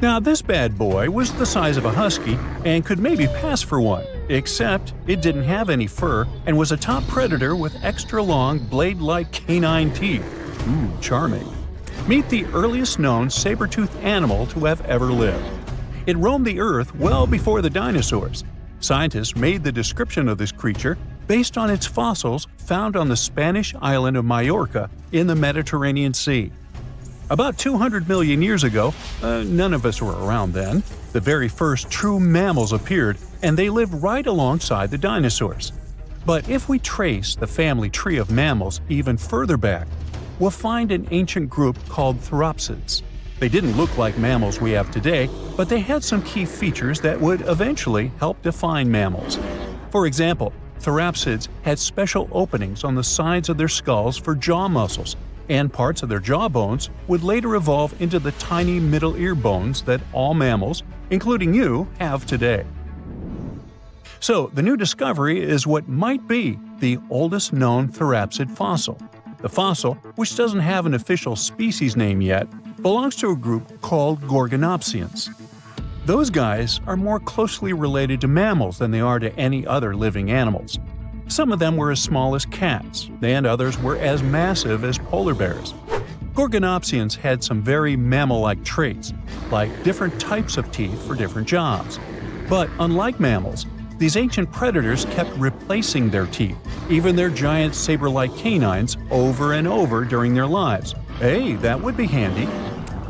Now this bad boy was the size of a husky and could maybe pass for one, except it didn't have any fur and was a top predator with extra long blade-like canine teeth. Ooh, charming. Meet the earliest known saber-toothed animal to have ever lived. It roamed the earth well before the dinosaurs. Scientists made the description of this creature based on its fossils found on the Spanish island of Majorca in the Mediterranean Sea. About 200 million years ago, none of us were around then, the very first true mammals appeared, and they lived right alongside the dinosaurs. But if we trace the family tree of mammals even further back, we'll find an ancient group called Therapsids. They didn't look like mammals we have today, but they had some key features that would eventually help define mammals. For example, Therapsids had special openings on the sides of their skulls for jaw muscles, and parts of their jaw bones would later evolve into the tiny middle ear bones that all mammals, including you, have today. So, the new discovery is what might be the oldest known Therapsid fossil. The fossil, which doesn't have an official species name yet, belongs to a group called Gorgonopsians. Those guys are more closely related to mammals than they are to any other living animals. Some of them were as small as cats, and others were as massive as polar bears. Gorgonopsians had some very mammal-like traits, like different types of teeth for different jobs. But unlike mammals, these ancient predators kept replacing their teeth, even their giant saber-like canines, over and over during their lives. Hey, that would be handy.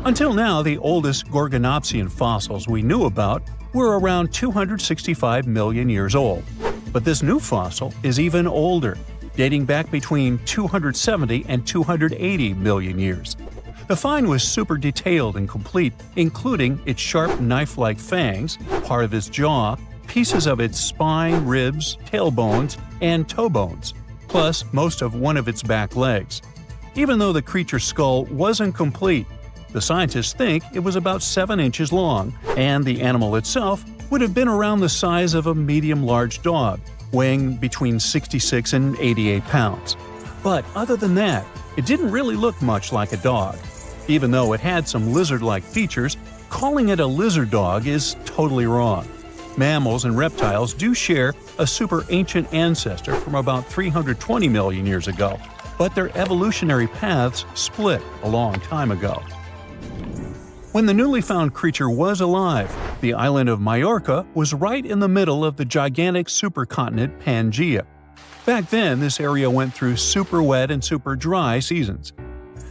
Until now, the oldest Gorgonopsian fossils we knew about were around 265 million years old. But this new fossil is even older, dating back between 270 and 280 million years. The find was super detailed and complete, including its sharp knife-like fangs, part of its jaw, pieces of its spine, ribs, tailbones, and toe bones, plus most of one of its back legs. Even though the creature's skull wasn't complete, the scientists think it was about 7 inches long, and the animal itself would have been around the size of a medium-large dog, weighing between 66 and 88 pounds. But other than that, it didn't really look much like a dog. Even though it had some lizard-like features, calling it a lizard dog is totally wrong. Mammals and reptiles do share a super ancient ancestor from about 320 million years ago, but their evolutionary paths split a long time ago. When the newly found creature was alive, the island of Majorca was right in the middle of the gigantic supercontinent Pangaea. Back then, this area went through super wet and super dry seasons.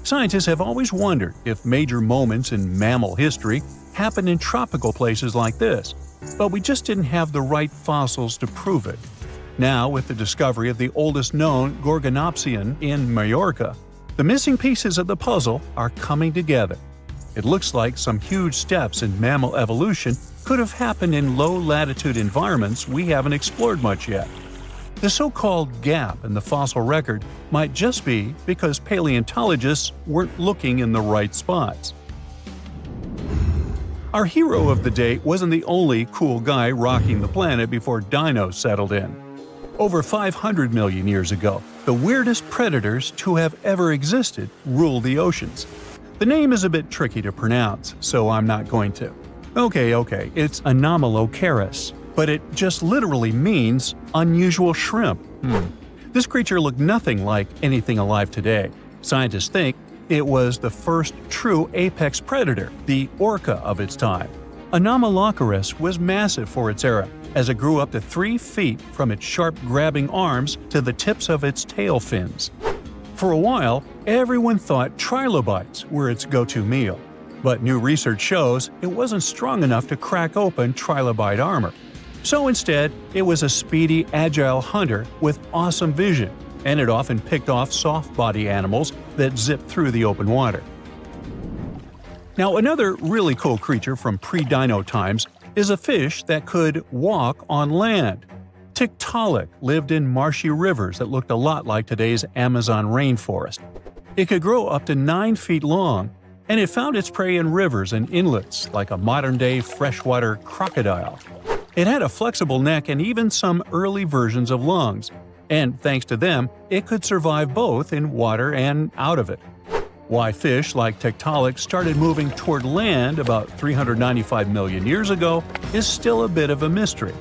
Scientists have always wondered if major moments in mammal history happened in tropical places like this, but we just didn't have the right fossils to prove it. Now, with the discovery of the oldest known Gorgonopsian in Majorca, the missing pieces of the puzzle are coming together. It looks like some huge steps in mammal evolution could have happened in low-latitude environments we haven't explored much yet. The so-called gap in the fossil record might just be because paleontologists weren't looking in the right spots. Our hero of the day wasn't the only cool guy rocking the planet before dinos settled in. Over 500 million years ago, the weirdest predators to have ever existed ruled the oceans. The name is a bit tricky to pronounce, so I'm not going to. Okay, it's Anomalocaris, but it just literally means unusual shrimp. This creature looked nothing like anything alive today. Scientists think it was the first true apex predator, the orca of its time. Anomalocaris was massive for its era, as it grew up to 3 feet from its sharp grabbing arms to the tips of its tail fins. For a while, everyone thought trilobites were its go-to meal, but new research shows it wasn't strong enough to crack open trilobite armor. So instead, it was a speedy, agile hunter with awesome vision, and it often picked off soft-body animals that zipped through the open water. Now, another really cool creature from pre-dino times is a fish that could walk on land. Tiktaalik lived in marshy rivers that looked a lot like today's Amazon rainforest. It could grow up to 9 feet long, and it found its prey in rivers and inlets like a modern-day freshwater crocodile. It had a flexible neck and even some early versions of lungs, and thanks to them, it could survive both in water and out of it. Why fish like Tiktaalik started moving toward land about 395 million years ago is still a bit of a mystery.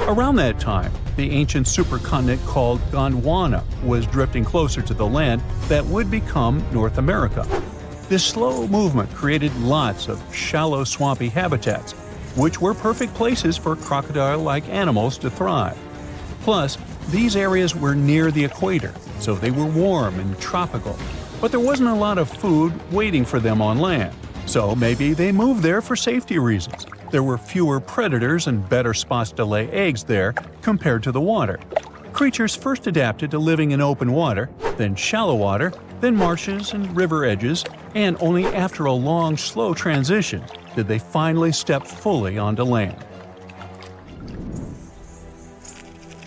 Around that time, the ancient supercontinent called Gondwana was drifting closer to the land that would become North America. This slow movement created lots of shallow, swampy habitats, which were perfect places for crocodile-like animals to thrive. Plus, these areas were near the equator, so they were warm and tropical. But there wasn't a lot of food waiting for them on land, so maybe they moved there for safety reasons. There were fewer predators and better spots to lay eggs there compared to the water. Creatures first adapted to living in open water, then shallow water, then marshes and river edges, and only after a long, slow transition did they finally step fully onto land.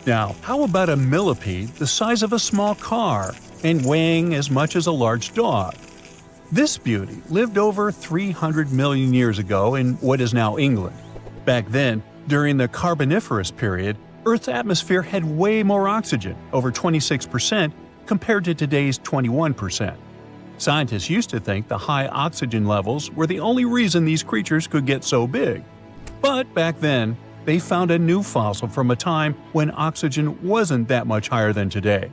Now, how about a millipede the size of a small car and weighing as much as a large dog? This beauty lived over 300 million years ago in what is now England. Back then, during the Carboniferous period, Earth's atmosphere had way more oxygen, over 26%, compared to today's 21%. Scientists used to think the high oxygen levels were the only reason these creatures could get so big. But back then, they found a new fossil from a time when oxygen wasn't that much higher than today.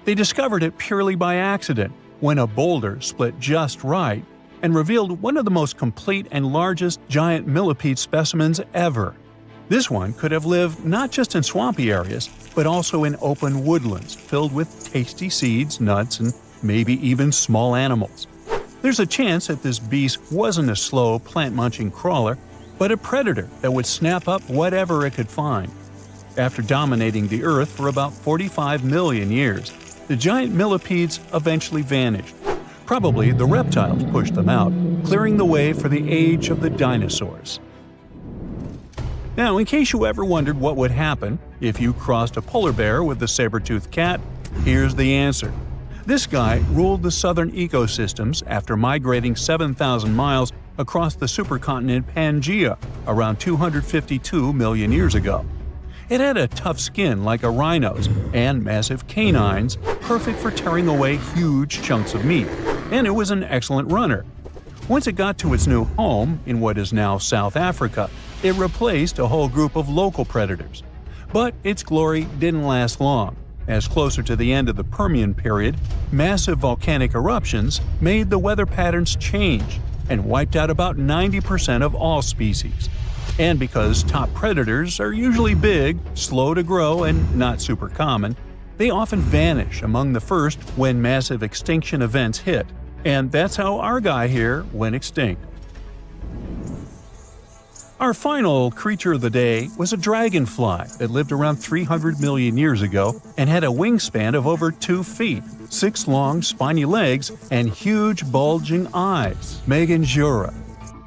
They discovered it purely by accident, when a boulder split just right and revealed one of the most complete and largest giant millipede specimens ever. This one could have lived not just in swampy areas, but also in open woodlands filled with tasty seeds, nuts, and maybe even small animals. There's a chance that this beast wasn't a slow, plant-munching crawler, but a predator that would snap up whatever it could find. After dominating the Earth for about 45 million years, the giant millipedes eventually vanished. Probably the reptiles pushed them out, clearing the way for the age of the dinosaurs. Now, in case you ever wondered what would happen if you crossed a polar bear with a saber-toothed cat, here's the answer. This guy ruled the southern ecosystems after migrating 7,000 miles across the supercontinent Pangaea around 252 million years ago. It had a tough skin like a rhino's and massive canines, perfect for tearing away huge chunks of meat, and it was an excellent runner. Once it got to its new home in what is now South Africa, it replaced a whole group of local predators. But its glory didn't last long, as closer to the end of the Permian period, massive volcanic eruptions made the weather patterns change and wiped out about 90% of all species. And because top predators are usually big, slow to grow, and not super common, they often vanish among the first when massive extinction events hit. And that's how our guy here went extinct. Our final creature of the day was a dragonfly that lived around 300 million years ago and had a wingspan of over 2 feet, 6 long, spiny legs, and huge, bulging eyes, Meganjura.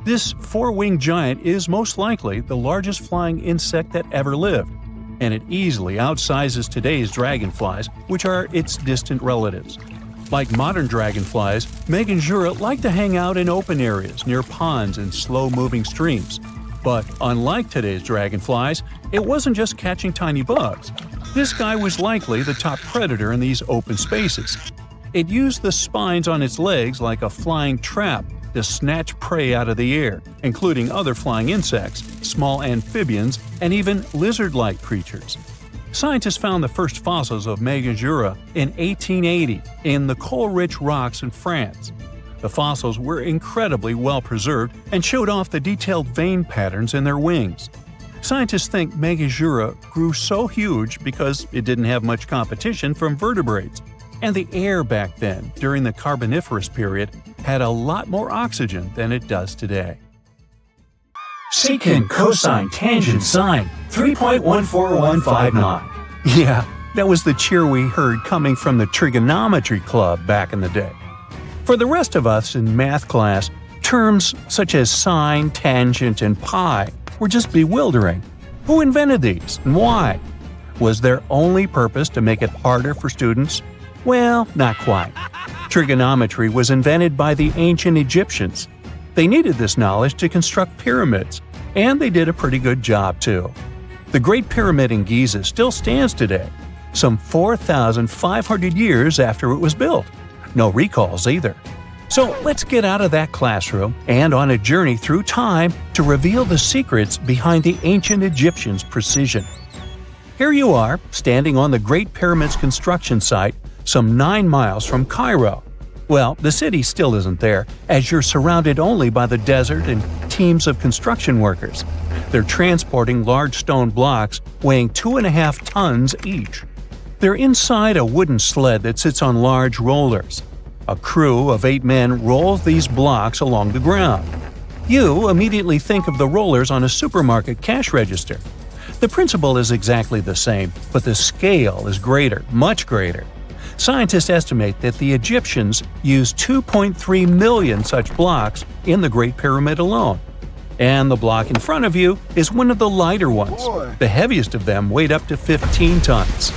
This 4-winged giant is most likely the largest flying insect that ever lived, and it easily outsizes today's dragonflies, which are its distant relatives. Like modern dragonflies, Meganjura like to hang out in open areas near ponds and slow-moving streams. But unlike today's dragonflies, it wasn't just catching tiny bugs. This guy was likely the top predator in these open spaces. It used the spines on its legs like a flying trap to snatch prey out of the air, including other flying insects, small amphibians, and even lizard-like creatures. Scientists found the first fossils of Meganjura in 1880 in the coal-rich rocks in France. The fossils were incredibly well preserved and showed off the detailed vein patterns in their wings. Scientists think Meganjura grew so huge because it didn't have much competition from vertebrates, and the air back then, during the Carboniferous period, had a lot more oxygen than it does today. Secant, cosine, tangent, sine, 3.14159. Yeah, that was the cheer we heard coming from the trigonometry club back in the day. For the rest of us in math class, terms such as sine, tangent, and pi were just bewildering. Who invented these and why? Was their only purpose to make it harder for students? Well, not quite. Trigonometry was invented by the ancient Egyptians. They needed this knowledge to construct pyramids, and they did a pretty good job too. The Great Pyramid in Giza still stands today, some 4,500 years after it was built. No recalls either. So let's get out of that classroom and on a journey through time to reveal the secrets behind the ancient Egyptians' precision. Here you are, standing on the Great Pyramid's construction site, some 9 miles from Cairo. Well, the city still isn't there, as you're surrounded only by the desert and teams of construction workers. They're transporting large stone blocks weighing 2.5 tons each. They're inside a wooden sled that sits on large rollers. A crew of 8 men rolls these blocks along the ground. You immediately think of the rollers on a supermarket cash register. The principle is exactly the same, but the scale is greater, much greater. Scientists estimate that the Egyptians used 2.3 million such blocks in the Great Pyramid alone. And the block in front of you is one of the lighter ones. The heaviest of them weighed up to 15 tons.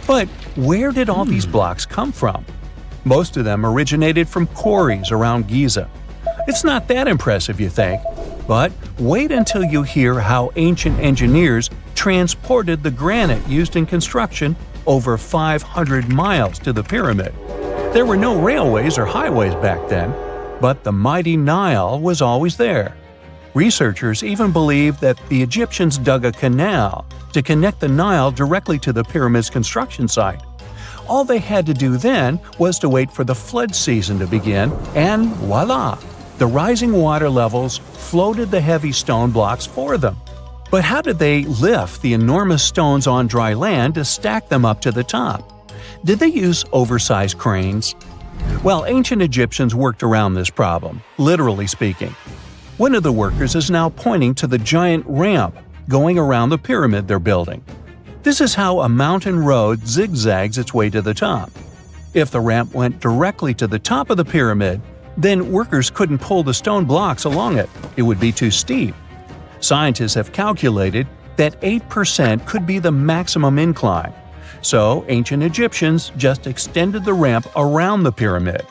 But where did all these blocks come from? Most of them originated from quarries around Giza. It's not that impressive, you think, but wait until you hear how ancient engineers transported the granite used in construction over 500 miles to the pyramid. There were no railways or highways back then, but the mighty Nile was always there. Researchers even believe that the Egyptians dug a canal to connect the Nile directly to the pyramid's construction site. All they had to do then was to wait for the flood season to begin, and voila! The rising water levels floated the heavy stone blocks for them. But how did they lift the enormous stones on dry land to stack them up to the top? Did they use oversized cranes? Well, ancient Egyptians worked around this problem, literally speaking. One of the workers is now pointing to the giant ramp going around the pyramid they're building. This is how a mountain road zigzags its way to the top. If the ramp went directly to the top of the pyramid, then workers couldn't pull the stone blocks along it. It would be too steep. Scientists have calculated that 8% could be the maximum incline. So ancient Egyptians just extended the ramp around the pyramid.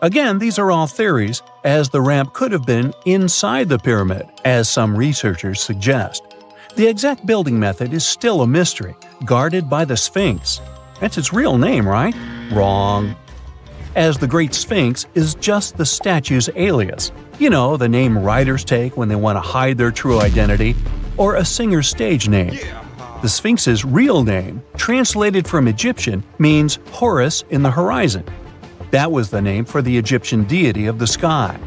Again, these are all theories, as the ramp could have been inside the pyramid, as some researchers suggest. The exact building method is still a mystery, guarded by the Sphinx. That's its real name, right? Wrong. As the Great Sphinx is just the statue's alias. You know, the name writers take when they want to hide their true identity, or a singer's stage name. The Sphinx's real name, translated from Egyptian, means Horus in the horizon. That was the name for the Egyptian deity of the sky.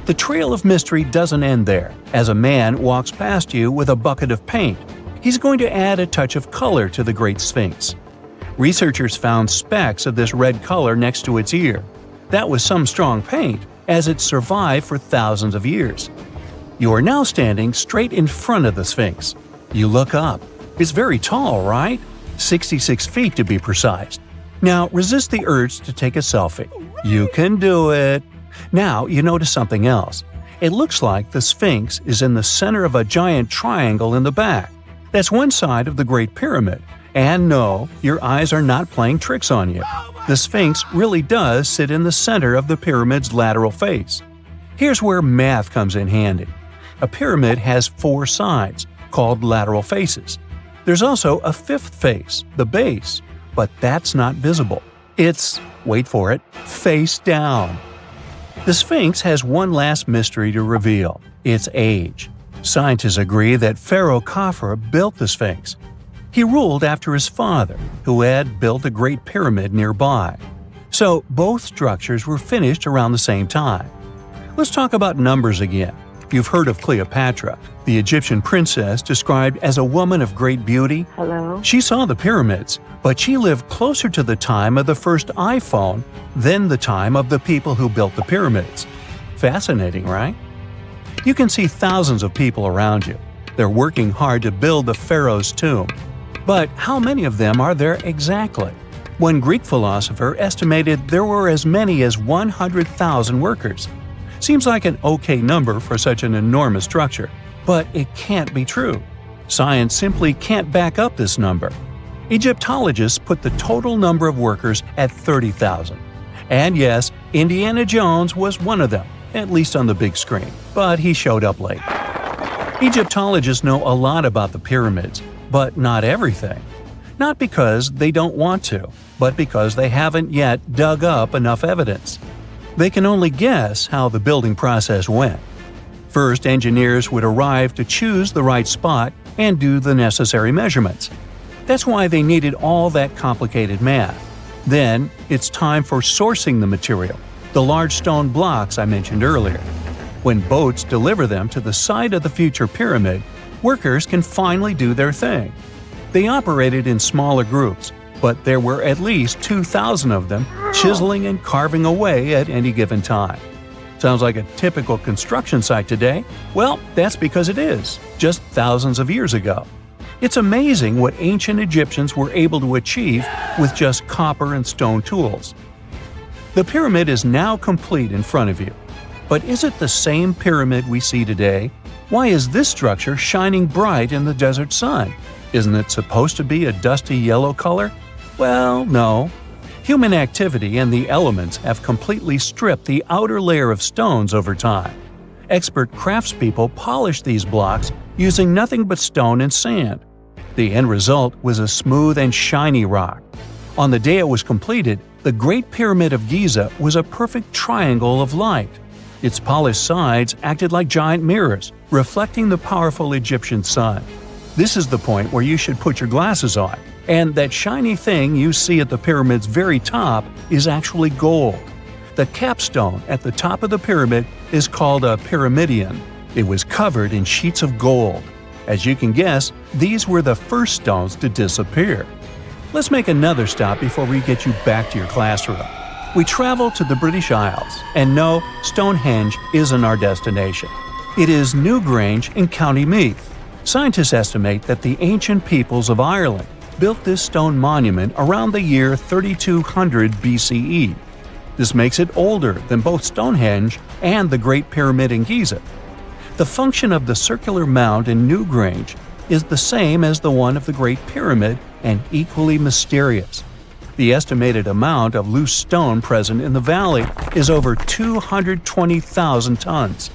The trail of mystery doesn't end there. As a man walks past you with a bucket of paint, he's going to add a touch of color to the Great Sphinx. Researchers found specks of this red color next to its ear. That was some strong paint, as it survived for thousands of years. You are now standing straight in front of the Sphinx. You look up. It's very tall, right? 66 feet to be precise. Now resist the urge to take a selfie. You can do it. Now you notice something else. It looks like the Sphinx is in the center of a giant triangle in the back. That's one side of the Great Pyramid. And no, your eyes are not playing tricks on you. The Sphinx really does sit in the center of the pyramid's lateral face. Here's where math comes in handy. A pyramid has 4 sides, called lateral faces. There's also a 5th face, the base, but that's not visible. It's, wait for it, face down. The Sphinx has one last mystery to reveal: its age. Scientists agree that Pharaoh Khafre built the Sphinx. He ruled after his father, who had built a great pyramid nearby. So both structures were finished around the same time. Let's talk about numbers again. You've heard of Cleopatra, the Egyptian princess described as a woman of great beauty. Hello? She saw the pyramids, but she lived closer to the time of the first iPhone than the time of the people who built the pyramids. Fascinating, right? You can see thousands of people around you. They're working hard to build the pharaoh's tomb. But how many of them are there exactly? One Greek philosopher estimated there were as many as 100,000 workers. Seems like an okay number for such an enormous structure, but it can't be true. Science simply can't back up this number. Egyptologists put the total number of workers at 30,000. And yes, Indiana Jones was one of them, at least on the big screen, but he showed up late. Egyptologists know a lot about the pyramids, but not everything. Not because they don't want to, but because they haven't yet dug up enough evidence. They can only guess how the building process went. First, engineers would arrive to choose the right spot and do the necessary measurements. That's why they needed all that complicated math. Then, it's time for sourcing the material, the large stone blocks I mentioned earlier. When boats deliver them to the site of the future pyramid, workers can finally do their thing. They operated in smaller groups, but there were at least 2,000 of them chiseling and carving away at any given time. Sounds like a typical construction site today? Well, that's because it is, just thousands of years ago. It's amazing what ancient Egyptians were able to achieve with just copper and stone tools. The pyramid is now complete in front of you. But is it the same pyramid we see today? Why is this structure shining bright in the desert sun? Isn't it supposed to be a dusty yellow color? Well, no. Human activity and the elements have completely stripped the outer layer of stones over time. Expert craftspeople polished these blocks using nothing but stone and sand. The end result was a smooth and shiny rock. On the day it was completed, the Great Pyramid of Giza was a perfect triangle of light. Its polished sides acted like giant mirrors, reflecting the powerful Egyptian sun. This is the point where you should put your glasses on, and that shiny thing you see at the pyramid's very top is actually gold. The capstone at the top of the pyramid is called a pyramidion. It was covered in sheets of gold. As you can guess, these were the first stones to disappear. Let's make another stop before we get you back to your classroom. We travel to the British Isles, and no, Stonehenge isn't our destination. It is Newgrange in County Meath. Scientists estimate that the ancient peoples of Ireland built this stone monument around the year 3200 BCE. This makes it older than both Stonehenge and the Great Pyramid in Giza. The function of the circular mound in Newgrange is the same as the one of the Great Pyramid and equally mysterious. The estimated amount of loose stone present in the valley is over 220,000 tons.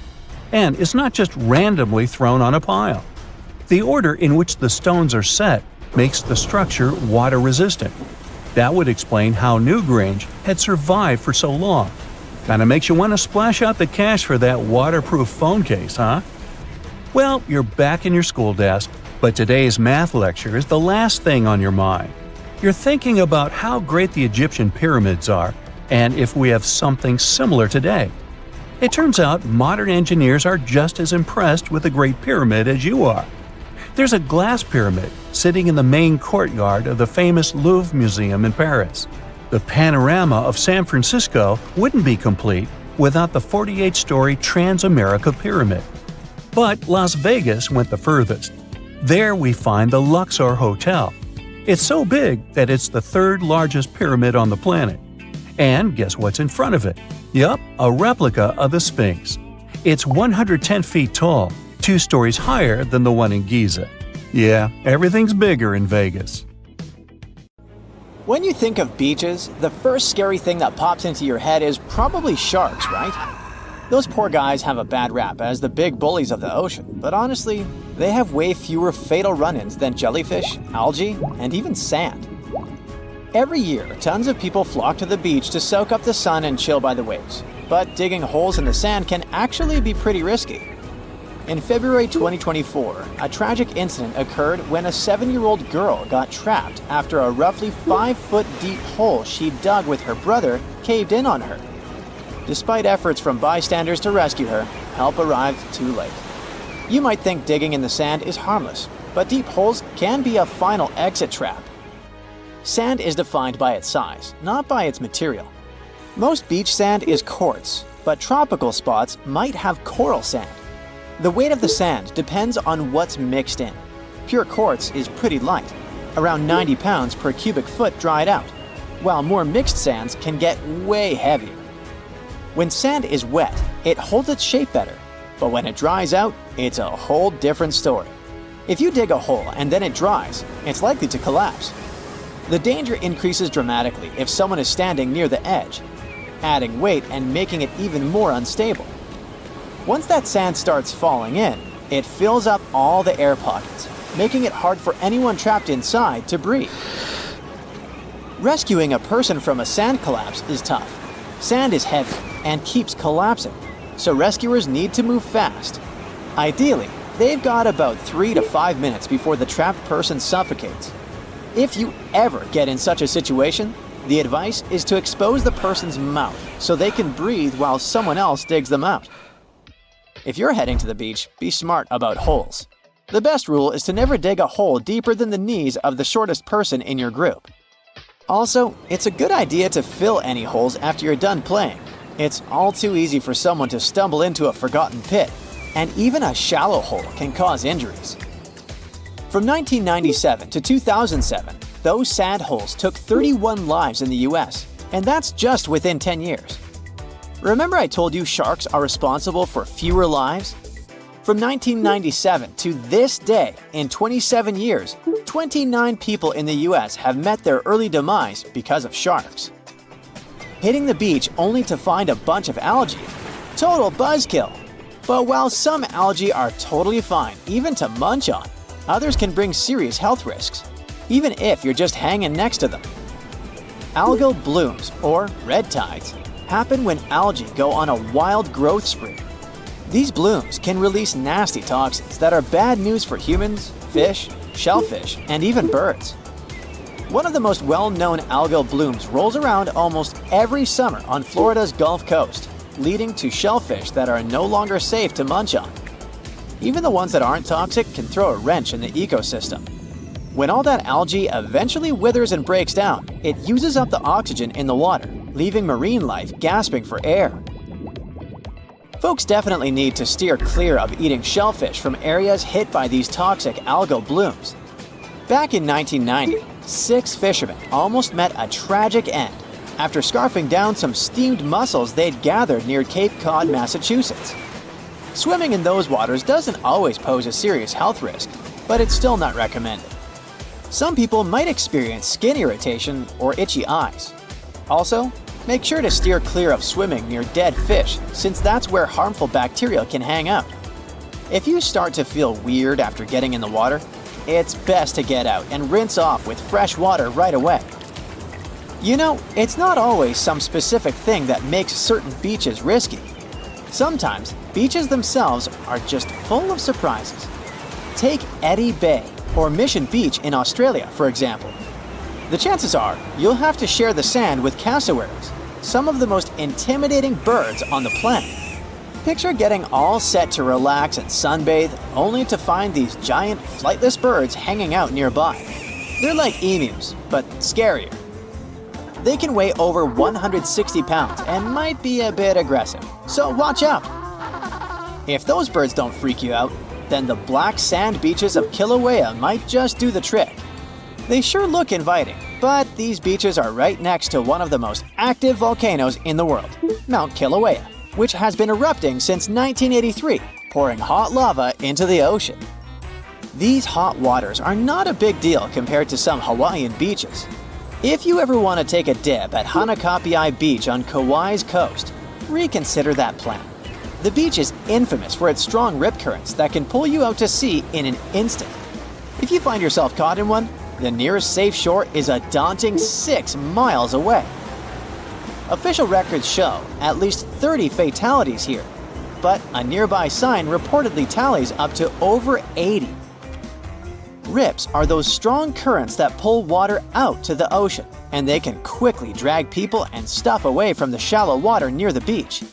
And it's not just randomly thrown on a pile. The order in which the stones are set makes the structure water-resistant. That would explain how Newgrange had survived for so long. Kinda makes you want to splash out the cash for that waterproof phone case, huh? Well, you're back in your school desk, but today's math lecture is the last thing on your mind. You're thinking about how great the Egyptian pyramids are, and if we have something similar today. It turns out modern engineers are just as impressed with the Great Pyramid as you are. There's a glass pyramid sitting in the main courtyard of the famous Louvre Museum in Paris. The panorama of San Francisco wouldn't be complete without the 48-story Transamerica Pyramid. But Las Vegas went the furthest. There we find the Luxor Hotel. It's so big that it's the third largest pyramid on the planet. And guess what's in front of it? Yup, a replica of the Sphinx. It's 110 feet tall, 2 stories higher than the one in Giza. Yeah, everything's bigger in Vegas. When you think of beaches, the first scary thing that pops into your head is probably sharks, right? Those poor guys have a bad rap as the big bullies of the ocean, but honestly, they have way fewer fatal run-ins than jellyfish, algae, and even sand. Every year, tons of people flock to the beach to soak up the sun and chill by the waves, but digging holes in the sand can actually be pretty risky. In February 2024, a tragic incident occurred when a 7-year-old girl got trapped after a roughly 5-foot deep hole she dug with her brother caved in on her. Despite efforts from bystanders to rescue her, help arrived too late. You might think digging in the sand is harmless, but deep holes can be a final exit trap. Sand is defined by its size, not by its material. Most beach sand is quartz, but tropical spots might have coral sand. The weight of the sand depends on what's mixed in. Pure quartz is pretty light, around 90 pounds per cubic foot dried out, while more mixed sands can get way heavier. When sand is wet, it holds its shape better, but when it dries out, it's a whole different story. If you dig a hole and then it dries, it's likely to collapse. The danger increases dramatically if someone is standing near the edge, adding weight and making it even more unstable. Once that sand starts falling in, it fills up all the air pockets, making it hard for anyone trapped inside to breathe. Rescuing a person from a sand collapse is tough. Sand is heavy, and keeps collapsing, so rescuers need to move fast. Ideally, they've got about 3 to 5 minutes before the trapped person suffocates. If you ever get in such a situation, the advice is to expose the person's mouth so they can breathe while someone else digs them out. If you're heading to the beach, be smart about holes. The best rule is to never dig a hole deeper than the knees of the shortest person in your group. Also, it's a good idea to fill any holes after you're done playing. It's all too easy for someone to stumble into a forgotten pit, and even a shallow hole can cause injuries. From 1997 to 2007, those sand holes took 31 lives in the US, and that's just within 10 years. Remember I told you sharks are responsible for fewer lives? From 1997 to this day, in 27 years, 29 people in the US have met their early demise because of sharks. Hitting the beach only to find a bunch of algae? Total buzzkill! But while some algae are totally fine, even to munch on, others can bring serious health risks, even if you're just hanging next to them. Algal blooms, or red tides, happen when algae go on a wild growth spree. These blooms can release nasty toxins that are bad news for humans, fish, shellfish, and even birds. One of the most well-known algal blooms rolls around almost every summer on Florida's Gulf Coast, leading to shellfish that are no longer safe to munch on. Even the ones that aren't toxic can throw a wrench in the ecosystem. When all that algae eventually withers and breaks down, it uses up the oxygen in the water, leaving marine life gasping for air. Folks definitely need to steer clear of eating shellfish from areas hit by these toxic algal blooms. Back in 1990, 6 fishermen almost met a tragic end after scarfing down some steamed mussels they'd gathered near Cape Cod, Massachusetts. Swimming in those waters doesn't always pose a serious health risk, but it's still not recommended. Some people might experience skin irritation or itchy eyes. Also, make sure to steer clear of swimming near dead fish, since that's where harmful bacteria can hang out. If you start to feel weird after getting in the water, it's best to get out and rinse off with fresh water right away. You know, it's not always some specific thing that makes certain beaches risky. Sometimes, beaches themselves are just full of surprises. Take Eddy Bay or Mission Beach in Australia, for example. The chances are you'll have to share the sand with cassowaries, some of the most intimidating birds on the planet. Picture getting all set to relax and sunbathe, only to find these giant flightless birds hanging out nearby. They're like emus, but scarier. They can weigh over 160 pounds and might be a bit aggressive, so watch out. If those birds don't freak you out, then the black sand beaches of Kilauea might just do the trick. They sure look inviting, but these beaches are right next to one of the most active volcanoes in the world, Mount Kilauea, which has been erupting since 1983, pouring hot lava into the ocean. These hot waters are not a big deal compared to some Hawaiian beaches. If you ever want to take a dip at Hanakapiai Beach on Kauai's coast, reconsider that plan. The beach is infamous for its strong rip currents that can pull you out to sea in an instant. If you find yourself caught in one, the nearest safe shore is a daunting 6 miles away. Official records show at least 30 fatalities here, but a nearby sign reportedly tallies up to over 80. Rips are those strong currents that pull water out to the ocean, and they can quickly drag people and stuff away from the shallow water near the beach.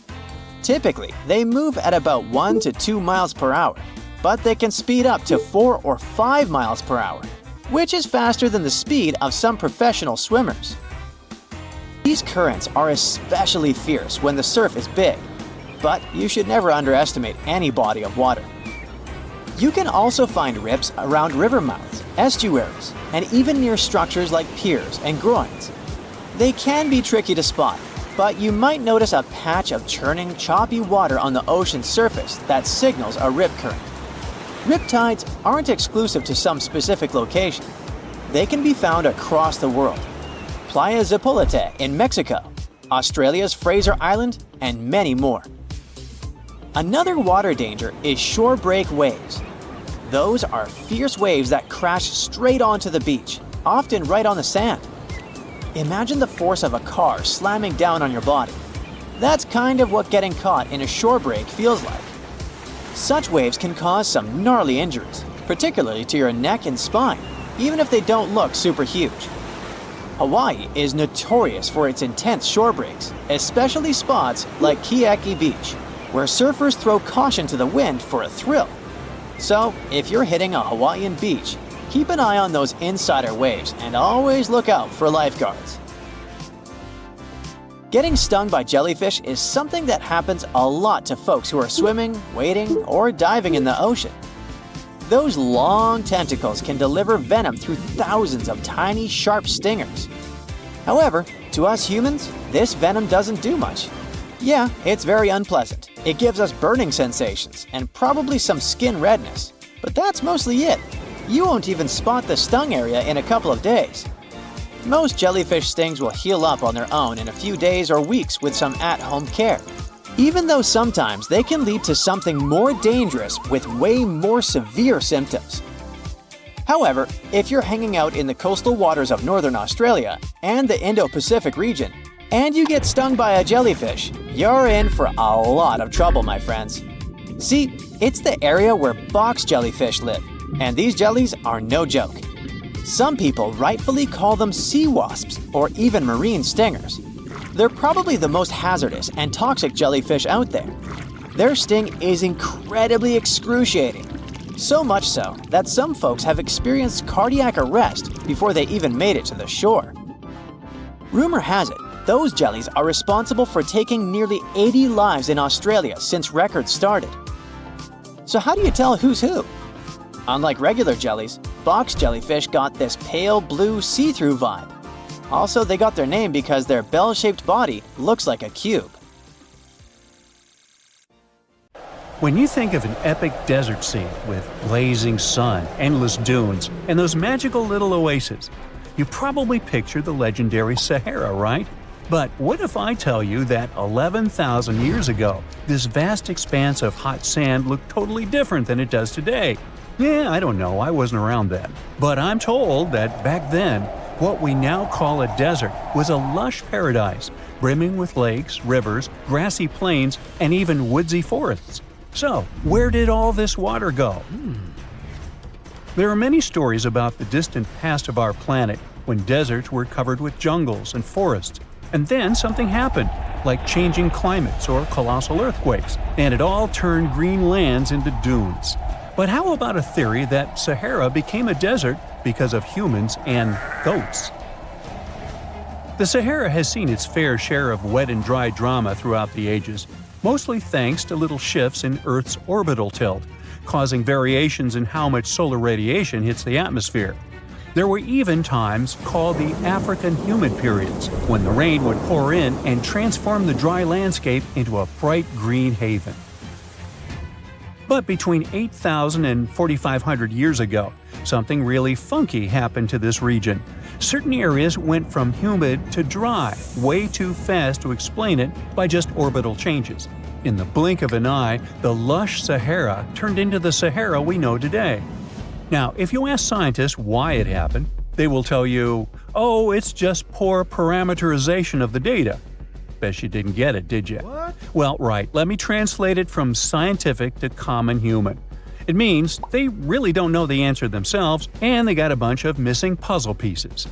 Typically, they move at about 1 to 2 miles per hour, but they can speed up to 4 or 5 miles per hour, which is faster than the speed of some professional swimmers. These currents are especially fierce when the surf is big, but you should never underestimate any body of water. You can also find rips around river mouths, estuaries, and even near structures like piers and groins. They can be tricky to spot, but you might notice a patch of churning, choppy water on the ocean's surface that signals a rip current. Riptides aren't exclusive to some specific location. They can be found across the world. Playa Zapolite in Mexico, Australia's Fraser Island, and many more. Another water danger is shore break waves. Those are fierce waves that crash straight onto the beach, often right on the sand. Imagine the force of a car slamming down on your body. That's kind of what getting caught in a shore break feels like. Such waves can cause some gnarly injuries, particularly to your neck and spine, even if they don't look super huge. Hawaii is notorious for its intense shore breaks, especially spots like Keiki Beach, where surfers throw caution to the wind for a thrill. So, if you're hitting a Hawaiian beach, keep an eye on those insider waves and always look out for lifeguards. Getting stung by jellyfish is something that happens a lot to folks who are swimming, wading, or diving in the ocean. Those long tentacles can deliver venom through thousands of tiny, sharp stingers. However, to us humans, this venom doesn't do much. Yeah, it's very unpleasant. It gives us burning sensations and probably some skin redness. But that's mostly it. You won't even spot the stung area in a couple of days. Most jellyfish stings will heal up on their own in a few days or weeks with some at-home care, even though sometimes they can lead to something more dangerous with way more severe symptoms. However, if you're hanging out in the coastal waters of northern Australia and the Indo-Pacific region, and you get stung by a jellyfish, you're in for a lot of trouble, my friends. See, it's the area where box jellyfish live, and these jellies are no joke. Some people rightfully call them sea wasps or even marine stingers. They're probably the most hazardous and toxic jellyfish out there. Their sting is incredibly excruciating, so much so that some folks have experienced cardiac arrest before they even made it to the shore. Rumor has it, those jellies are responsible for taking nearly 80 lives in Australia since records started. So how do you tell who's who? Unlike regular jellies, box jellyfish got this pale blue see-through vibe. Also, they got their name because their bell-shaped body looks like a cube. When you think of an epic desert scene with blazing sun, endless dunes, and those magical little oases, you probably picture the legendary Sahara, right? But what if I tell you that 11,000 years ago, this vast expanse of hot sand looked totally different than it does today? Yeah, I don't know, I wasn't around then. But I'm told that back then, what we now call a desert was a lush paradise, brimming with lakes, rivers, grassy plains, and even woodsy forests. So, where did all this water go? There are many stories about the distant past of our planet when deserts were covered with jungles and forests. And then something happened, like changing climates or colossal earthquakes, and it all turned green lands into dunes. But how about a theory that Sahara became a desert because of humans and goats? The Sahara has seen its fair share of wet and dry drama throughout the ages, mostly thanks to little shifts in Earth's orbital tilt, causing variations in how much solar radiation hits the atmosphere. There were even times called the African humid periods, when the rain would pour in and transform the dry landscape into a bright green haven. But between 8,000 and 4,500 years ago, something really funky happened to this region. Certain areas went from humid to dry, way too fast to explain it by just orbital changes. In the blink of an eye, the lush Sahara turned into the Sahara we know today. Now, if you ask scientists why it happened, they will tell you, oh, it's just poor parameterization of the data. Bet you didn't get it, did you? What? Well, right, let me translate it from scientific to common human. It means they really don't know the answer themselves, and they got a bunch of missing puzzle pieces.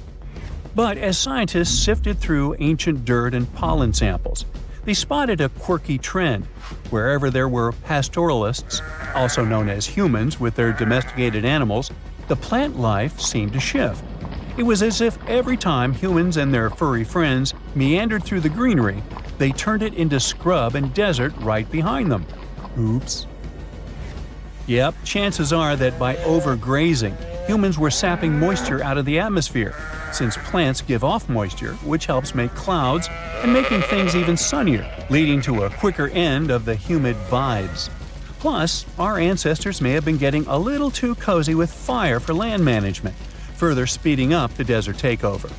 But as scientists sifted through ancient dirt and pollen samples, they spotted a quirky trend. Wherever there were pastoralists, also known as humans with their domesticated animals, the plant life seemed to shift. It was as if every time humans and their furry friends meandered through the greenery, they turned it into scrub and desert right behind them. Oops. Yep, chances are that by overgrazing, humans were sapping moisture out of the atmosphere, since plants give off moisture, which helps make clouds and making things even sunnier, leading to a quicker end of the humid vibes. Plus, our ancestors may have been getting a little too cozy with fire for land management, further speeding up the desert takeover.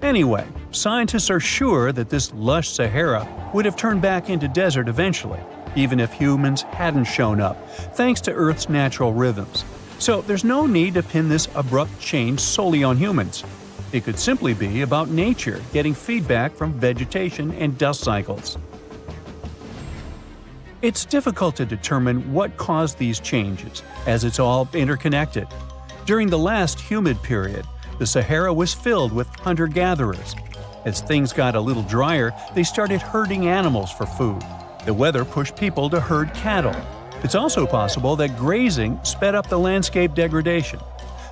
Anyway, scientists are sure that this lush Sahara would have turned back into desert eventually, even if humans hadn't shown up, thanks to Earth's natural rhythms. So there's no need to pin this abrupt change solely on humans. It could simply be about nature getting feedback from vegetation and dust cycles. It's difficult to determine what caused these changes, as it's all interconnected. During the last humid period, the Sahara was filled with hunter-gatherers. As things got a little drier, they started herding animals for food. The weather pushed people to herd cattle. It's also possible that grazing sped up the landscape degradation.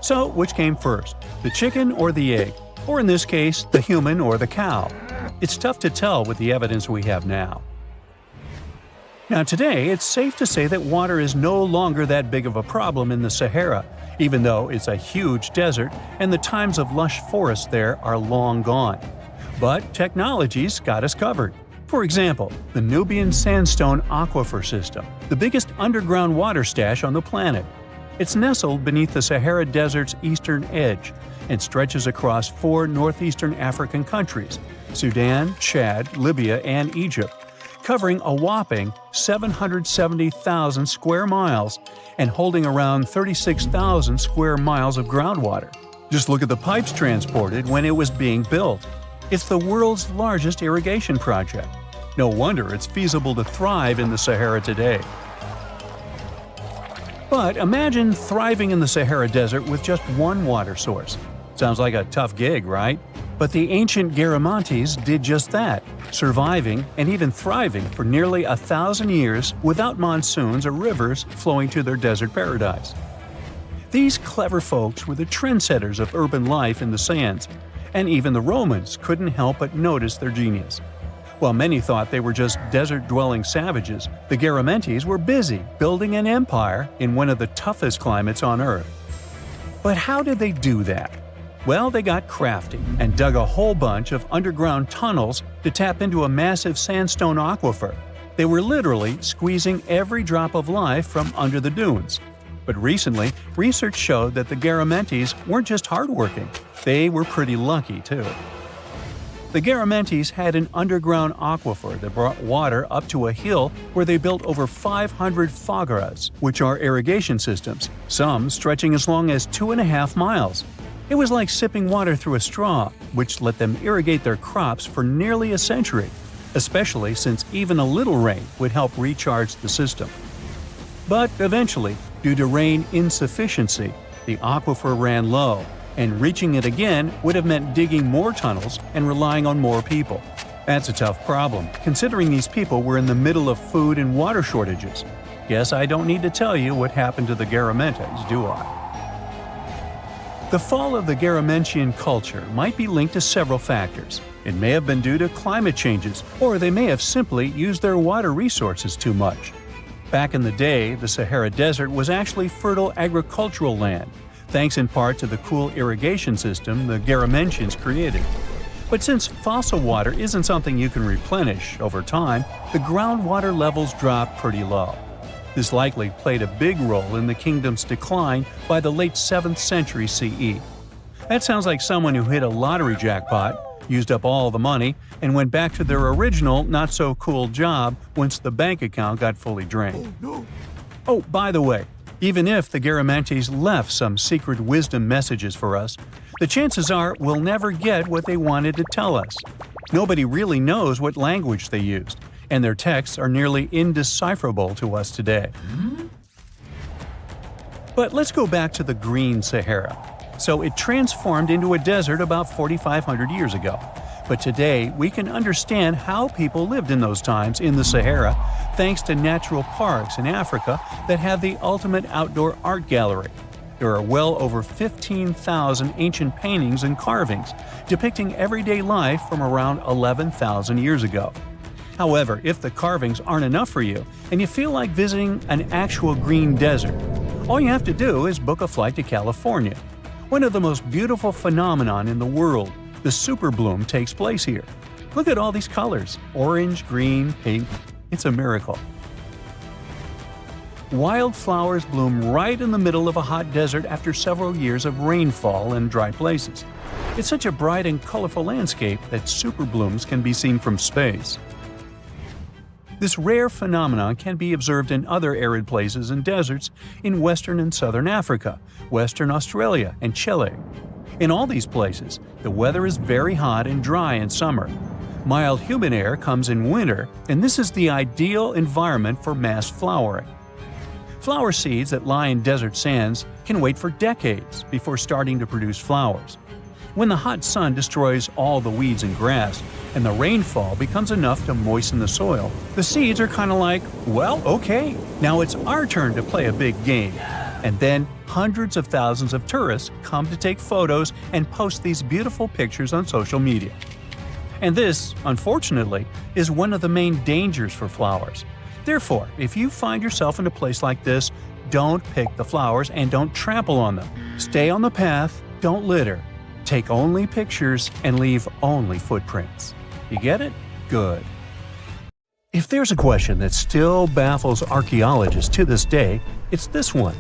So, which came first, the chicken or the egg? Or in this case, the human or the cow? It's tough to tell with the evidence we have now. Now today, it's safe to say that water is no longer that big of a problem in the Sahara, even though it's a huge desert and the times of lush forests there are long gone. But technology's got us covered. For example, the Nubian Sandstone Aquifer System, the biggest underground water stash on the planet. It's nestled beneath the Sahara Desert's eastern edge and stretches across 4 northeastern African countries – Sudan, Chad, Libya, and Egypt, covering a whopping 770,000 square miles and holding around 36,000 square miles of groundwater. Just look at the pipes transported when it was being built. It's the world's largest irrigation project. No wonder it's feasible to thrive in the Sahara today. But imagine thriving in the Sahara Desert with just one water source. Sounds like a tough gig, right? But the ancient Garamantes did just that, surviving and even thriving for nearly 1,000 years without monsoons or rivers flowing to their desert paradise. These clever folks were the trendsetters of urban life in the sands, and even the Romans couldn't help but notice their genius. While many thought they were just desert-dwelling savages, the Garamantes were busy building an empire in one of the toughest climates on Earth. But how did they do that? Well, they got crafty and dug a whole bunch of underground tunnels to tap into a massive sandstone aquifer. They were literally squeezing every drop of life from under the dunes. But recently, research showed that the Garamantes weren't just hardworking, they were pretty lucky too. The Garamantes had an underground aquifer that brought water up to a hill where they built over 500 fogaras, which are irrigation systems, some stretching as long as 2.5 miles. It was like sipping water through a straw, which let them irrigate their crops for nearly a century, especially since even a little rain would help recharge the system. But eventually, due to rain insufficiency, the aquifer ran low, and reaching it again would have meant digging more tunnels and relying on more people. That's a tough problem, considering these people were in the middle of food and water shortages. Guess I don't need to tell you what happened to the Garamantes, do I? The fall of the Garamantian culture might be linked to several factors. It may have been due to climate changes, or they may have simply used their water resources too much. Back in the day, the Sahara Desert was actually fertile agricultural land, thanks in part to the cool irrigation system the Garamantians created. But since fossil water isn't something you can replenish over time, the groundwater levels dropped pretty low. This likely played a big role in the kingdom's decline by the late 7th century CE. That sounds like someone who hit a lottery jackpot, used up all the money, and went back to their original not-so-cool job once the bank account got fully drained. Oh, by the way, even if the Garamantes left some secret wisdom messages for us, the chances are we'll never get what they wanted to tell us. Nobody really knows what language they used, and their texts are nearly indecipherable to us today. But let's go back to the Green Sahara. So it transformed into a desert about 4,500 years ago. But today, we can understand how people lived in those times in the Sahara thanks to natural parks in Africa that have the ultimate outdoor art gallery. There are well over 15,000 ancient paintings and carvings depicting everyday life from around 11,000 years ago. However, if the carvings aren't enough for you and you feel like visiting an actual green desert, all you have to do is book a flight to California. One of the most beautiful phenomenon in the world, the superbloom, takes place here. Look at all these colors – orange, green, pink. It's a miracle. Wildflowers bloom right in the middle of a hot desert after several years of rainfall in dry places. It's such a bright and colorful landscape that superblooms can be seen from space. This rare phenomenon can be observed in other arid places and deserts in western and southern Africa, Western Australia, and Chile. In all these places, the weather is very hot and dry in summer. Mild humid air comes in winter, and this is the ideal environment for mass flowering. Flower seeds that lie in desert sands can wait for decades before starting to produce flowers. When the hot sun destroys all the weeds and grass, and the rainfall becomes enough to moisten the soil, the seeds are kind of like, well, okay, now it's our turn to play a big game. And then hundreds of thousands of tourists come to take photos and post these beautiful pictures on social media. And this, unfortunately, is one of the main dangers for flowers. Therefore, if you find yourself in a place like this, don't pick the flowers and don't trample on them. Stay on the path, don't litter. Take only pictures and leave only footprints. You get it? Good. If there's a question that still baffles archaeologists to this day, it's this one.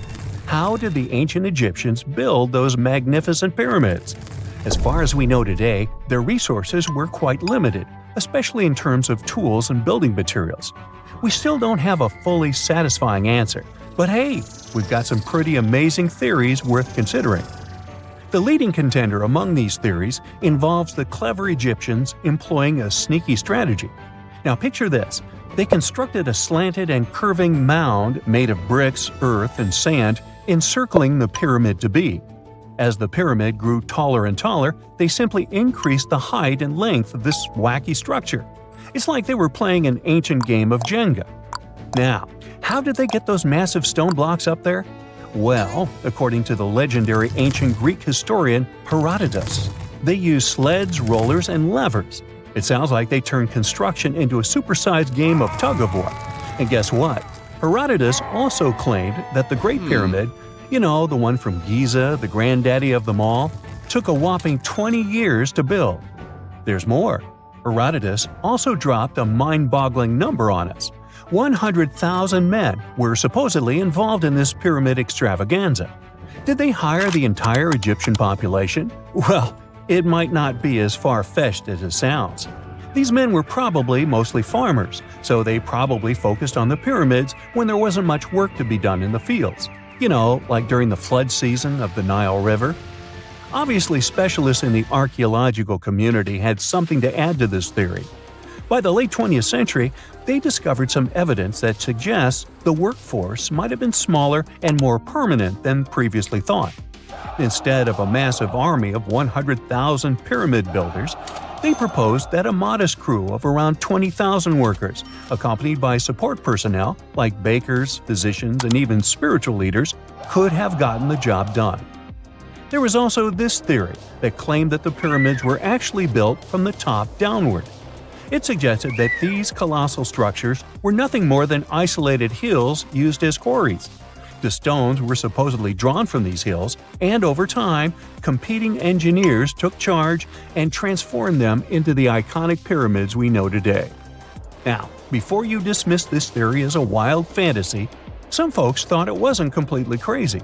How did the ancient Egyptians build those magnificent pyramids? As far as we know today, their resources were quite limited, especially in terms of tools and building materials. We still don't have a fully satisfying answer, but hey, we've got some pretty amazing theories worth considering. The leading contender among these theories involves the clever Egyptians employing a sneaky strategy. Now picture this. They constructed a slanted and curving mound made of bricks, earth, and sand encircling the pyramid to be. As the pyramid grew taller and taller, they simply increased the height and length of this wacky structure. It's like they were playing an ancient game of Jenga. Now, how did they get those massive stone blocks up there? Well, according to the legendary ancient Greek historian Herodotus, they used sleds, rollers, and levers. It sounds like they turned construction into a supersized game of tug-of-war. And guess what? Herodotus also claimed that the Great Pyramid, you know, the one from Giza, the granddaddy of them all, took a whopping 20 years to build. There's more. Herodotus also dropped a mind-boggling number on us. 100,000 men were supposedly involved in this pyramid extravaganza. Did they hire the entire Egyptian population? Well, it might not be as far-fetched as it sounds. These men were probably mostly farmers, so they probably focused on the pyramids when there wasn't much work to be done in the fields. You know, like during the flood season of the Nile River. Obviously, specialists in the archaeological community had something to add to this theory. By the late 20th century, they discovered some evidence that suggests the workforce might have been smaller and more permanent than previously thought. Instead of a massive army of 100,000 pyramid builders, they proposed that a modest crew of around 20,000 workers, accompanied by support personnel like bakers, physicians, and even spiritual leaders, could have gotten the job done. There was also this theory that claimed that the pyramids were actually built from the top downward. It suggested that these colossal structures were nothing more than isolated hills used as quarries. The stones were supposedly drawn from these hills, and over time, competing engineers took charge and transformed them into the iconic pyramids we know today. Now, before you dismiss this theory as a wild fantasy, some folks thought it wasn't completely crazy.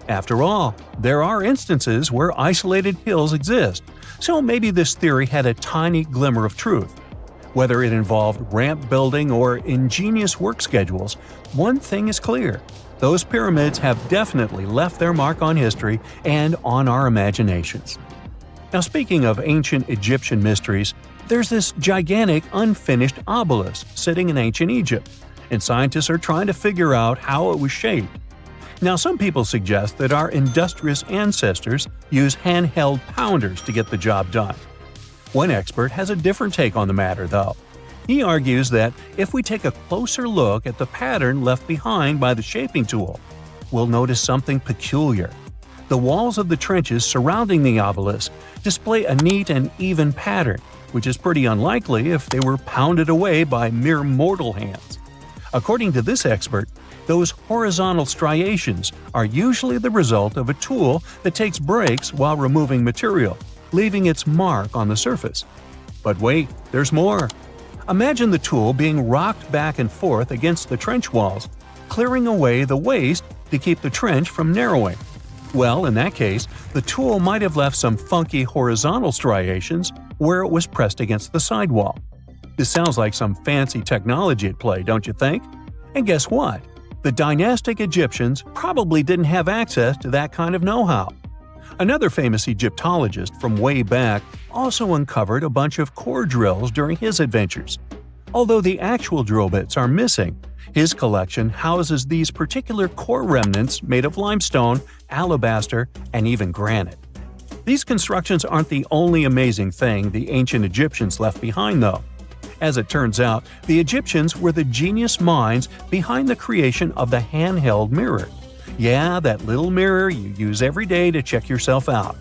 After all, there are instances where isolated hills exist, so maybe this theory had a tiny glimmer of truth. Whether it involved ramp building or ingenious work schedules, one thing is clear. Those pyramids have definitely left their mark on history and on our imaginations. Now, speaking of ancient Egyptian mysteries, there's this gigantic unfinished obelisk sitting in ancient Egypt, and scientists are trying to figure out how it was shaped. Now, some people suggest that our industrious ancestors used handheld pounders to get the job done. One expert has a different take on the matter, though. He argues that if we take a closer look at the pattern left behind by the shaping tool, we'll notice something peculiar. The walls of the trenches surrounding the obelisk display a neat and even pattern, which is pretty unlikely if they were pounded away by mere mortal hands. According to this expert, those horizontal striations are usually the result of a tool that takes breaks while removing material, leaving its mark on the surface. But wait, there's more. Imagine the tool being rocked back and forth against the trench walls, clearing away the waste to keep the trench from narrowing. Well, in that case, the tool might have left some funky horizontal striations where it was pressed against the sidewall. This sounds like some fancy technology at play, don't you think? And guess what? The dynastic Egyptians probably didn't have access to that kind of know-how. Another famous Egyptologist from way back also uncovered a bunch of core drills during his adventures. Although the actual drill bits are missing, his collection houses these particular core remnants made of limestone, alabaster, and even granite. These constructions aren't the only amazing thing the ancient Egyptians left behind, though. As it turns out, the Egyptians were the genius minds behind the creation of the handheld mirror. Yeah, that little mirror you use every day to check yourself out.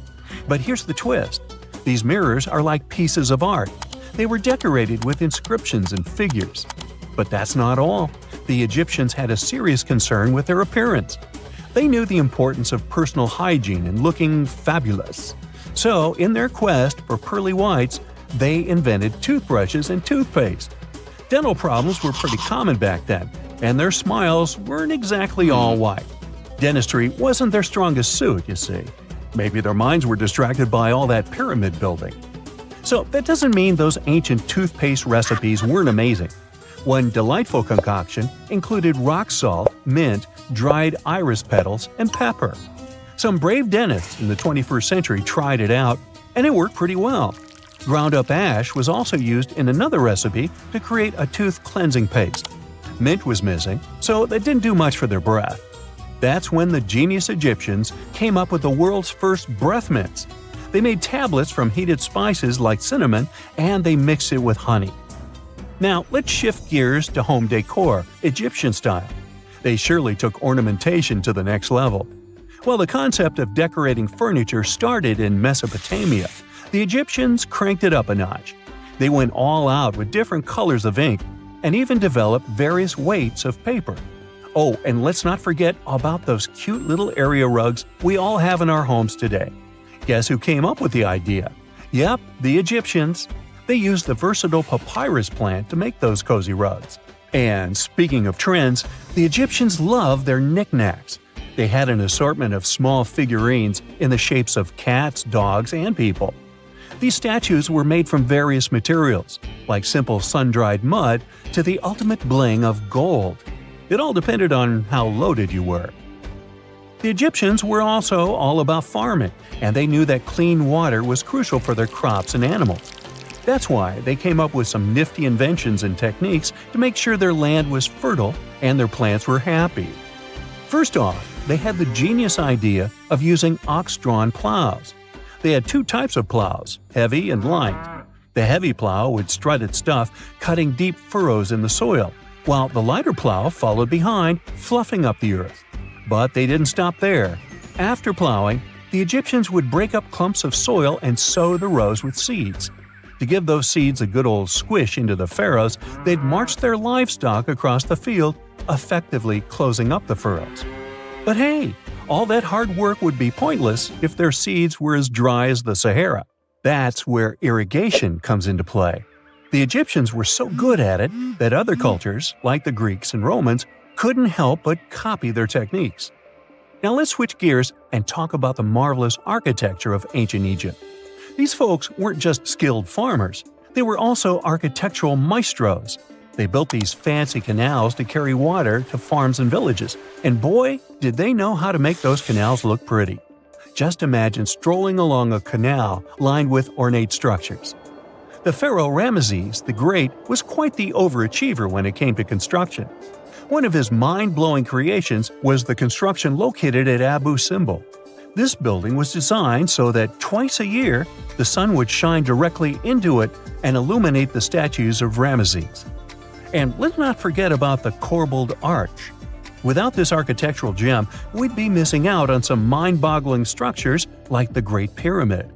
But here's the twist. These mirrors are like pieces of art. They were decorated with inscriptions and figures. But that's not all. The Egyptians had a serious concern with their appearance. They knew the importance of personal hygiene and looking fabulous. So, in their quest for pearly whites, they invented toothbrushes and toothpaste. Dental problems were pretty common back then, and their smiles weren't exactly all white. Dentistry wasn't their strongest suit, you see. Maybe their minds were distracted by all that pyramid building. So that doesn't mean those ancient toothpaste recipes weren't amazing. One delightful concoction included rock salt, mint, dried iris petals, and pepper. Some brave dentists in the 21st century tried it out, and it worked pretty well. Ground-up ash was also used in another recipe to create a tooth cleansing paste. Mint was missing, so that didn't do much for their breath. That's when the genius Egyptians came up with the world's first breath mints. They made tablets from heated spices like cinnamon, and they mixed it with honey. Now, let's shift gears to home decor, Egyptian style. They surely took ornamentation to the next level. While the concept of decorating furniture started in Mesopotamia, the Egyptians cranked it up a notch. They went all out with different colors of ink and even developed various weights of paper. Oh, and let's not forget about those cute little area rugs we all have in our homes today. Guess who came up with the idea? Yep, the Egyptians. They used the versatile papyrus plant to make those cozy rugs. And speaking of trends, the Egyptians loved their knickknacks. They had an assortment of small figurines in the shapes of cats, dogs, and people. These statues were made from various materials, like simple sun-dried mud to the ultimate bling of gold. It all depended on how loaded you were. The Egyptians were also all about farming, and they knew that clean water was crucial for their crops and animals. That's why they came up with some nifty inventions and techniques to make sure their land was fertile and their plants were happy. First off, they had the genius idea of using ox-drawn plows. They had two types of plows, heavy and light. The heavy plow would strut its stuff, cutting deep furrows in the soil, while the lighter plow followed behind, fluffing up the earth. But they didn't stop there. After plowing, the Egyptians would break up clumps of soil and sow the rows with seeds. To give those seeds a good old squish into the furrows, they'd march their livestock across the field, effectively closing up the furrows. But hey, all that hard work would be pointless if their seeds were as dry as the Sahara. That's where irrigation comes into play. The Egyptians were so good at it that other cultures, like the Greeks and Romans, couldn't help but copy their techniques. Now let's switch gears and talk about the marvelous architecture of ancient Egypt. These folks weren't just skilled farmers, they were also architectural maestros. They built these fancy canals to carry water to farms and villages, and boy, did they know how to make those canals look pretty. Just imagine strolling along a canal lined with ornate structures. The pharaoh Ramesses the Great was quite the overachiever when it came to construction. One of his mind-blowing creations was the construction located at Abu Simbel. This building was designed so that twice a year, the sun would shine directly into it and illuminate the statues of Ramesses. And let's not forget about the corbelled arch. Without this architectural gem, we'd be missing out on some mind-boggling structures like the Great Pyramid.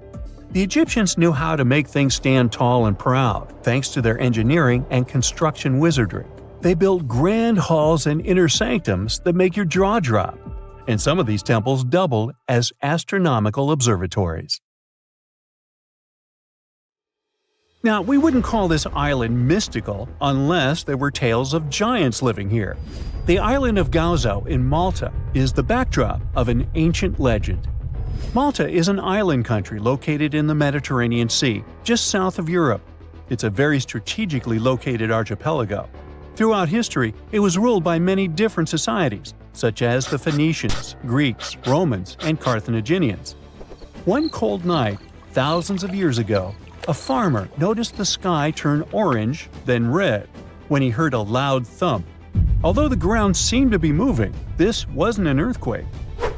The Egyptians knew how to make things stand tall and proud, thanks to their engineering and construction wizardry. They built grand halls and inner sanctums that make your jaw drop, and some of these temples doubled as astronomical observatories. Now, we wouldn't call this island mystical unless there were tales of giants living here. The island of Gozo in Malta is the backdrop of an ancient legend. Malta is an island country located in the Mediterranean Sea, just south of Europe. It's a very strategically located archipelago. Throughout history, it was ruled by many different societies, such as the Phoenicians, Greeks, Romans, and Carthaginians. One cold night, thousands of years ago, a farmer noticed the sky turn orange, then red, when he heard a loud thump. Although the ground seemed to be moving, this wasn't an earthquake.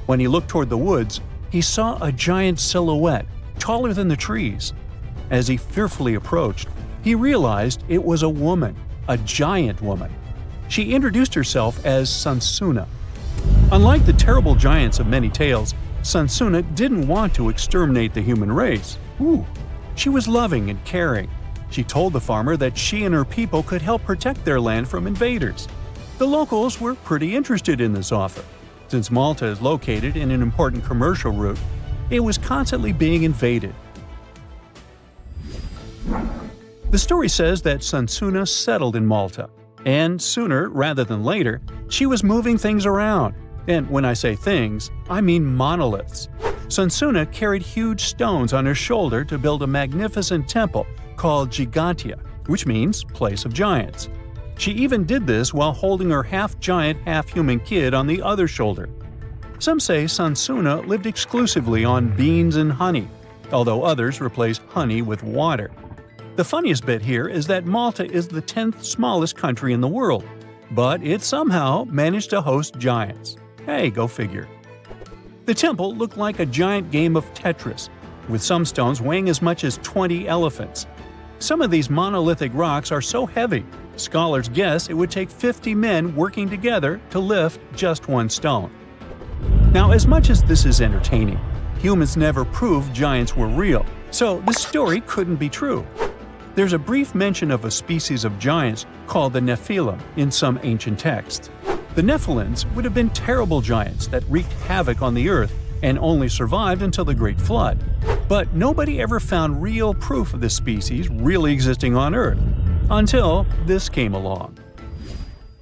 When he looked toward the woods, he saw a giant silhouette, taller than the trees. As he fearfully approached, he realized it was a woman, a giant woman. She introduced herself as Sansuna. Unlike the terrible giants of many tales, Sansuna didn't want to exterminate the human race. She was loving and caring. She told the farmer that she and her people could help protect their land from invaders. The locals were pretty interested in this offer. Since Malta is located in an important commercial route, it was constantly being invaded. The story says that Sansuna settled in Malta, and sooner rather than later, she was moving things around. And when I say things, I mean monoliths. Sansuna carried huge stones on her shoulder to build a magnificent temple called Gigantia, which means place of giants. She even did this while holding her half-giant, half-human kid on the other shoulder. Some say Sansuna lived exclusively on beans and honey, although others replaced honey with water. The funniest bit here is that Malta is the 10th smallest country in the world, but it somehow managed to host giants. Hey, go figure. The temple looked like a giant game of Tetris, with some stones weighing as much as 20 elephants. Some of these monolithic rocks are so heavy, scholars guess it would take 50 men working together to lift just one stone. Now, as much as this is entertaining, humans never proved giants were real, so this story couldn't be true. There's a brief mention of a species of giants called the Nephilim in some ancient texts. The Nephilims would have been terrible giants that wreaked havoc on the earth and only survived until the Great Flood. But nobody ever found real proof of this species really existing on Earth, until this came along.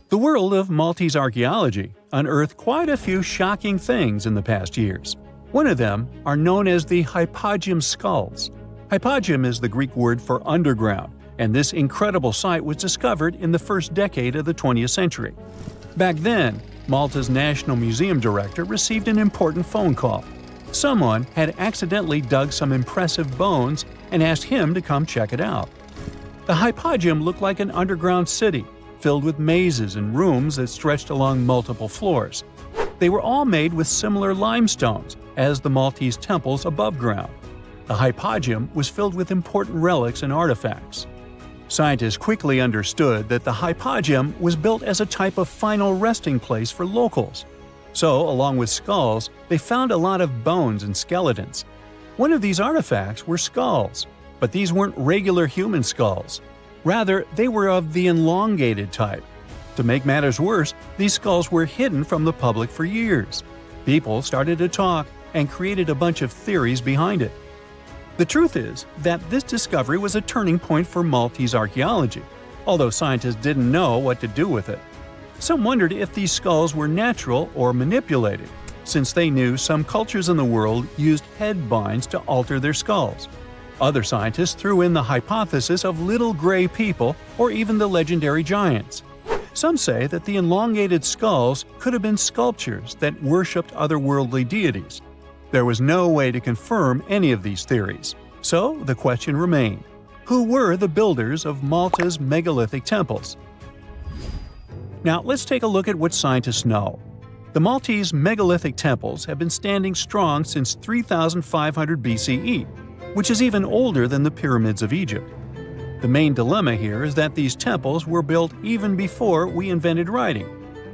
The world of Maltese archaeology unearthed quite a few shocking things in the past years. One of them are known as the hypogeum skulls. Hypogeum is the Greek word for underground, and this incredible site was discovered in the first decade of the 20th century. Back then, Malta's National Museum director received an important phone call. Someone had accidentally dug some impressive bones and asked him to come check it out. The hypogeum looked like an underground city, filled with mazes and rooms that stretched along multiple floors. They were all made with similar limestones as the Maltese temples above ground. The hypogeum was filled with important relics and artifacts. Scientists quickly understood that the hypogeum was built as a type of final resting place for locals. So, along with skulls, they found a lot of bones and skeletons. One of these artifacts were skulls, but these weren't regular human skulls. Rather, they were of the elongated type. To make matters worse, these skulls were hidden from the public for years. People started to talk and created a bunch of theories behind it. The truth is that this discovery was a turning point for Maltese archaeology, although scientists didn't know what to do with it. Some wondered if these skulls were natural or manipulated, since they knew some cultures in the world used head binds to alter their skulls. Other scientists threw in the hypothesis of little gray people or even the legendary giants. Some say that the elongated skulls could have been sculptures that worshipped otherworldly deities. There was no way to confirm any of these theories, so the question remained: who were the builders of Malta's megalithic temples? Now let's take a look at what scientists know. The Maltese megalithic temples have been standing strong since 3500 BCE, which is even older than the pyramids of Egypt. The main dilemma here is that these temples were built even before we invented writing,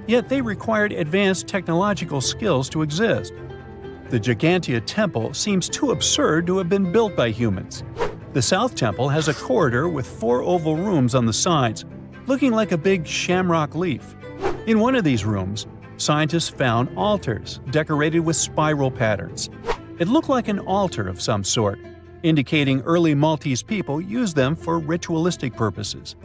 yet they required advanced technological skills to exist. The Gigantia Temple seems too absurd to have been built by humans. The South Temple has a corridor with 4 oval rooms on the sides, looking like a big shamrock leaf. In one of these rooms, scientists found altars decorated with spiral patterns. It looked like an altar of some sort, indicating early Maltese people used them for ritualistic purposes.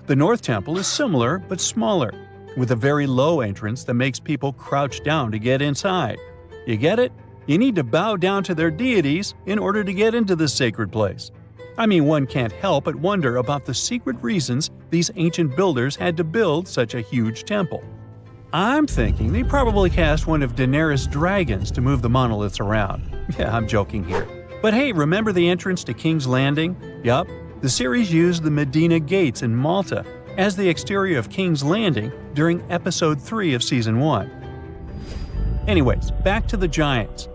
The North Temple is similar but smaller, with a very low entrance that makes people crouch down to get inside. You get it? You need to bow down to their deities in order to get into this sacred place. I mean, one can't help but wonder about the secret reasons these ancient builders had to build such a huge temple. I'm thinking they probably cast one of Daenerys' dragons to move the monoliths around. Yeah, I'm joking here. But hey, remember the entrance to King's Landing? Yup, the series used the Medina Gates in Malta as the exterior of King's Landing during Episode 3 of Season 1. Anyways, back to the giants.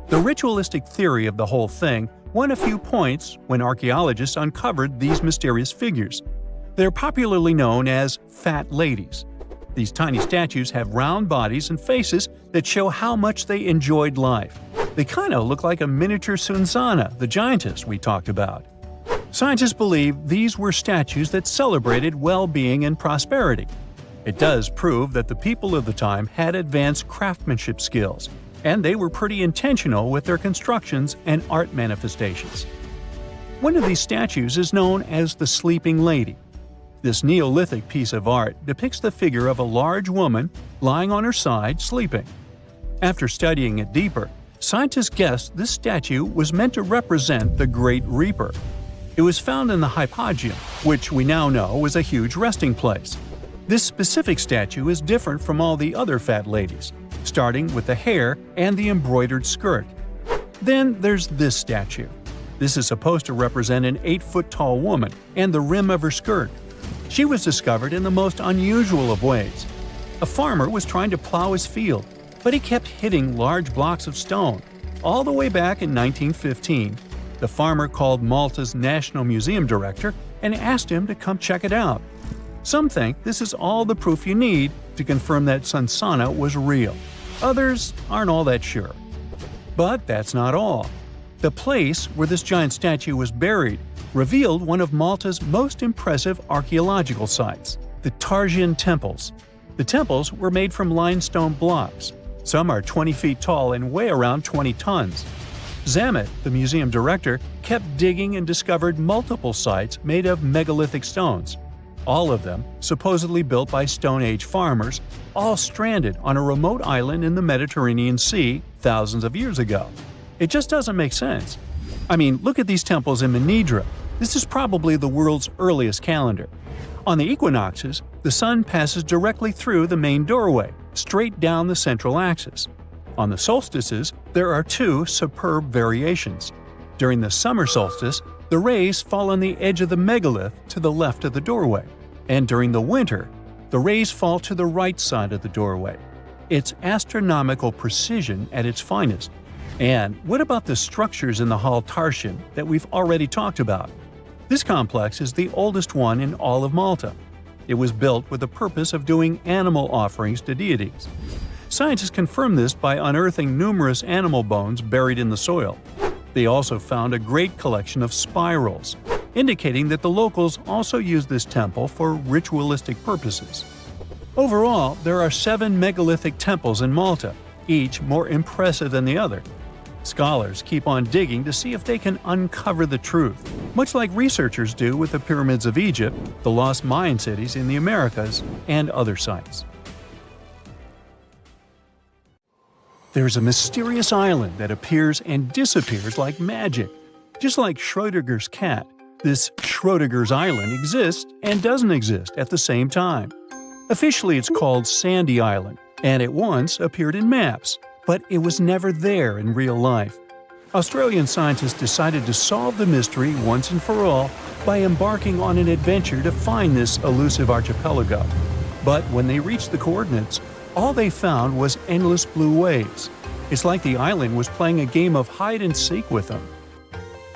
The ritualistic theory of the whole thing won a few points when archaeologists uncovered these mysterious figures. They're popularly known as fat ladies. These tiny statues have round bodies and faces that show how much they enjoyed life. They kind of look like a miniature Sunsana, the giantess we talked about. Scientists believe these were statues that celebrated well-being and prosperity. It does prove that the people of the time had advanced craftsmanship skills, and they were pretty intentional with their constructions and art manifestations. One of these statues is known as the Sleeping Lady. This Neolithic piece of art depicts the figure of a large woman lying on her side sleeping. After studying it deeper, scientists guessed this statue was meant to represent the Great Reaper. It was found in the hypogeum, which we now know was a huge resting place. This specific statue is different from all the other fat ladies, starting with the hair and the embroidered skirt. Then there's this statue. This is supposed to represent an 8-foot-tall woman and the rim of her skirt. She was discovered in the most unusual of ways. A farmer was trying to plow his field, but he kept hitting large blocks of stone. All the way back in 1915, the farmer called Malta's National Museum director and asked him to come check it out. Some think this is all the proof you need to confirm that Sunsana was real. Others aren't all that sure. But that's not all. The place where this giant statue was buried revealed one of Malta's most impressive archaeological sites, the Tarsian Temples. The temples were made from limestone blocks. Some are 20 feet tall and weigh around 20 tons. Zamet, the museum director, kept digging and discovered multiple sites made of megalithic stones. All of them supposedly built by Stone Age farmers, all stranded on a remote island in the Mediterranean Sea thousands of years ago. It just doesn't make sense. I mean, look at these temples in Manidra. This is probably the world's earliest calendar. On the equinoxes, the sun passes directly through the main doorway, straight down the central axis. On the solstices, there are two superb variations. During the summer solstice, the rays fall on the edge of the megalith to the left of the doorway, and during the winter, the rays fall to the right side of the doorway. It's astronomical precision at its finest. And what about the structures in the Hall Tarsian that we've already talked about? This complex is the oldest one in all of Malta. It was built with the purpose of doing animal offerings to deities. Scientists confirmed this by unearthing numerous animal bones buried in the soil. They also found a great collection of spirals, indicating that the locals also used this temple for ritualistic purposes. Overall, there are 7 megalithic temples in Malta, each more impressive than the other. Scholars keep on digging to see if they can uncover the truth, much like researchers do with the pyramids of Egypt, the lost Mayan cities in the Americas, and other sites. There's a mysterious island that appears and disappears like magic. Just like Schrödinger's cat, this Schrödinger's island exists and doesn't exist at the same time. Officially, it's called Sandy Island, and it once appeared in maps, but it was never there in real life. Australian scientists decided to solve the mystery once and for all by embarking on an adventure to find this elusive archipelago. But when they reached the coordinates, all they found was endless blue waves. It's like the island was playing a game of hide-and-seek with them.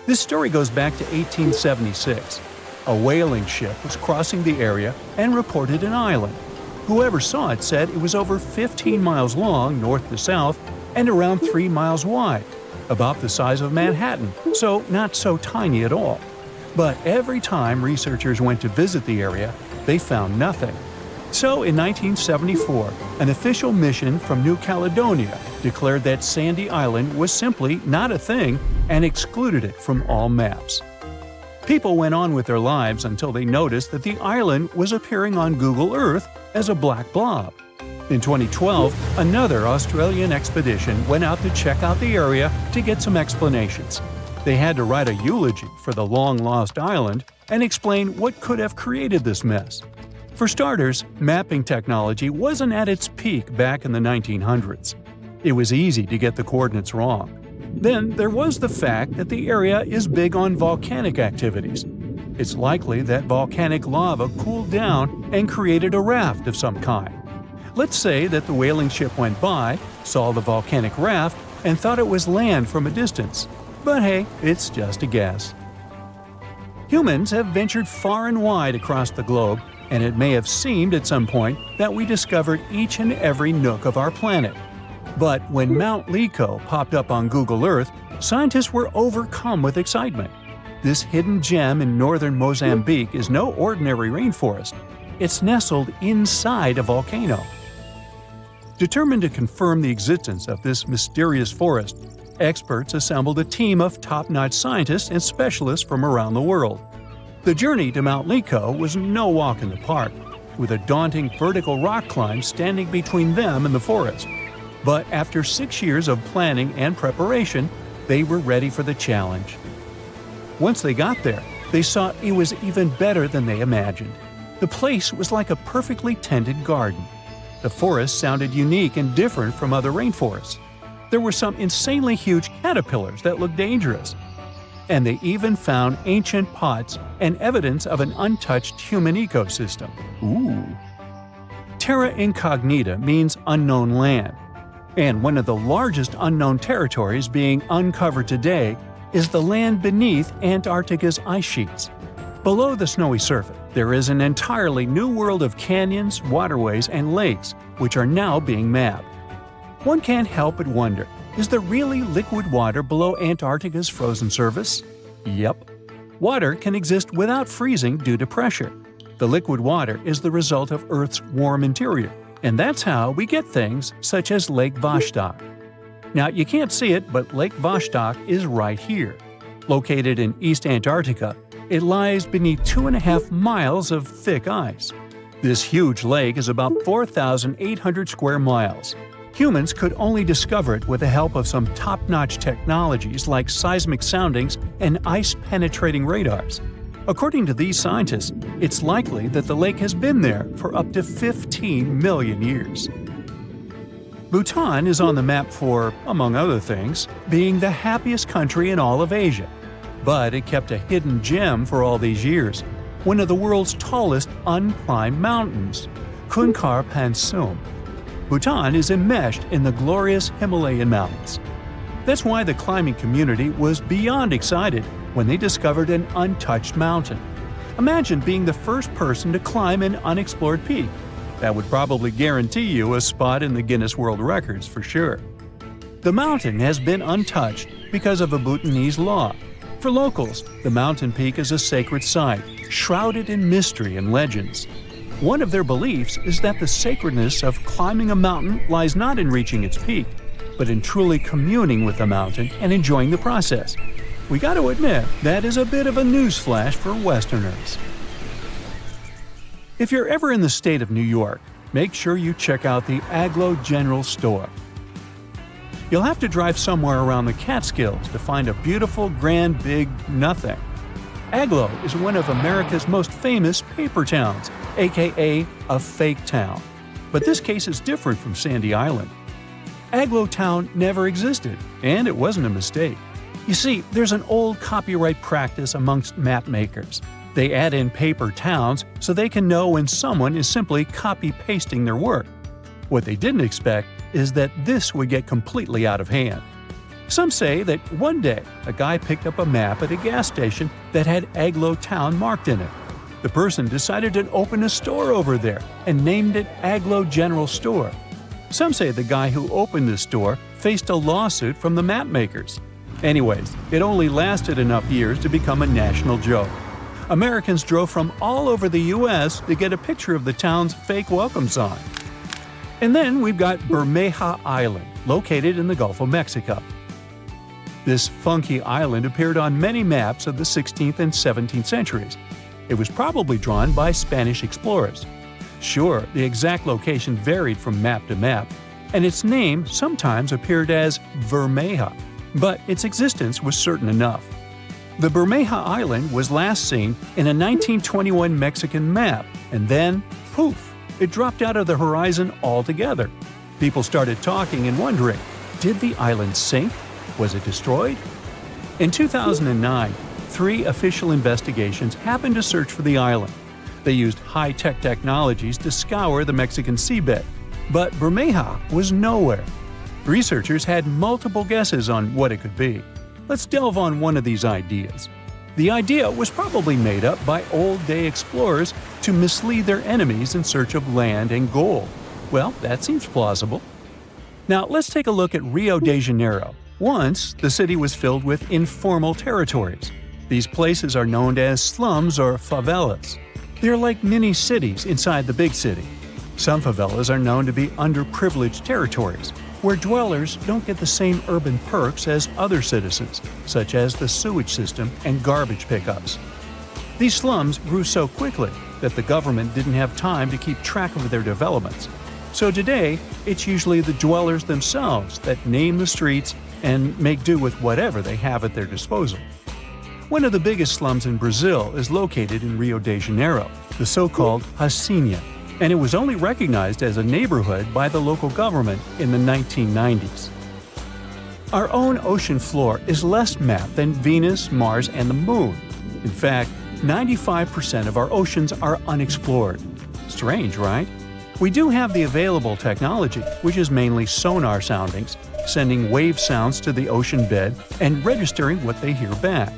This story goes back to 1876. A whaling ship was crossing the area and reported an island. Whoever saw it said it was over 15 miles long north to south and around 3 miles wide, about the size of Manhattan, so not so tiny at all. But every time researchers went to visit the area, they found nothing. So in 1974, an official mission from New Caledonia declared that Sandy Island was simply not a thing and excluded it from all maps. People went on with their lives until they noticed that the island was appearing on Google Earth as a black blob. In 2012, another Australian expedition went out to check out the area to get some explanations. They had to write a eulogy for the long-lost island and explain what could have created this mess. For starters, mapping technology wasn't at its peak back in the 1900s. It was easy to get the coordinates wrong. Then there was the fact that the area is big on volcanic activities. It's likely that volcanic lava cooled down and created a raft of some kind. Let's say that the whaling ship went by, saw the volcanic raft, and thought it was land from a distance. But hey, it's just a guess. Humans have ventured far and wide across the globe, and it may have seemed at some point that we discovered each and every nook of our planet. But when Mount Lico popped up on Google Earth, scientists were overcome with excitement. This hidden gem in northern Mozambique is no ordinary rainforest. It's nestled inside a volcano. Determined to confirm the existence of this mysterious forest, experts assembled a team of top-notch scientists and specialists from around the world. The journey to Mount Lico was no walk in the park, with a daunting vertical rock climb standing between them and the forest. But after 6 years of planning and preparation, they were ready for the challenge. Once they got there, they saw it was even better than they imagined. The place was like a perfectly tended garden. The forest sounded unique and different from other rainforests. There were some insanely huge caterpillars that looked dangerous. And they even found ancient pots and evidence of an untouched human ecosystem. Ooh. Terra incognita means unknown land. And one of the largest unknown territories being uncovered today is the land beneath Antarctica's ice sheets. Below the snowy surface, there is an entirely new world of canyons, waterways, and lakes, which are now being mapped. One can't help but wonder, is there really liquid water below Antarctica's frozen surface? Yep. Water can exist without freezing due to pressure. The liquid water is the result of Earth's warm interior, and that's how we get things such as Lake Vostok. Now, you can't see it, but Lake Vostok is right here. Located in East Antarctica, it lies beneath 2.5 miles of thick ice. This huge lake is about 4,800 square miles. Humans could only discover it with the help of some top-notch technologies like seismic soundings and ice-penetrating radars. According to these scientists, it's likely that the lake has been there for up to 15 million years. Bhutan is on the map for, among other things, being the happiest country in all of Asia. But it kept a hidden gem for all these years, one of the world's tallest unclimbed mountains, Kunkar Pansum. Bhutan is enmeshed in the glorious Himalayan mountains. That's why the climbing community was beyond excited when they discovered an untouched mountain. Imagine being the first person to climb an unexplored peak. That would probably guarantee you a spot in the Guinness World Records for sure. The mountain has been untouched because of a Bhutanese law. For locals, the mountain peak is a sacred site, shrouded in mystery and legends. One of their beliefs is that the sacredness of climbing a mountain lies not in reaching its peak, but in truly communing with the mountain and enjoying the process. We got to admit, that is a bit of a newsflash for Westerners. If you're ever in the state of New York, make sure you check out the Aglo General Store. You'll have to drive somewhere around the Catskills to find a beautiful, grand, big nothing. Aglo is one of America's most famous paper towns, aka a fake town. But this case is different from Sandy Island. Aglo Town never existed, and it wasn't a mistake. You see, there's an old copyright practice amongst map makers. They add in paper towns so they can know when someone is simply copy-pasting their work. What they didn't expect is that this would get completely out of hand. Some say that one day a guy picked up a map at a gas station that had Aglo Town marked in it. The person decided to open a store over there and named it Aglo General Store. Some say the guy who opened the store faced a lawsuit from the map makers. Anyways, it only lasted enough years to become a national joke. Americans drove from all over the U.S. to get a picture of the town's fake welcome sign. And then we've got Bermeja Island, located in the Gulf of Mexico. This funky island appeared on many maps of the 16th and 17th centuries. It was probably drawn by Spanish explorers. Sure, the exact location varied from map to map, and its name sometimes appeared as Bermeja, but its existence was certain enough. The Bermeja Island was last seen in a 1921 Mexican map and then poof, it dropped out of the horizon altogether. People started talking and wondering, did the island sink? Was it destroyed? In 2009, 3 official investigations happened to search for the island. They used high-tech technologies to scour the Mexican seabed, but Bermeja was nowhere. Researchers had multiple guesses on what it could be. Let's delve on one of these ideas. The idea was probably made up by old-day explorers to mislead their enemies in search of land and gold. Well, that seems plausible. Now, let's take a look at Rio de Janeiro. Once, the city was filled with informal territories. These places are known as slums or favelas. They're like mini-cities inside the big city. Some favelas are known to be underprivileged territories, where dwellers don't get the same urban perks as other citizens, such as the sewage system and garbage pickups. These slums grew so quickly that the government didn't have time to keep track of their developments. So today, it's usually the dwellers themselves that name the streets and make do with whatever they have at their disposal. One of the biggest slums in Brazil is located in Rio de Janeiro, the so-called Hacienda, and it was only recognized as a neighborhood by the local government in the 1990s. Our own ocean floor is less mapped than Venus, Mars, and the Moon. In fact, 95% of our oceans are unexplored. Strange, right? We do have the available technology, which is mainly sonar soundings, sending wave sounds to the ocean bed and registering what they hear back.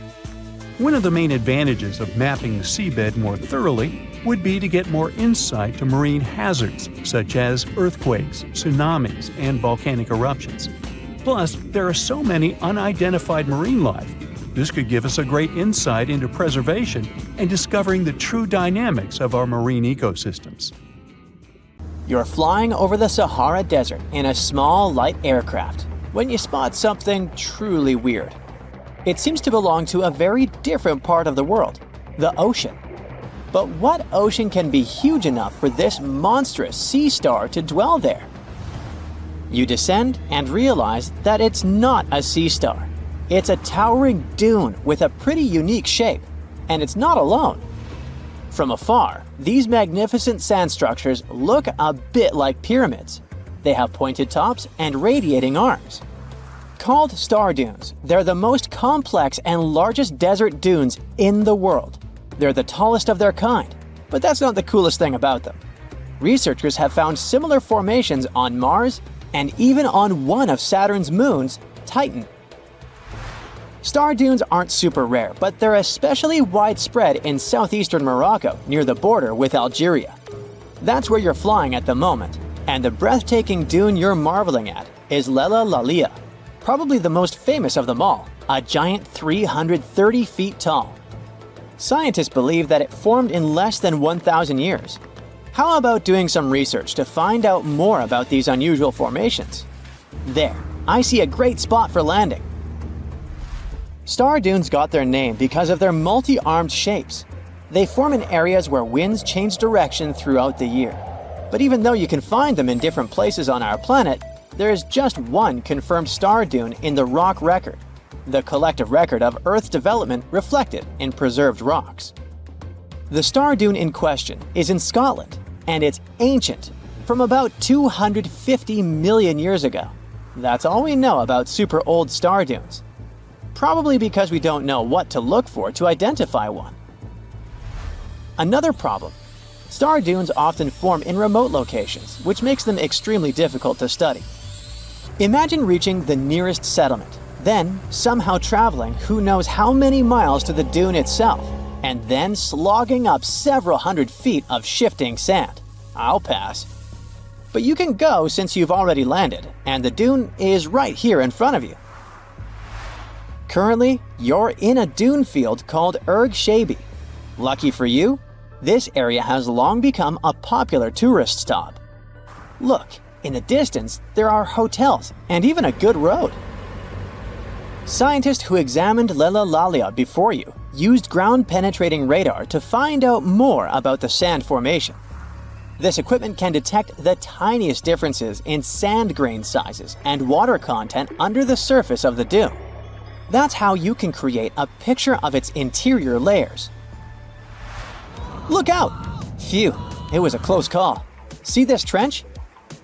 One of the main advantages of mapping the seabed more thoroughly would be to get more insight to marine hazards such as earthquakes, tsunamis, and volcanic eruptions. Plus, there are so many unidentified marine life. This could give us a great insight into preservation and discovering the true dynamics of our marine ecosystems. You're flying over the Sahara Desert in a small, light aircraft when you spot something truly weird. It seems to belong to a very different part of the world, the ocean. But what ocean can be huge enough for this monstrous sea star to dwell there? You descend and realize that it's not a sea star. It's a towering dune with a pretty unique shape, and it's not alone. From afar, these magnificent sand structures look a bit like pyramids. They have pointed tops and radiating arms. Called star dunes, they're the most complex and largest desert dunes in the world. They're the tallest of their kind, but that's not the coolest thing about them. Researchers have found similar formations on Mars and even on one of Saturn's moons, Titan. Star dunes aren't super rare, but they're especially widespread in southeastern Morocco near the border with Algeria. That's where you're flying at the moment, and the breathtaking dune you're marveling at is Lella Lalia, probably the most famous of them all, a giant 330 feet tall. Scientists believe that it formed in less than 1,000 years. How about doing some research to find out more about these unusual formations? There, I see a great spot for landing. Star dunes got their name because of their multi-armed shapes. They form in areas where winds change direction throughout the year. But even though you can find them in different places on our planet, there is just one confirmed star dune in the rock record, the collective record of Earth's development reflected in preserved rocks. The star dune in question is in Scotland, and it's ancient, from about 250 million years ago. That's all we know about super old star dunes. Probably because we don't know what to look for to identify one. Another problem: star dunes often form in remote locations, which makes them extremely difficult to study. Imagine reaching the nearest settlement, then somehow traveling who knows how many miles to the dune itself, and then slogging up several hundred feet of shifting sand. I'll pass. But you can go since you've already landed, and the dune is right here in front of you. Currently, you're in a dune field called Erg Shabi. Lucky for you, this area has long become a popular tourist stop. Look, in the distance, there are hotels and even a good road. Scientists who examined Lella Lalia before you used ground-penetrating radar to find out more about the sand formation. This equipment can detect the tiniest differences in sand grain sizes and water content under the surface of the dune. That's how you can create a picture of its interior layers. Look out! Phew, it was a close call. See this trench?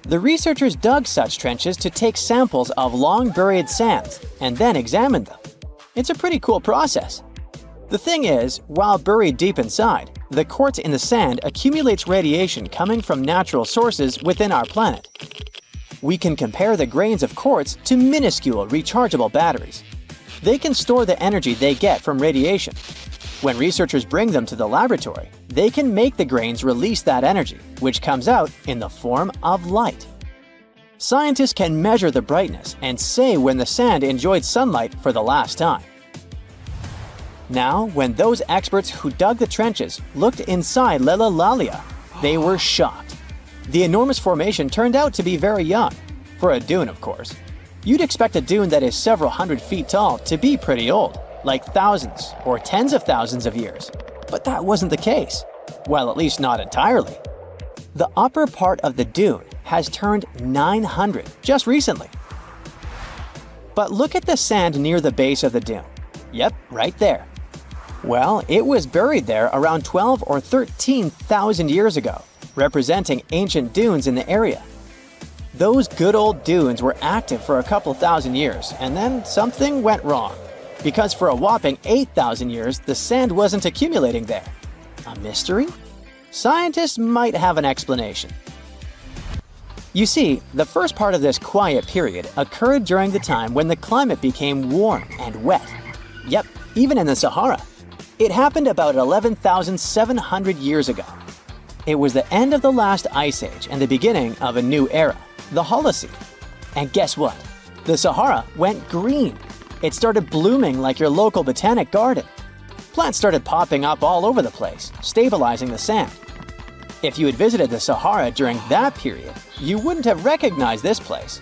The researchers dug such trenches to take samples of long buried sands and then examined them. It's a pretty cool process. The thing is, while buried deep inside, the quartz in the sand accumulates radiation coming from natural sources within our planet. We can compare the grains of quartz to minuscule rechargeable batteries. They can store the energy they get from radiation. When researchers bring them to the laboratory, they can make the grains release that energy, which comes out in the form of light. Scientists can measure the brightness and say when the sand enjoyed sunlight for the last time. Now, when those experts who dug the trenches looked inside Lelalalia, they were shocked. The enormous formation turned out to be very young. For a dune, of course. You'd expect a dune that is several hundred feet tall to be pretty old, like thousands or tens of thousands of years. But that wasn't the case. Well, at least not entirely. The upper part of the dune has turned 900 just recently. But look at the sand near the base of the dune. Yep, right there. Well, it was buried there around 12 or 13,000 years ago, representing ancient dunes in the area. Those good old dunes were active for a couple thousand years, and then something went wrong. Because for a whopping 8,000 years, the sand wasn't accumulating there. A mystery? Scientists might have an explanation. You see, the first part of this quiet period occurred during the time when the climate became warm and wet. Yep, even in the Sahara. It happened about 11,700 years ago. It was the end of the last ice age and the beginning of a new era, the Holocene. And guess what? The Sahara went green. It started blooming like your local botanic garden. Plants started popping up all over the place, stabilizing the sand. If you had visited the Sahara during that period, you wouldn't have recognized this place.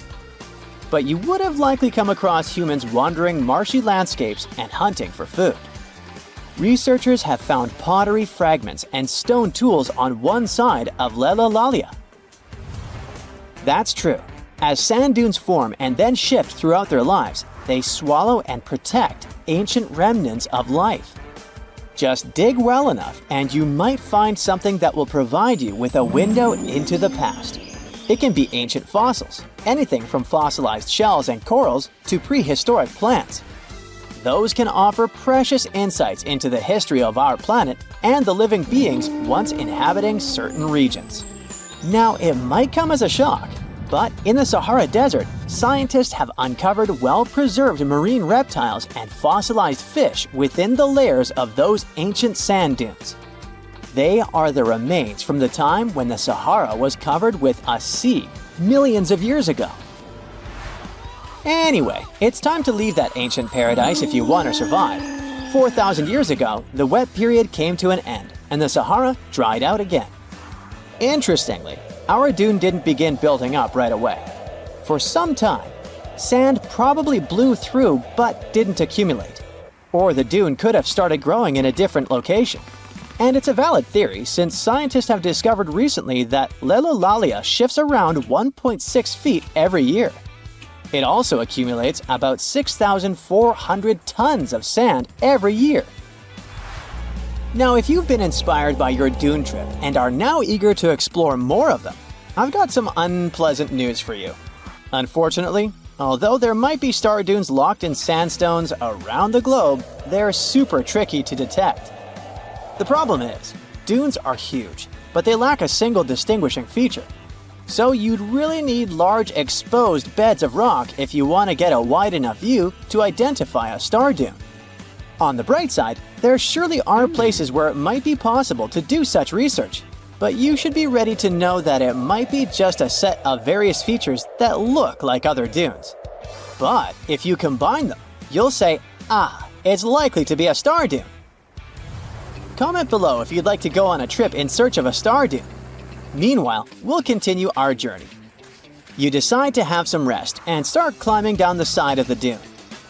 But you would have likely come across humans wandering marshy landscapes and hunting for food. Researchers have found pottery fragments and stone tools on one side of Lelalalia. That's true. As sand dunes form and then shift throughout their lives, they swallow and protect ancient remnants of life. Just dig well enough and you might find something that will provide you with a window into the past. It can be ancient fossils, anything from fossilized shells and corals to prehistoric plants. Those can offer precious insights into the history of our planet and the living beings once inhabiting certain regions. Now, it might come as a shock, but in the Sahara Desert, scientists have uncovered well-preserved marine reptiles and fossilized fish within the layers of those ancient sand dunes. They are the remains from the time when the Sahara was covered with a sea millions of years ago. Anyway, it's time to leave that ancient paradise if you want to survive. 4,000 years ago, the wet period came to an end, and the Sahara dried out again. Interestingly, our dune didn't begin building up right away. For some time, sand probably blew through but didn't accumulate. Or the dune could have started growing in a different location. And it's a valid theory since scientists have discovered recently that Lelalalia shifts around 1.6 feet every year. It also accumulates about 6,400 tons of sand every year. Now, if you've been inspired by your dune trip and are now eager to explore more of them, I've got some unpleasant news for you. Unfortunately, although there might be star dunes locked in sandstones around the globe, they're super tricky to detect. The problem is, dunes are huge, but they lack a single distinguishing feature. So you'd really need large exposed beds of rock if you want to get a wide enough view to identify a star dune. On the bright side, there surely are places where it might be possible to do such research, but you should be ready to know that it might be just a set of various features that look like other dunes. But if you combine them, you'll say, it's likely to be a star dune. Comment below if you'd like to go on a trip in search of a star dune. Meanwhile, we'll continue our journey. You decide to have some rest and start climbing down the side of the dune.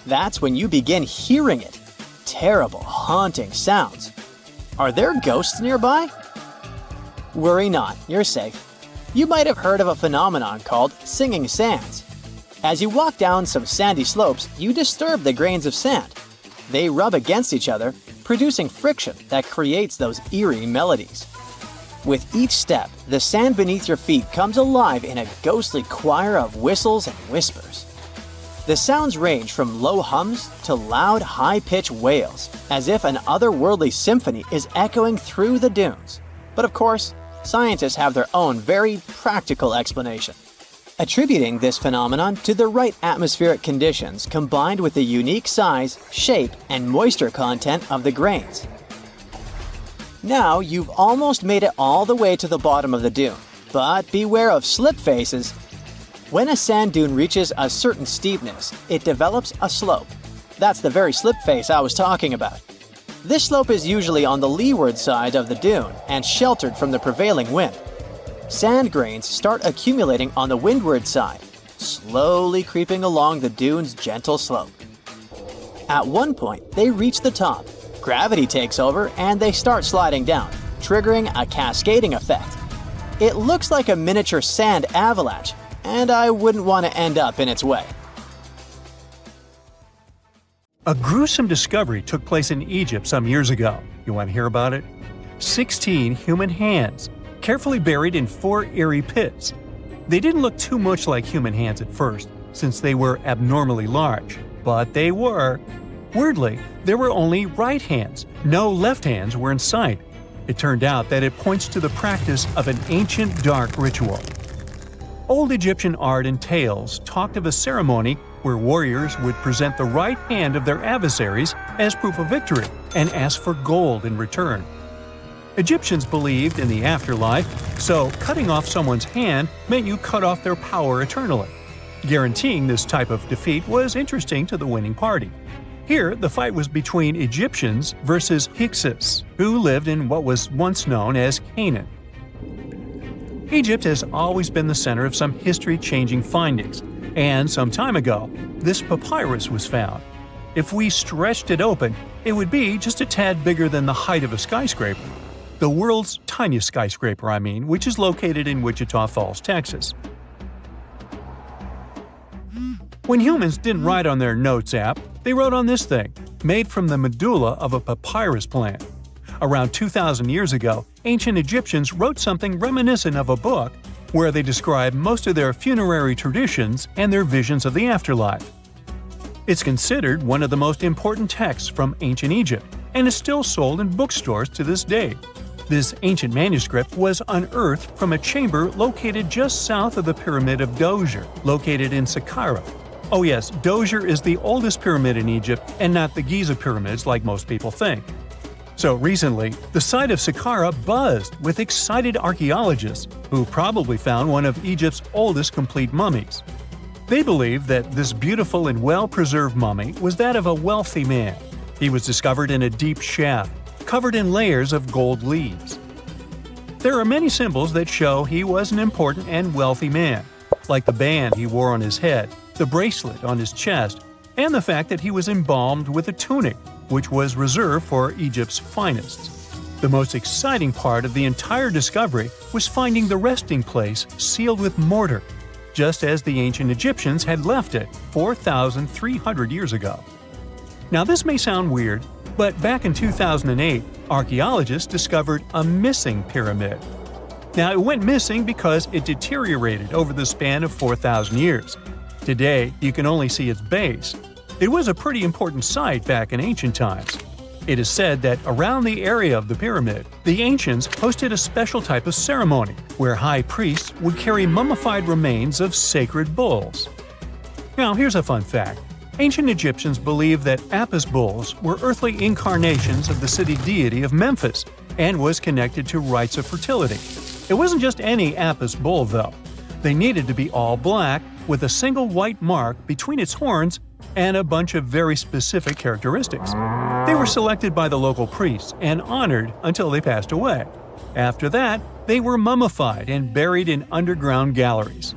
That's when you begin hearing it. Terrible, haunting sounds. Are there ghosts nearby? Worry not, you're safe. You might have heard of a phenomenon called singing sands. As you walk down some sandy slopes, you disturb the grains of sand. They rub against each other, producing friction that creates those eerie melodies. With each step, the sand beneath your feet comes alive in a ghostly choir of whistles and whispers. The sounds range from low hums to loud, high-pitched wails, as if an otherworldly symphony is echoing through the dunes. But of course, scientists have their own very practical explanation, attributing this phenomenon to the right atmospheric conditions combined with the unique size, shape, and moisture content of the grains. Now you've almost made it all the way to the bottom of the dune, but beware of slip faces. When a sand dune reaches a certain steepness, it develops a slope. That's the very slip face I was talking about. This slope is usually on the leeward side of the dune and sheltered from the prevailing wind. Sand grains start accumulating on the windward side, slowly creeping along the dune's gentle slope. At one point, they reach the top. Gravity takes over and they start sliding down, triggering a cascading effect. It looks like a miniature sand avalanche, and I wouldn't want to end up in its way. A gruesome discovery took place in Egypt some years ago. You want to hear about it? 16 human hands, carefully buried in 4 eerie pits. They didn't look too much like human hands at first, since they were abnormally large, but they were. Weirdly, there were only right hands. No left hands were in sight. It turned out that it points to the practice of an ancient dark ritual. Old Egyptian art and tales talked of a ceremony where warriors would present the right hand of their adversaries as proof of victory and ask for gold in return. Egyptians believed in the afterlife, so cutting off someone's hand meant you cut off their power eternally. Guaranteeing this type of defeat was interesting to the winning party. Here, the fight was between Egyptians versus Hyksos, who lived in what was once known as Canaan. Egypt has always been the center of some history-changing findings, and some time ago, this papyrus was found. If we stretched it open, it would be just a tad bigger than the height of a skyscraper. The world's tiniest skyscraper, which is located in Wichita Falls, Texas. When humans didn't write on their notes app, they wrote on this thing, made from the medulla of a papyrus plant. Around 2,000 years ago, ancient Egyptians wrote something reminiscent of a book where they describe most of their funerary traditions and their visions of the afterlife. It's considered one of the most important texts from ancient Egypt and is still sold in bookstores to this day. This ancient manuscript was unearthed from a chamber located just south of the Pyramid of Djoser, located in Saqqara. Oh yes, Djoser is the oldest pyramid in Egypt and not the Giza pyramids like most people think. So recently, the site of Saqqara buzzed with excited archaeologists who probably found one of Egypt's oldest complete mummies. They believe that this beautiful and well-preserved mummy was that of a wealthy man. He was discovered in a deep shaft, covered in layers of gold leaves. There are many symbols that show he was an important and wealthy man, like the band he wore on his head, the bracelet on his chest, and the fact that he was embalmed with a tunic, which was reserved for Egypt's finest. The most exciting part of the entire discovery was finding the resting place sealed with mortar, just as the ancient Egyptians had left it 4,300 years ago. Now this may sound weird, but back in 2008, archaeologists discovered a missing pyramid. Now it went missing because it deteriorated over the span of 4,000 years. Today, you can only see its base. It was a pretty important site back in ancient times. It is said that around the area of the pyramid, the ancients hosted a special type of ceremony where high priests would carry mummified remains of sacred bulls. Now here's a fun fact. Ancient Egyptians believed that Apis bulls were earthly incarnations of the city deity of Memphis and was connected to rites of fertility. It wasn't just any Apis bull though. They needed to be all black with a single white mark between its horns and a bunch of very specific characteristics. They were selected by the local priests and honored until they passed away. After that, they were mummified and buried in underground galleries.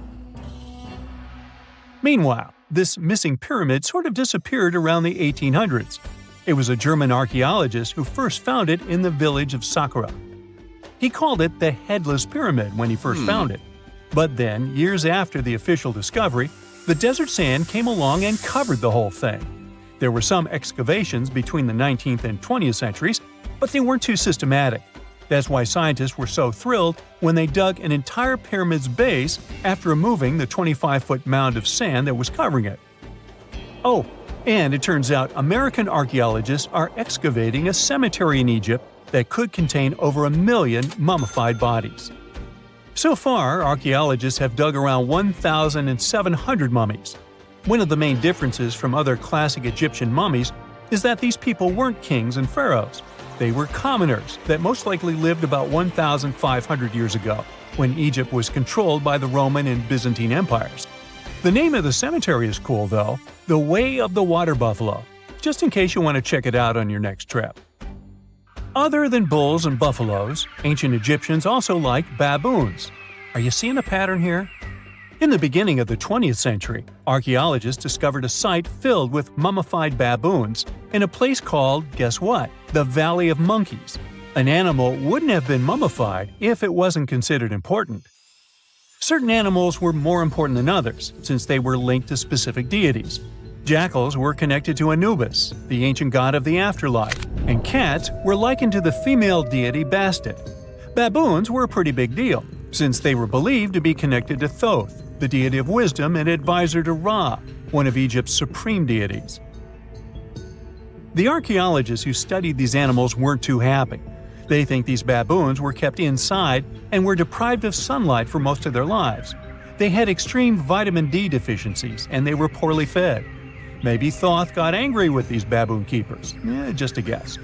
Meanwhile, this missing pyramid sort of disappeared around the 1800s. It was a German archaeologist who first found it in the village of Saqqara. He called it the Headless Pyramid when he first found it. But then, years after the official discovery, the desert sand came along and covered the whole thing. There were some excavations between the 19th and 20th centuries, but they weren't too systematic. That's why scientists were so thrilled when they dug an entire pyramid's base after removing the 25-foot mound of sand that was covering it. Oh, and it turns out American archaeologists are excavating a cemetery in Egypt that could contain over 1 million mummified bodies. So far, archaeologists have dug around 1,700 mummies. One of the main differences from other classic Egyptian mummies is that these people weren't kings and pharaohs. They were commoners that most likely lived about 1,500 years ago, when Egypt was controlled by the Roman and Byzantine empires. The name of the cemetery is cool, though, the Way of the Water Buffalo, just in case you want to check it out on your next trip. Other than bulls and buffaloes, ancient Egyptians also liked baboons. Are you seeing a pattern here? In the beginning of the 20th century, archaeologists discovered a site filled with mummified baboons in a place called, guess what? The Valley of Monkeys. An animal wouldn't have been mummified if it wasn't considered important. Certain animals were more important than others, since they were linked to specific deities. Jackals were connected to Anubis, the ancient god of the afterlife, and cats were likened to the female deity Bastet. Baboons were a pretty big deal, since they were believed to be connected to Thoth, the deity of wisdom and advisor to Ra, one of Egypt's supreme deities. The archaeologists who studied these animals weren't too happy. They think these baboons were kept inside and were deprived of sunlight for most of their lives. They had extreme vitamin D deficiencies and they were poorly fed. Maybe Thoth got angry with these baboon keepers. Just a guess.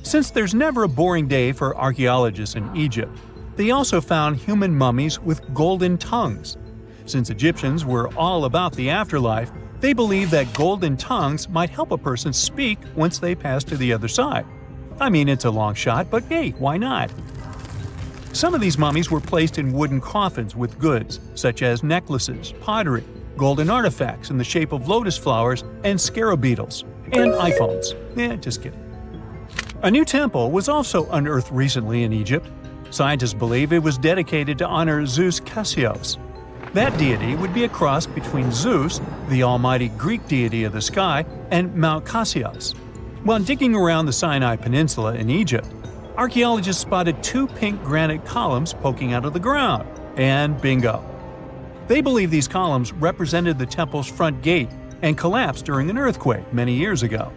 Since there's never a boring day for archaeologists in Egypt, they also found human mummies with golden tongues. Since Egyptians were all about the afterlife, they believed that golden tongues might help a person speak once they pass to the other side. I mean, it's a long shot, but hey, why not? Some of these mummies were placed in wooden coffins with goods, such as necklaces, pottery, golden artifacts in the shape of lotus flowers and scarab beetles, and iPhones. Just kidding. A new temple was also unearthed recently in Egypt. Scientists believe it was dedicated to honor Zeus Cassios. That deity would be a cross between Zeus, the almighty Greek deity of the sky, and Mount Cassios. While digging around the Sinai Peninsula in Egypt, archaeologists spotted 2 pink granite columns poking out of the ground, and bingo. They believe these columns represented the temple's front gate and collapsed during an earthquake many years ago.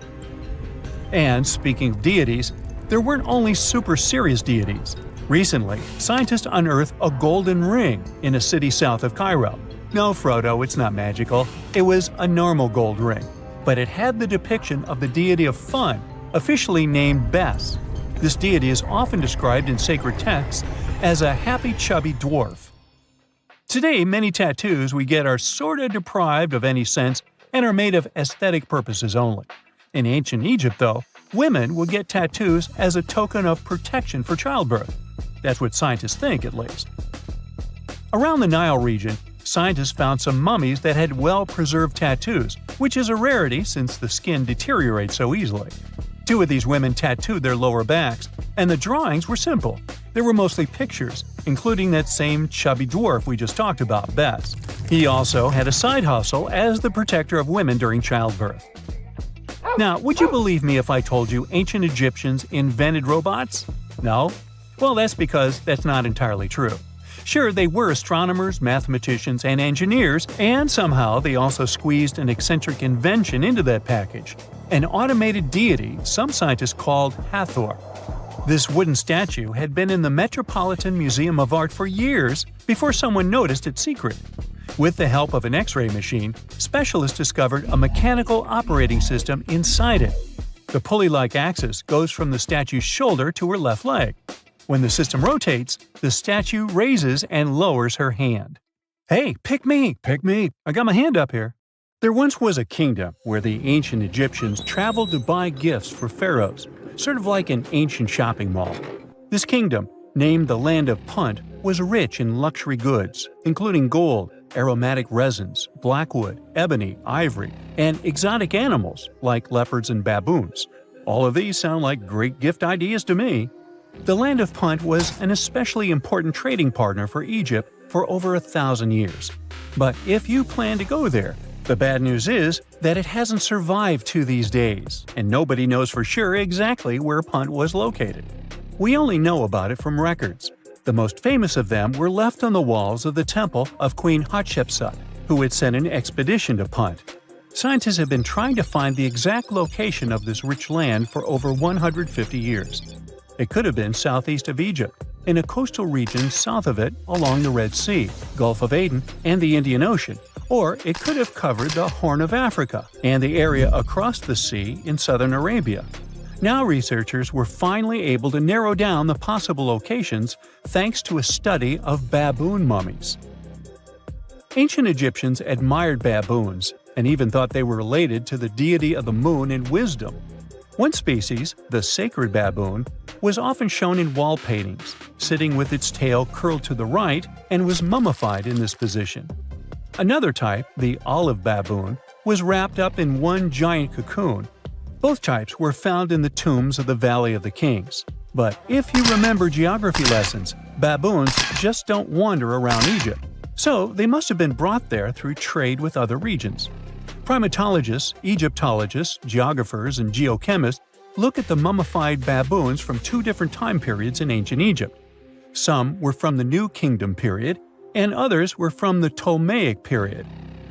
And speaking of deities, there weren't only super serious deities. Recently, scientists unearthed a golden ring in a city south of Cairo. No, Frodo, it's not magical. It was a normal gold ring, but it had the depiction of the deity of fun, officially named Bes. This deity is often described in sacred texts as a happy chubby dwarf. Today, many tattoos we get are sorta deprived of any sense and are made of aesthetic purposes only. In ancient Egypt, though, women would get tattoos as a token of protection for childbirth. That's what scientists think, at least. Around the Nile region, scientists found some mummies that had well-preserved tattoos, which is a rarity since the skin deteriorates so easily. 2 of these women tattooed their lower backs, and the drawings were simple. They were mostly pictures, including that same chubby dwarf we just talked about, Bes. He also had a side hustle as the protector of women during childbirth. Now, would you believe me if I told you ancient Egyptians invented robots? No? Well, that's because that's not entirely true. Sure, they were astronomers, mathematicians, and engineers, and somehow they also squeezed an eccentric invention into that package. An automated deity some scientists called Hathor. This wooden statue had been in the Metropolitan Museum of Art for years before someone noticed its secret. With the help of an X-ray machine, specialists discovered a mechanical operating system inside it. The pulley-like axis goes from the statue's shoulder to her left leg. When the system rotates, the statue raises and lowers her hand. Hey, pick me! Pick me! I got my hand up here. There once was a kingdom where the ancient Egyptians traveled to buy gifts for pharaohs, sort of like an ancient shopping mall. This kingdom, named the Land of Punt, was rich in luxury goods, including gold, aromatic resins, blackwood, ebony, ivory, and exotic animals like leopards and baboons. All of these sound like great gift ideas to me. The Land of Punt was an especially important trading partner for Egypt for over 1,000 years. But if you plan to go there, the bad news is that it hasn't survived to these days, and nobody knows for sure exactly where Punt was located. We only know about it from records. The most famous of them were left on the walls of the temple of Queen Hatshepsut, who had sent an expedition to Punt. Scientists have been trying to find the exact location of this rich land for over 150 years. It could have been southeast of Egypt, in a coastal region south of it along the Red Sea, Gulf of Aden, and the Indian Ocean, or it could have covered the Horn of Africa and the area across the sea in southern Arabia. Now researchers were finally able to narrow down the possible locations thanks to a study of baboon mummies. Ancient Egyptians admired baboons and even thought they were related to the deity of the moon and wisdom. One species, the sacred baboon, was often shown in wall paintings, sitting with its tail curled to the right, and was mummified in this position. Another type, the olive baboon, was wrapped up in one giant cocoon. Both types were found in the tombs of the Valley of the Kings. But if you remember geography lessons, baboons just don't wander around Egypt, so they must have been brought there through trade with other regions. Primatologists, Egyptologists, geographers, and geochemists look at the mummified baboons from two different time periods in ancient Egypt. Some were from the New Kingdom period, and others were from the Ptolemaic period.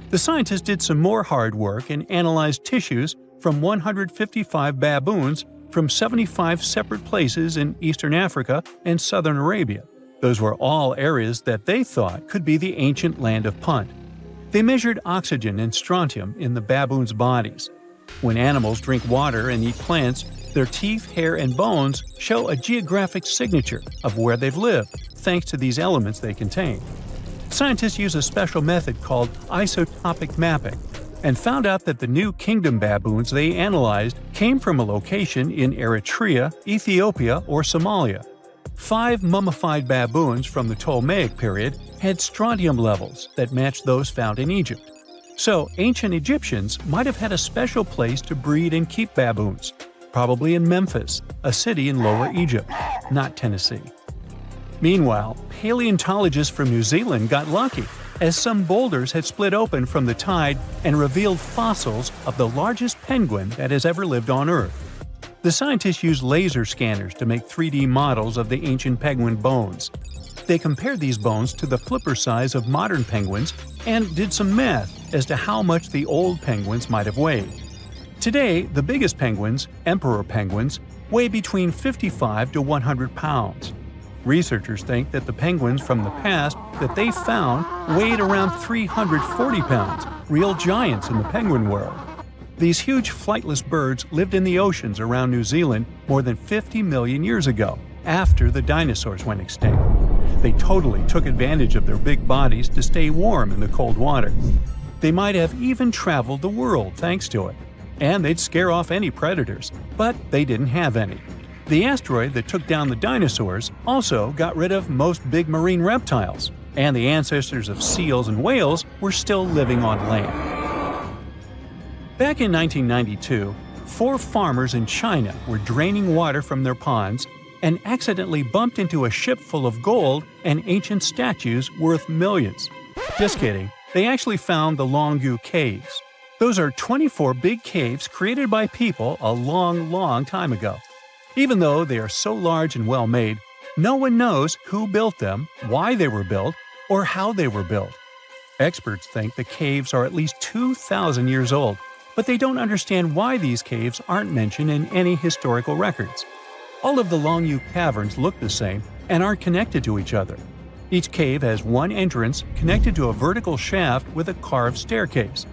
The scientists did some more hard work and analyzed tissues from 155 baboons from 75 separate places in eastern Africa and southern Arabia. Those were all areas that they thought could be the ancient land of Punt. They measured oxygen and strontium in the baboons' bodies. When animals drink water and eat plants, their teeth, hair, and bones show a geographic signature of where they've lived, thanks to these elements they contain. Scientists use a special method called isotopic mapping and found out that the New Kingdom baboons they analyzed came from a location in Eritrea, Ethiopia, or Somalia. 5 mummified baboons from the Ptolemaic period had strontium levels that matched those found in Egypt. So, ancient Egyptians might have had a special place to breed and keep baboons, probably in Memphis, a city in Lower Egypt, not Tennessee. Meanwhile, paleontologists from New Zealand got lucky, as some boulders had split open from the tide and revealed fossils of the largest penguin that has ever lived on Earth. The scientists used laser scanners to make 3D models of the ancient penguin bones. They compared these bones to the flipper size of modern penguins and did some math as to how much the old penguins might have weighed. Today, the biggest penguins, emperor penguins, weigh between 55 to 100 pounds. Researchers think that the penguins from the past that they found weighed around 340 pounds, real giants in the penguin world. These huge flightless birds lived in the oceans around New Zealand more than 50 million years ago, after the dinosaurs went extinct. They totally took advantage of their big bodies to stay warm in the cold water. They might have even traveled the world thanks to it. And they'd scare off any predators, but they didn't have any. The asteroid that took down the dinosaurs also got rid of most big marine reptiles, and the ancestors of seals and whales were still living on land. Back in 1992, 4 farmers in China were draining water from their ponds and accidentally bumped into a ship full of gold and ancient statues worth millions. Just kidding, they actually found the Longyu Caves. Those are 24 big caves created by people a long time ago. Even though they are so large and well-made, no one knows who built them, why they were built, or how they were built. Experts think the caves are at least 2,000 years old, but they don't understand why these caves aren't mentioned in any historical records. All of the Longyu caverns look the same and aren't connected to each other. Each cave has one entrance connected to a vertical shaft with a carved staircase.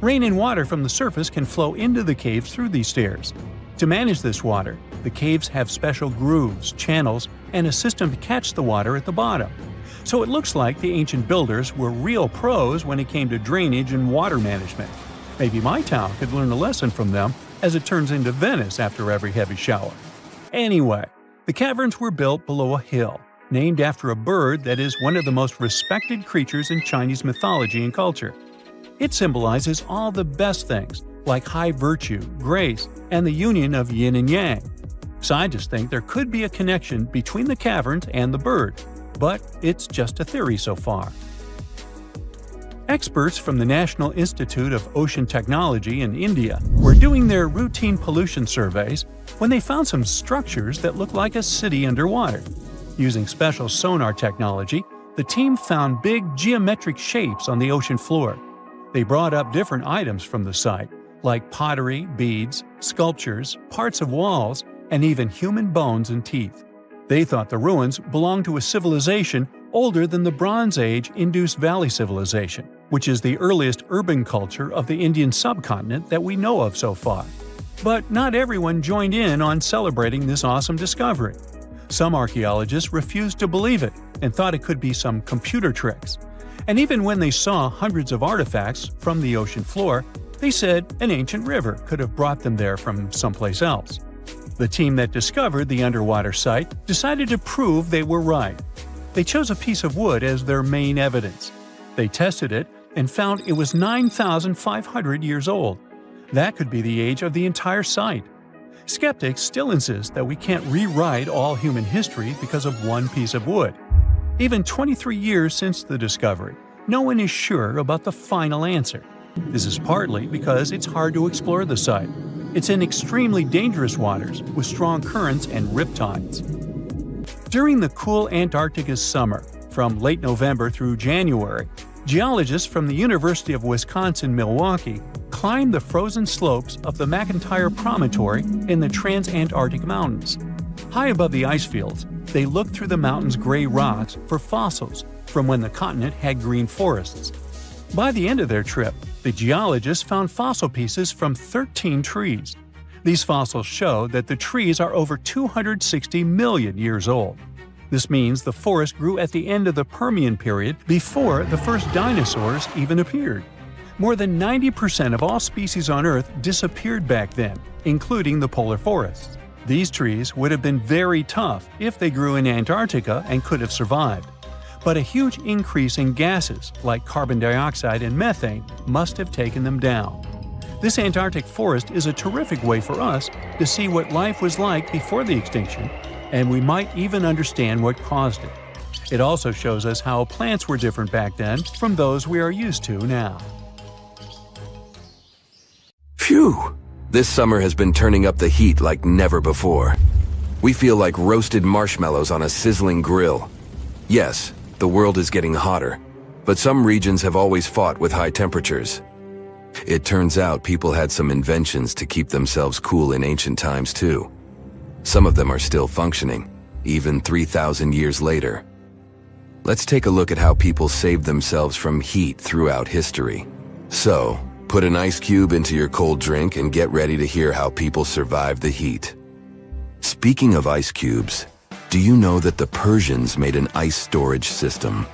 Rain and water from the surface can flow into the caves through these stairs. To manage this water, the caves have special grooves, channels, and a system to catch the water at the bottom. So it looks like the ancient builders were real pros when it came to drainage and water management. Maybe my town could learn a lesson from them, as it turns into Venice after every heavy shower. Anyway, the caverns were built below a hill, named after a bird that is one of the most respected creatures in Chinese mythology and culture. It symbolizes all the best things, like high virtue, grace, and the union of yin and yang. Scientists think there could be a connection between the caverns and the bird, but it's just a theory so far. Experts from the National Institute of Ocean Technology in India were doing their routine pollution surveys when they found some structures that looked like a city underwater. Using special sonar technology, the team found big geometric shapes on the ocean floor. They brought up different items from the site, like pottery, beads, sculptures, parts of walls, and even human bones and teeth. They thought the ruins belonged to a civilization older than the Bronze Age Indus Valley Civilization, which is the earliest urban culture of the Indian subcontinent that we know of so far. But not everyone joined in on celebrating this awesome discovery. Some archaeologists refused to believe it and thought it could be some computer tricks. And even when they saw hundreds of artifacts from the ocean floor, they said an ancient river could have brought them there from someplace else. The team that discovered the underwater site decided to prove they were right. They chose a piece of wood as their main evidence. They tested it and found it was 9,500 years old. That could be the age of the entire site. Skeptics still insist that we can't rewrite all human history because of one piece of wood. Even 23 years since the discovery, no one is sure about the final answer. This is partly because it's hard to explore the site. It's in extremely dangerous waters with strong currents and riptides. During the cool Antarctica's summer, from late November through January, geologists from the University of Wisconsin-Milwaukee climbed the frozen slopes of the McIntyre Promontory in the Transantarctic Mountains. High above the ice fields, they looked through the mountain's gray rocks for fossils from when the continent had green forests. By the end of their trip, the geologists found fossil pieces from 13 trees. These fossils show that the trees are over 260 million years old. This means the forest grew at the end of the Permian period before the first dinosaurs even appeared. More than 90% of all species on Earth disappeared back then, including the polar forests. These trees would have been very tough if they grew in Antarctica and could have survived. But a huge increase in gases like carbon dioxide and methane must have taken them down. This Antarctic forest is a terrific way for us to see what life was like before the extinction, and we might even understand what caused it. It also shows us how plants were different back then from those we are used to now. Phew! This summer has been turning up the heat like never before. We feel like roasted marshmallows on a sizzling grill. Yes, the world is getting hotter, but some regions have always fought with high temperatures. It turns out people had some inventions to keep themselves cool in ancient times too. Some of them are still functioning, even 3,000 years later. Let's take a look at how people saved themselves from heat throughout history. So, put an ice cube into your cold drink and get ready to hear how people survived the heat. Speaking of ice cubes, do you know that the Persians made an ice storage system?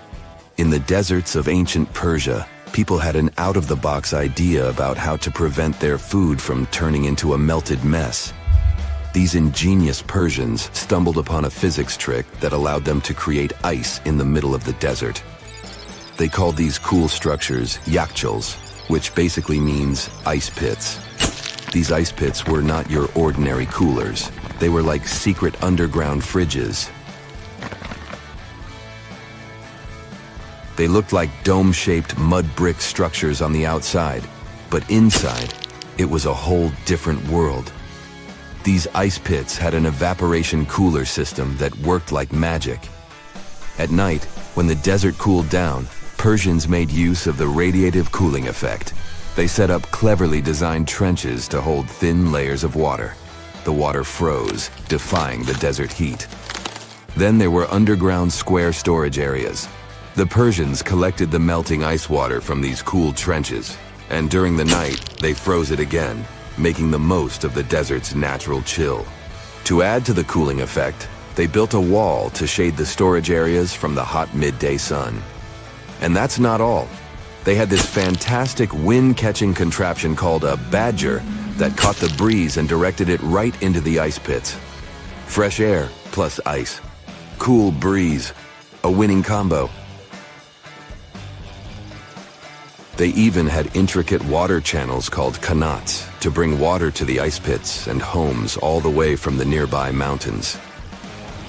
In the deserts of ancient Persia, people had an out-of-the-box idea about how to prevent their food from turning into a melted mess. These ingenious Persians stumbled upon a physics trick that allowed them to create ice in the middle of the desert. They called these cool structures yakhchuls, which basically means ice pits. These ice pits were not your ordinary coolers. They were like secret underground fridges. They looked like dome-shaped mud brick structures on the outside, but inside, it was a whole different world. These ice pits had an evaporation cooler system that worked like magic. At night, when the desert cooled down, Persians made use of the radiative cooling effect. They set up cleverly designed trenches to hold thin layers of water. The water froze, defying the desert heat. Then there were underground square storage areas. The Persians collected the melting ice water from these cool trenches, and during the night, they froze it again, making the most of the desert's natural chill. To add to the cooling effect, they built a wall to shade the storage areas from the hot midday sun. And that's not all. They had this fantastic wind-catching contraption called a badger that caught the breeze and directed it right into the ice pits. Fresh air plus ice. Cool breeze. A winning combo. They even had intricate water channels called qanats to bring water to the ice pits and homes all the way from the nearby mountains.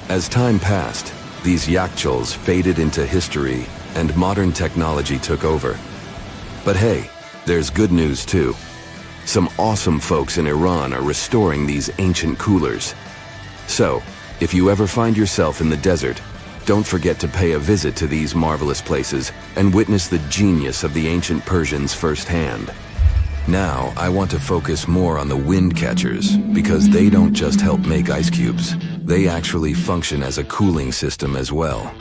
As time passed, these yakhchuls faded into history and modern technology took over. But hey, there's good news too. Some awesome folks in Iran are restoring these ancient coolers. So, if you ever find yourself in the desert, don't forget to pay a visit to these marvelous places and witness the genius of the ancient Persians firsthand. Now, I want to focus more on the wind catchers, because they don't just help make ice cubes. They actually function as a cooling system as well.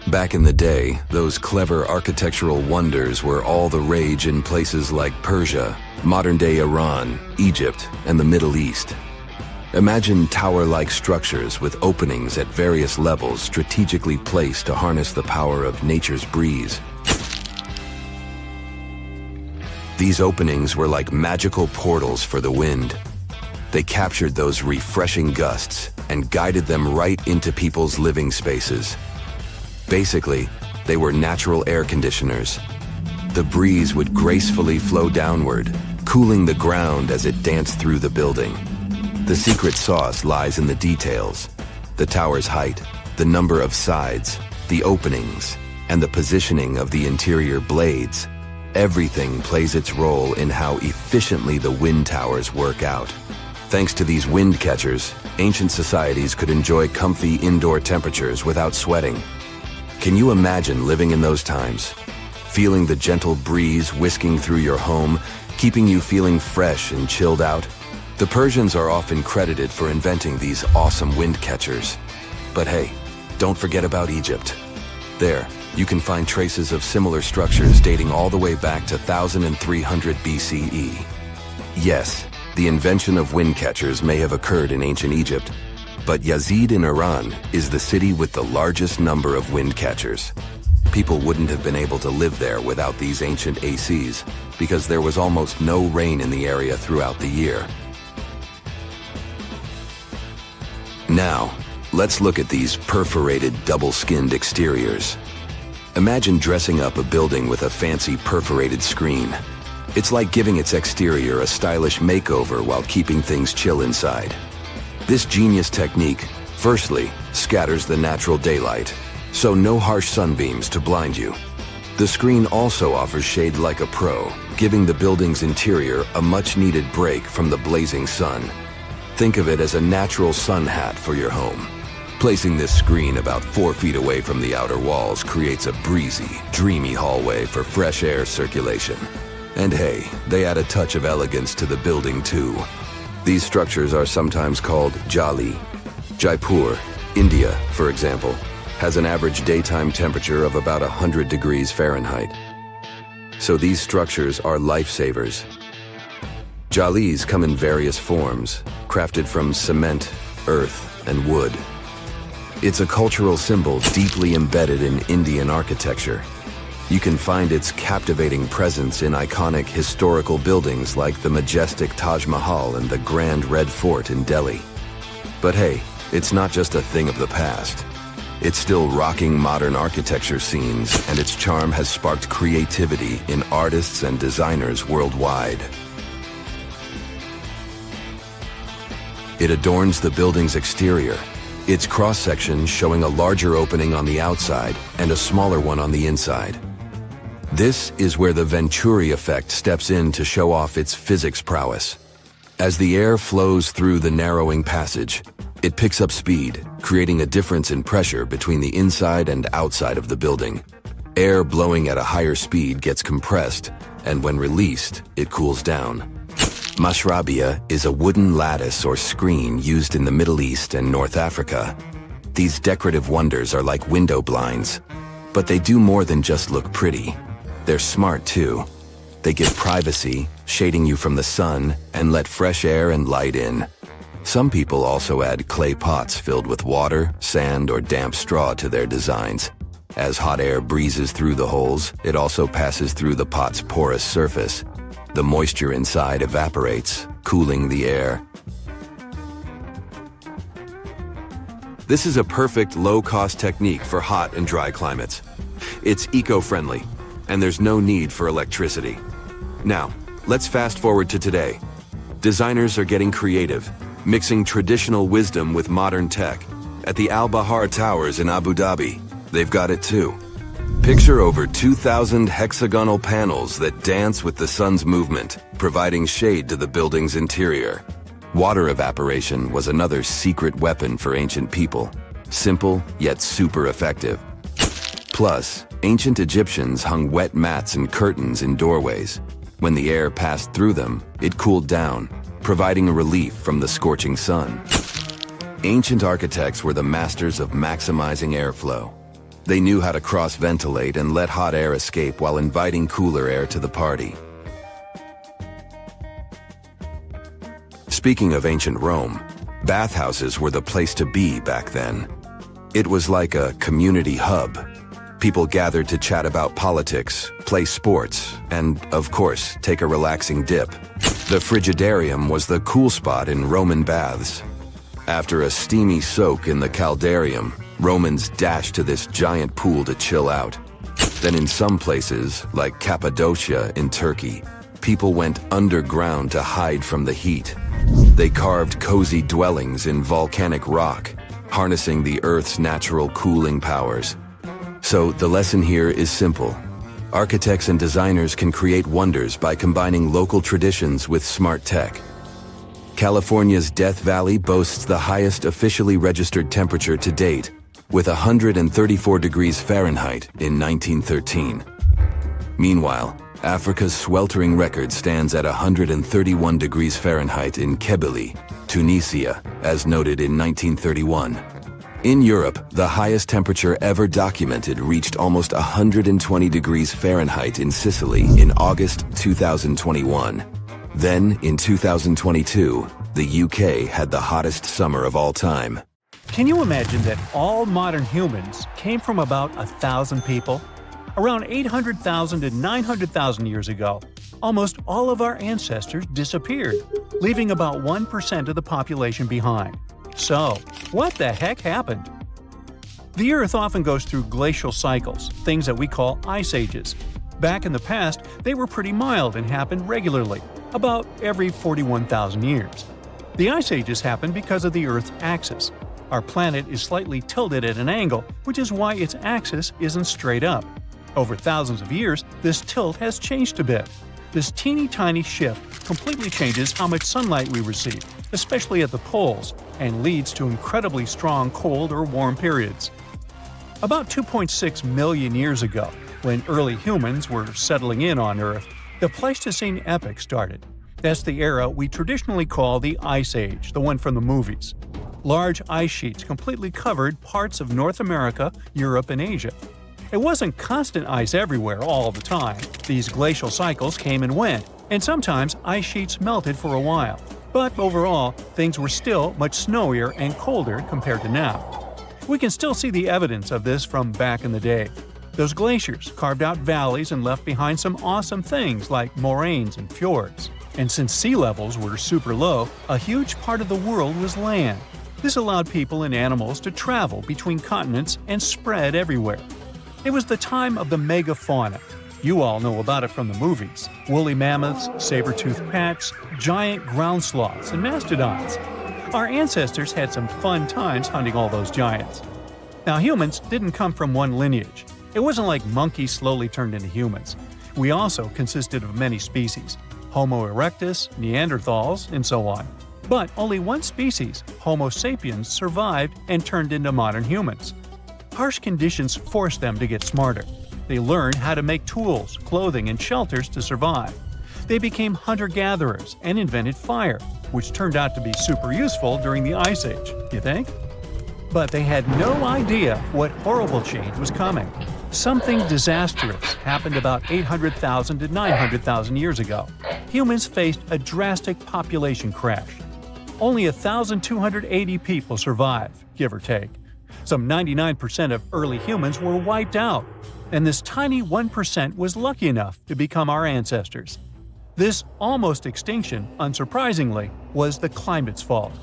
Back in the day, those clever architectural wonders were all the rage in places like Persia, modern-day Iran, Egypt, and the Middle East. Imagine tower-like structures with openings at various levels strategically placed to harness the power of nature's breeze. These openings were like magical portals for the wind. They captured those refreshing gusts and guided them right into people's living spaces. Basically, they were natural air conditioners. The breeze would gracefully flow downward, cooling the ground as it danced through the building. The secret sauce lies in the details: the tower's height, the number of sides, the openings, and the positioning of the interior blades. Everything plays its role in how efficiently the wind towers work out. Thanks to these wind catchers, ancient societies could enjoy comfy indoor temperatures without sweating. Can you imagine living in those times? Feeling the gentle breeze whisking through your home, keeping you feeling fresh and chilled out? The Persians are often credited for inventing these awesome wind catchers. But hey, don't forget about Egypt. There, you can find traces of similar structures dating all the way back to 1300 BCE. Yes, the invention of wind catchers may have occurred in ancient Egypt, but Yazid in Iran is the city with the largest number of wind catchers. People wouldn't have been able to live there without these ancient ACs, because there was almost no rain in the area throughout the year. Now, let's look at these perforated, double-skinned exteriors. Imagine dressing up a building with a fancy perforated screen. It's like giving its exterior a stylish makeover while keeping things chill inside. This genius technique, firstly, scatters the natural daylight, so no harsh sunbeams to blind you. The screen also offers shade like a pro, giving the building's interior a much-needed break from the blazing sun. Think of it as a natural sun hat for your home. Placing this screen about 4 feet away from the outer walls creates a breezy, dreamy hallway for fresh air circulation. And hey, they add a touch of elegance to the building too. These structures are sometimes called jali. Jaipur, India, for example, has an average daytime temperature of about 100 degrees Fahrenheit. So these structures are lifesavers. Jalis come in various forms, crafted from cement, earth, and wood. It's a cultural symbol deeply embedded in Indian architecture. You can find its captivating presence in iconic historical buildings like the majestic Taj Mahal and the Grand Red Fort in Delhi. But hey, it's not just a thing of the past. It's still rocking modern architecture scenes, and its charm has sparked creativity in artists and designers worldwide. It adorns the building's exterior, its cross-section showing a larger opening on the outside and a smaller one on the inside. This is where the Venturi effect steps in to show off its physics prowess. As the air flows through the narrowing passage, it picks up speed, creating a difference in pressure between the inside and outside of the building. Air blowing at a higher speed gets compressed, and when released, it cools down. Mashrabia is a wooden lattice or screen used in the Middle East and North Africa. These decorative wonders are like window blinds, but they do more than just look pretty. They're smart too. They give privacy, shading you from the sun, and let fresh air and light in. Some people also add clay pots filled with water, sand, or damp straw to their designs. As hot air breezes through the holes, it also passes through the pot's porous surface. The moisture inside evaporates, cooling the air. This is a perfect low-cost technique for hot and dry climates. It's eco-friendly, and there's no need for electricity. Now, let's fast forward to today. Designers are getting creative, mixing traditional wisdom with modern tech. At the Al Bahar Towers in Abu Dhabi, they've got it too. Picture over 2,000 hexagonal panels that dance with the sun's movement, providing shade to the building's interior. Water evaporation was another secret weapon for ancient people. Simple, yet super effective. Plus, ancient Egyptians hung wet mats and curtains in doorways. When the air passed through them, it cooled down, providing a relief from the scorching sun. Ancient architects were the masters of maximizing airflow. They knew how to cross-ventilate and let hot air escape while inviting cooler air to the party. Speaking of ancient Rome, bathhouses were the place to be back then. It was like a community hub. People gathered to chat about politics, play sports, and, of course, take a relaxing dip. The Frigidarium was the cool spot in Roman baths. After a steamy soak in the Caldarium, Romans dashed to this giant pool to chill out. Then in some places, like Cappadocia in Turkey, people went underground to hide from the heat. They carved cozy dwellings in volcanic rock, harnessing the Earth's natural cooling powers. So the lesson here is simple. Architects and designers can create wonders by combining local traditions with smart tech. California's Death Valley boasts the highest officially registered temperature to date, with 134 degrees Fahrenheit in 1913. Meanwhile, Africa's sweltering record stands at 131 degrees Fahrenheit in Kebili, Tunisia, as noted in 1931. In Europe, the highest temperature ever documented reached almost 120 degrees Fahrenheit in Sicily in August 2021. Then, in 2022, the UK had the hottest summer of all time. Can you imagine that all modern humans came from about 1,000 people? Around 800,000 to 900,000 years ago, almost all of our ancestors disappeared, leaving about 1% of the population behind. So, what the heck happened? The Earth often goes through glacial cycles, things that we call ice ages. Back in the past, they were pretty mild and happened regularly, about every 41,000 years. The ice ages happened because of the Earth's axis. Our planet is slightly tilted at an angle, which is why its axis isn't straight up. Over thousands of years, this tilt has changed a bit. This teeny tiny shift completely changes how much sunlight we receive, especially at the poles, and leads to incredibly strong cold or warm periods. About 2.6 million years ago, when early humans were settling in on Earth, the Pleistocene epoch started. That's the era we traditionally call the Ice Age, the one from the movies. Large ice sheets completely covered parts of North America, Europe, and Asia. It wasn't constant ice everywhere all the time. These glacial cycles came and went, and sometimes ice sheets melted for a while. But overall, things were still much snowier and colder compared to now. We can still see the evidence of this from back in the day. Those glaciers carved out valleys and left behind some awesome things like moraines and fjords. And since sea levels were super low, a huge part of the world was land. This allowed people and animals to travel between continents and spread everywhere. It was the time of the megafauna. You all know about it from the movies. Woolly mammoths, saber-toothed cats, giant ground sloths, and mastodons. Our ancestors had some fun times hunting all those giants. Now, humans didn't come from one lineage. It wasn't like monkeys slowly turned into humans. We also consisted of many species: Homo erectus, Neanderthals, and so on. But only one species, Homo sapiens, survived and turned into modern humans. Harsh conditions forced them to get smarter. They learned how to make tools, clothing, and shelters to survive. They became hunter-gatherers and invented fire, which turned out to be super useful during the Ice Age, you think? But they had no idea what horrible change was coming. Something disastrous happened about 800,000 to 900,000 years ago. Humans faced a drastic population crash. Only 1,280 people survived, give or take. Some 99% of early humans were wiped out, and this tiny 1% was lucky enough to become our ancestors. This almost extinction, unsurprisingly, was the climate's fault.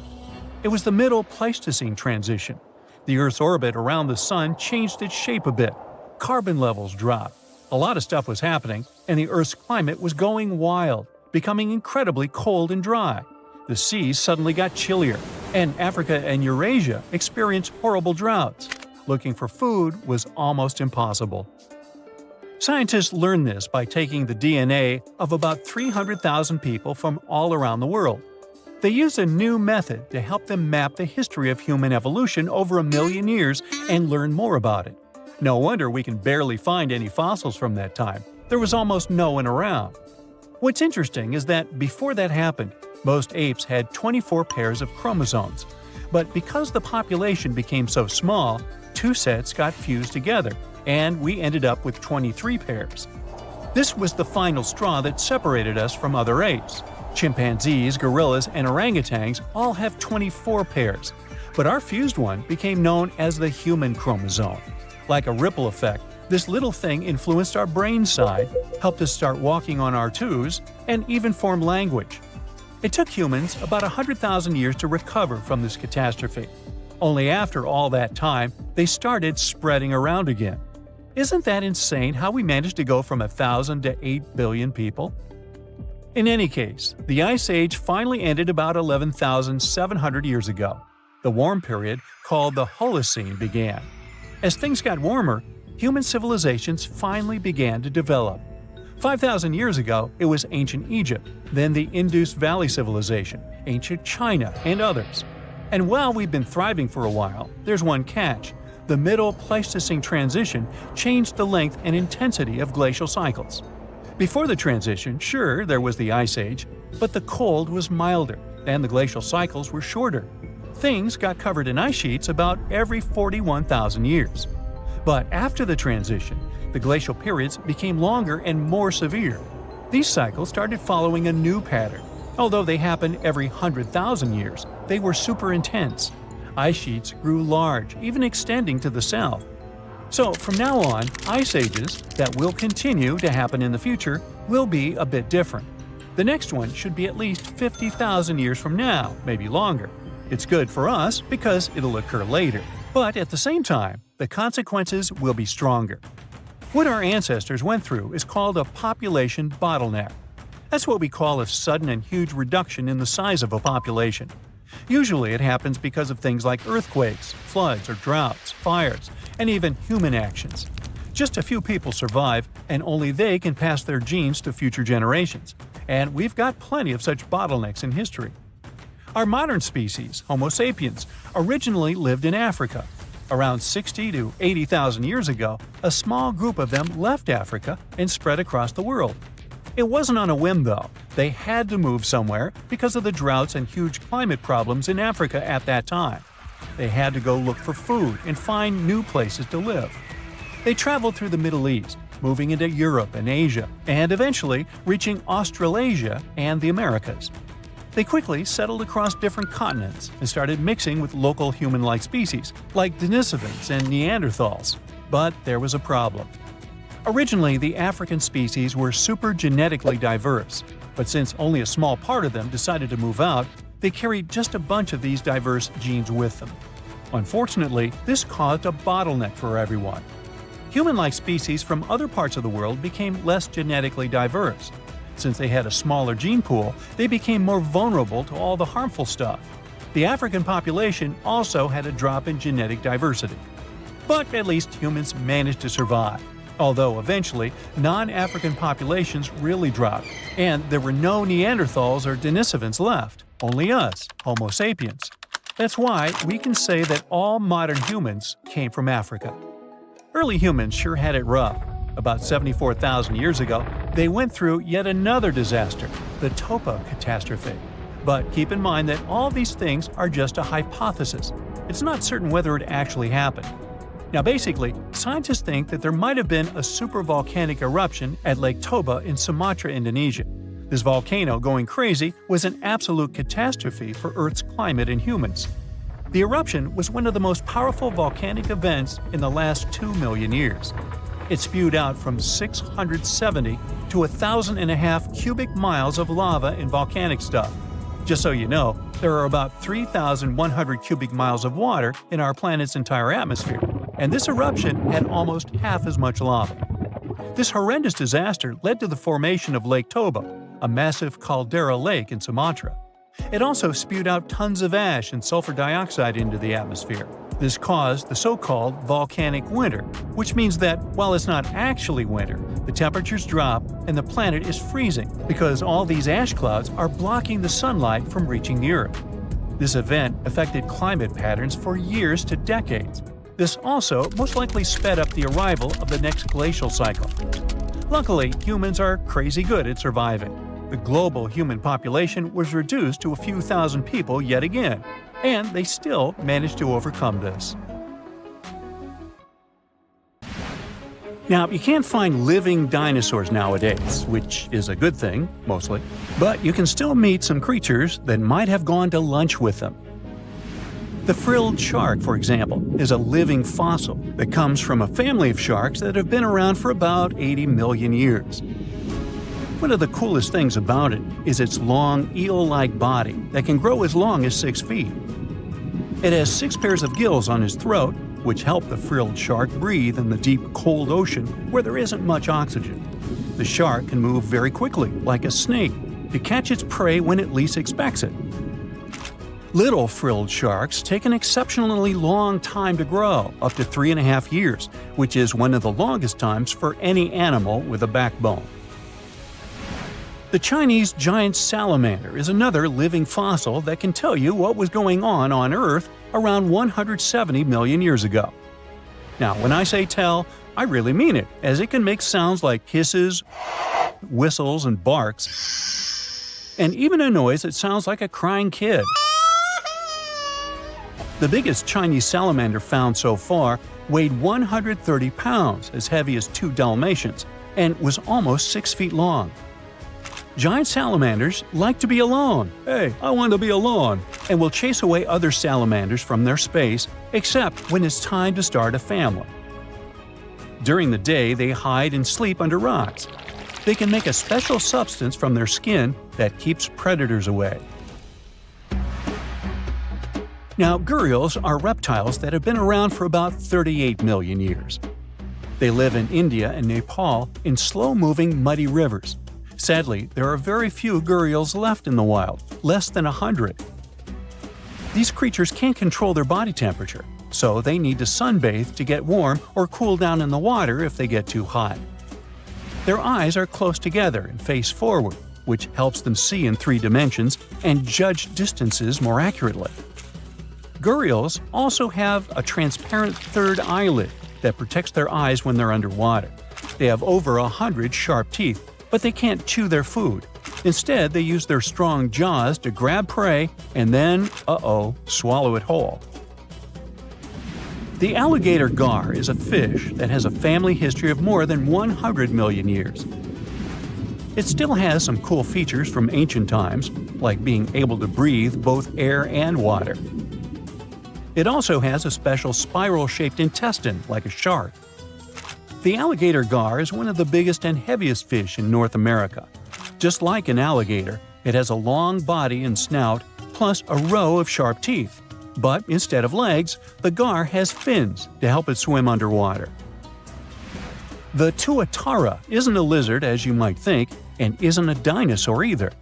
It was the middle Pleistocene transition. The Earth's orbit around the Sun changed its shape a bit. Carbon levels dropped. A lot of stuff was happening, and the Earth's climate was going wild, becoming incredibly cold and dry. The seas suddenly got chillier, and Africa and Eurasia experienced horrible droughts. Looking for food was almost impossible. Scientists learned this by taking the DNA of about 300,000 people from all around the world. They used a new method to help them map the history of human evolution over a million years and learn more about it. No wonder we can barely find any fossils from that time. There was almost no one around. What's interesting is that before that happened, most apes had 24 pairs of chromosomes. But because the population became so small, two sets got fused together, and we ended up with 23 pairs. This was the final straw that separated us from other apes. Chimpanzees, gorillas, and orangutans all have 24 pairs, but our fused one became known as the human chromosome. Like a ripple effect, this little thing influenced our brain side, helped us start walking on our twos, and even form language. It took humans about 100,000 years to recover from this catastrophe. Only after all that time, they started spreading around again. Isn't that insane how we managed to go from 1,000 to 8 billion people? In any case, the Ice Age finally ended about 11,700 years ago. The warm period, called the Holocene, began. As things got warmer, human civilizations finally began to develop. 5,000 years ago, it was ancient Egypt, then the Indus Valley Civilization, ancient China, and others. And while we've been thriving for a while, there's one catch. The Middle Pleistocene transition changed the length and intensity of glacial cycles. Before the transition, sure, there was the Ice Age, but the cold was milder, and the glacial cycles were shorter. Things got covered in ice sheets about every 41,000 years. But after the transition, the glacial periods became longer and more severe. These cycles started following a new pattern. Although they happened every 100,000 years, they were super intense. Ice sheets grew large, even extending to the south. So from now on, ice ages that will continue to happen in the future will be a bit different. The next one should be at least 50,000 years from now, maybe longer. It's good for us because it'll occur later, but at the same time, the consequences will be stronger. What our ancestors went through is called a population bottleneck. That's what we call a sudden and huge reduction in the size of a population. Usually it happens because of things like earthquakes, floods or droughts, fires, and even human actions. Just a few people survive, and only they can pass their genes to future generations. And we've got plenty of such bottlenecks in history. Our modern species, Homo sapiens, originally lived in Africa. Around 60 to 80,000 years ago, a small group of them left Africa and spread across the world. It wasn't on a whim, though. They had to move somewhere because of the droughts and huge climate problems in Africa at that time. They had to go look for food and find new places to live. They traveled through the Middle East, moving into Europe and Asia, and eventually reaching Australasia and the Americas. They quickly settled across different continents and started mixing with local human-like species, like Denisovans and Neanderthals. But there was a problem. Originally, the African species were super genetically diverse, but since only a small part of them decided to move out, they carried just a bunch of these diverse genes with them. Unfortunately, this caused a bottleneck for everyone. Human-like species from other parts of the world became less genetically diverse. Since they had a smaller gene pool, they became more vulnerable to all the harmful stuff. The African population also had a drop in genetic diversity. But at least humans managed to survive. Although eventually, non-African populations really dropped, and there were no Neanderthals or Denisovans left, only us, Homo sapiens. That's why we can say that all modern humans came from Africa. Early humans sure had it rough. About 74,000 years ago, they went through yet another disaster, the Topo catastrophe. But keep in mind that all these things are just a hypothesis. It's not certain whether it actually happened. Now basically, scientists think that there might have been a supervolcanic eruption at Lake Toba in Sumatra, Indonesia. This volcano going crazy was an absolute catastrophe for Earth's climate and humans. The eruption was one of the most powerful volcanic events in the last 2 million years. It spewed out from 670 to 1,500 cubic miles of lava and volcanic stuff. Just so you know, there are about 3,100 cubic miles of water in our planet's entire atmosphere, and this eruption had almost half as much lava. This horrendous disaster led to the formation of Lake Toba, a massive caldera lake in Sumatra. It also spewed out tons of ash and sulfur dioxide into the atmosphere, This caused the so-called volcanic winter, which means that while it's not actually winter, the temperatures drop and the planet is freezing because all these ash clouds are blocking the sunlight from reaching the Earth. This event affected climate patterns for years to decades. This also most likely sped up the arrival of the next glacial cycle. Luckily, humans are crazy good at surviving. The global human population was reduced to a few thousand people yet again, and they still managed to overcome this. Now, you can't find living dinosaurs nowadays, which is a good thing, mostly, but you can still meet some creatures that might have gone to lunch with them. The frilled shark, for example, is a living fossil that comes from a family of sharks that have been around for about 80 million years. One of the coolest things about it is its long, eel-like body that can grow as long as 6 feet. It has 6 pairs of gills on its throat, which help the frilled shark breathe in the deep, cold ocean where there isn't much oxygen. The shark can move very quickly, like a snake, to catch its prey when it least expects it. Little frilled sharks take an exceptionally long time to grow, up to 3.5 years, which is one of the longest times for any animal with a backbone. The Chinese giant salamander is another living fossil that can tell you what was going on Earth around 170 million years ago. Now, when I say tell, I really mean it, as it can make sounds like hisses, whistles, and barks, and even a noise that sounds like a crying kid. The biggest Chinese salamander found so far weighed 130 pounds, as heavy as 2 Dalmatians, and was almost 6 feet long. Giant salamanders like to be alone. Hey, I want to be alone. And will chase away other salamanders from their space, except when it's time to start a family. During the day, they hide and sleep under rocks. They can make a special substance from their skin that keeps predators away. Now, gharials are reptiles that have been around for about 38 million years. They live in India and Nepal in slow-moving, muddy rivers. Sadly, there are very few gharials left in the wild, less than 100. These creatures can't control their body temperature, so they need to sunbathe to get warm or cool down in the water if they get too hot. Their eyes are close together and face forward, which helps them see in 3 dimensions and judge distances more accurately. Gharials also have a transparent third eyelid that protects their eyes when they're underwater. They have over 100 sharp teeth, but they can't chew their food. Instead, they use their strong jaws to grab prey and then, swallow it whole. The alligator gar is a fish that has a family history of more than 100 million years. It still has some cool features from ancient times, like being able to breathe both air and water. It also has a special spiral-shaped intestine, like a shark. The alligator gar is one of the biggest and heaviest fish in North America. Just like an alligator, it has a long body and snout, plus a row of sharp teeth. But instead of legs, the gar has fins to help it swim underwater. The tuatara isn't a lizard as you might think, and isn't a dinosaur either.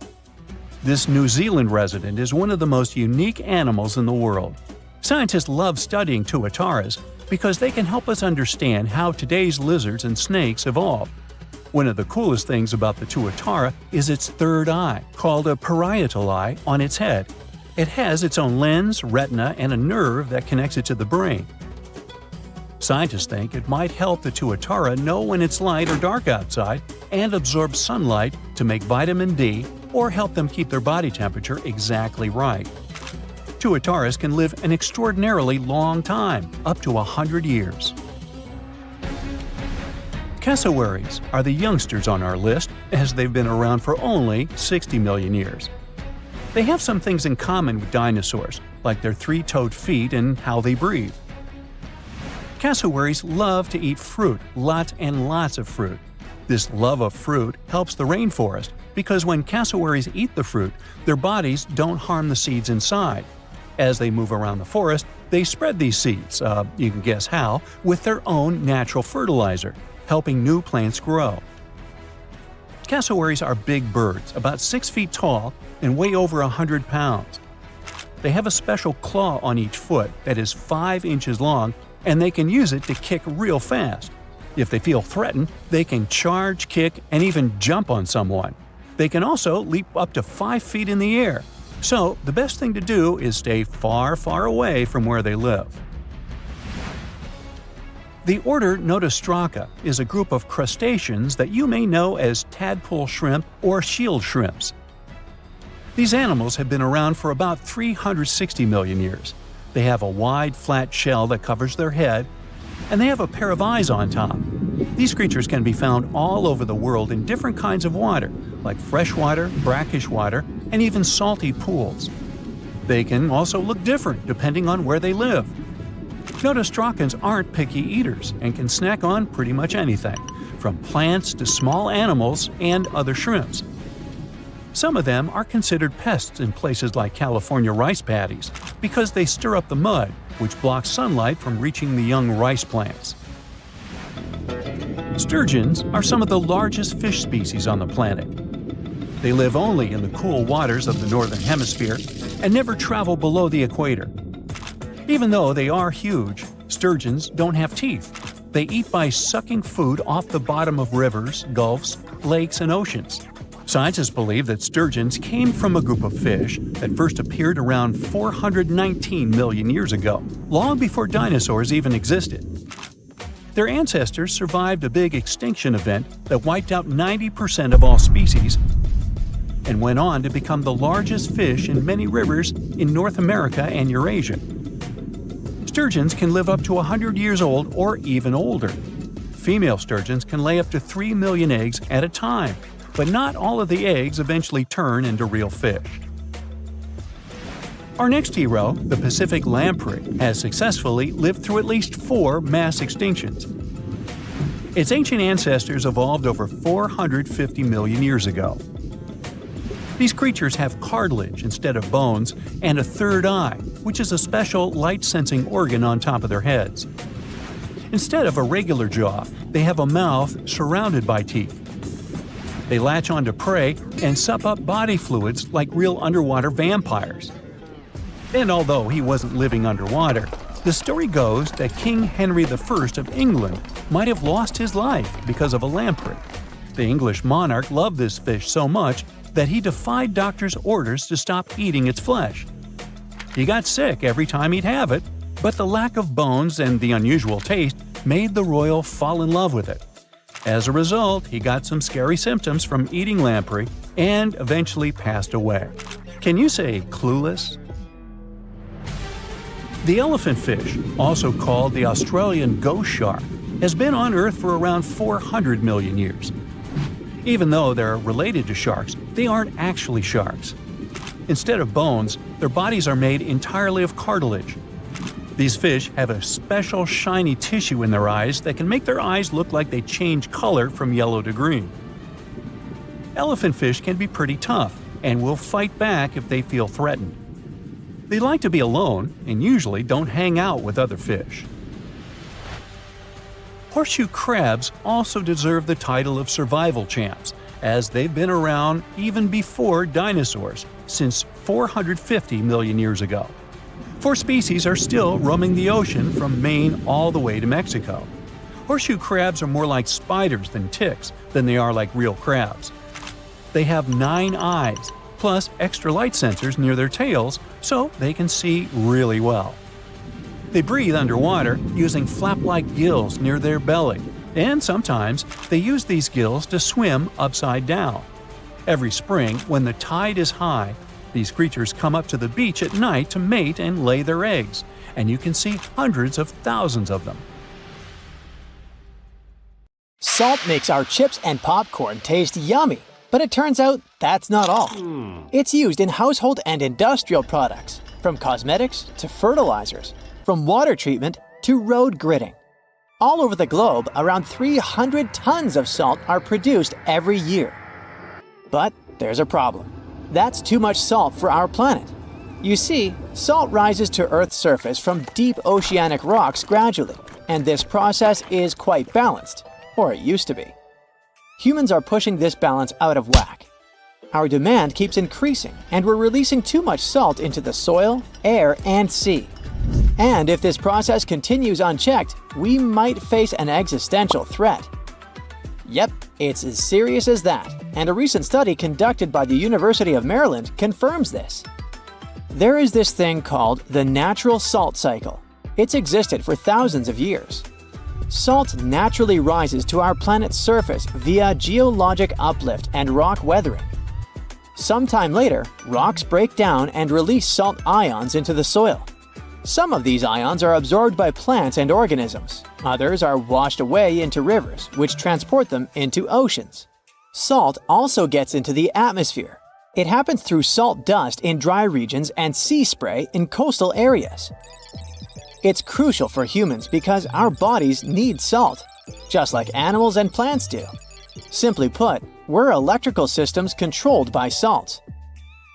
This New Zealand resident is one of the most unique animals in the world. Scientists love studying tuataras because they can help us understand how today's lizards and snakes evolved. One of the coolest things about the tuatara is its third eye, called a parietal eye, on its head. It has its own lens, retina, and a nerve that connects it to the brain. Scientists think it might help the tuatara know when it's light or dark outside and absorb sunlight to make vitamin D or help them keep their body temperature exactly right. Tuataras can live an extraordinarily long time, up to 100 years. Cassowaries are the youngsters on our list, as they've been around for only 60 million years. They have some things in common with dinosaurs, like their 3-toed feet and how they breathe. Cassowaries love to eat fruit, lots and lots of fruit. This love of fruit helps the rainforest, because when cassowaries eat the fruit, their bodies don't harm the seeds inside. As they move around the forest, they spread these seeds, you can guess how, with their own natural fertilizer, helping new plants grow. Cassowaries are big birds, about 6 feet tall and weigh over 100 pounds. They have a special claw on each foot that is 5 inches long, and they can use it to kick real fast. If they feel threatened, they can charge, kick, and even jump on someone. They can also leap up to 5 feet in the air. So, the best thing to do is stay far, far away from where they live. The order Notostraca is a group of crustaceans that you may know as tadpole shrimp or shield shrimps. These animals have been around for about 360 million years. They have a wide, flat shell that covers their head, and they have a pair of eyes on top. These creatures can be found all over the world in different kinds of water, like freshwater, brackish water, and even salty pools. They can also look different depending on where they live. Notostracans aren't picky eaters and can snack on pretty much anything, from plants to small animals and other shrimps. Some of them are considered pests in places like California rice paddies because they stir up the mud, which blocks sunlight from reaching the young rice plants. Sturgeons are some of the largest fish species on the planet. They live only in the cool waters of the northern hemisphere and never travel below the equator. Even though they are huge, sturgeons don't have teeth. They eat by sucking food off the bottom of rivers, gulfs, lakes, and oceans. Scientists believe that sturgeons came from a group of fish that first appeared around 419 million years ago, long before dinosaurs even existed. Their ancestors survived a big extinction event that wiped out 90% of all species and went on to become the largest fish in many rivers in North America and Eurasia. Sturgeons can live up to 100 years old or even older. Female sturgeons can lay up to 3 million eggs at a time, but not all of the eggs eventually turn into real fish. Our next hero, the Pacific lamprey, has successfully lived through at least 4 mass extinctions. Its ancient ancestors evolved over 450 million years ago. These creatures have cartilage instead of bones and a third eye, which is a special light-sensing organ on top of their heads. Instead of a regular jaw, they have a mouth surrounded by teeth. They latch onto prey and sup up body fluids like real underwater vampires. And although he wasn't living underwater, the story goes that King Henry I of England might have lost his life because of a lamprey. The English monarch loved this fish so much that he defied doctors' orders to stop eating its flesh. He got sick every time he'd have it, but the lack of bones and the unusual taste made the royal fall in love with it. As a result, he got some scary symptoms from eating lamprey and eventually passed away. Can you say clueless? The elephant fish, also called the Australian ghost shark, has been on Earth for around 400 million years. Even though they're related to sharks, they aren't actually sharks. Instead of bones, their bodies are made entirely of cartilage. These fish have a special shiny tissue in their eyes that can make their eyes look like they change color from yellow to green. Elephant fish can be pretty tough and will fight back if they feel threatened. They like to be alone and usually don't hang out with other fish. Horseshoe crabs also deserve the title of survival champs, as they've been around even before dinosaurs, since 450 million years ago. 4 species are still roaming the ocean from Maine all the way to Mexico. Horseshoe crabs are more like spiders than ticks than they are like real crabs. They have 9 eyes, plus extra light sensors near their tails, so they can see really well. They breathe underwater using flap-like gills near their belly, and sometimes they use these gills to swim upside down. Every spring, when the tide is high, these creatures come up to the beach at night to mate and lay their eggs, and you can see hundreds of thousands of them. Salt makes our chips and popcorn taste yummy, but it turns out that's not all. It's used in household and industrial products, from cosmetics to fertilizers, from water treatment to road gridding. All over the globe, around 300 tons of salt are produced every year. But there's a problem. That's too much salt for our planet. You see, salt rises to Earth's surface from deep oceanic rocks gradually, and this process is quite balanced, or it used to be. Humans are pushing this balance out of whack. our demand keeps increasing and we're releasing too much salt into the soil, air, and sea. And if this process continues unchecked, we might face an existential threat. Yep, it's as serious as that, and a recent study conducted by the University of Maryland confirms this. There is this thing called the natural salt cycle. It's existed for thousands of years. Salt naturally rises to our planet's surface via geologic uplift and rock weathering. Sometime later, rocks break down and release salt ions into the soil. Some of these ions are absorbed by plants and organisms. Others are washed away into rivers, which transport them into oceans. Salt also gets into the atmosphere. It happens through salt dust in dry regions and sea spray in coastal areas. It's crucial for humans because our bodies need salt, just like animals and plants do. Simply put, we're electrical systems controlled by salt.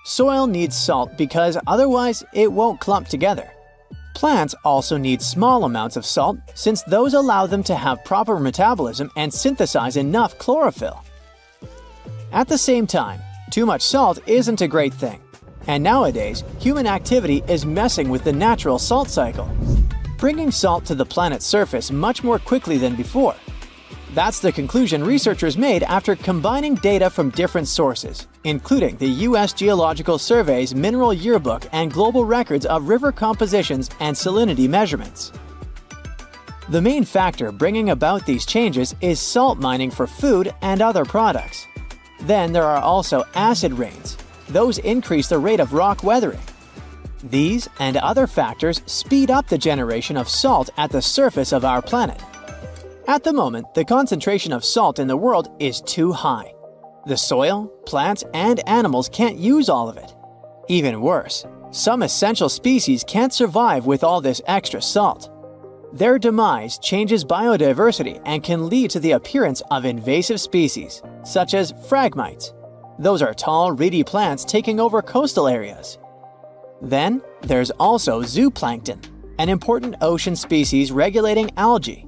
Soil needs salt because otherwise it won't clump together. Plants also need small amounts of salt since those allow them to have proper metabolism and synthesize enough chlorophyll. At the same time, too much salt isn't a great thing. And nowadays, human activity is messing with the natural salt cycle, bringing salt to the planet's surface much more quickly than before. That's the conclusion researchers made after combining data from different sources, including the U.S. Geological Survey's Mineral Yearbook and global records of river compositions and salinity measurements. The main factor bringing about these changes is salt mining for food and other products. Then there are also acid rains. Those increase the rate of rock weathering. These and other factors speed up the generation of salt at the surface of our planet. At the moment, the concentration of salt in the world is too high. The soil, plants, and animals can't use all of it. Even worse, some essential species can't survive with all this extra salt. Their demise changes biodiversity and can lead to the appearance of invasive species, such as phragmites. Those are tall, reedy plants taking over coastal areas. Then, there's also zooplankton, an important ocean species regulating algae.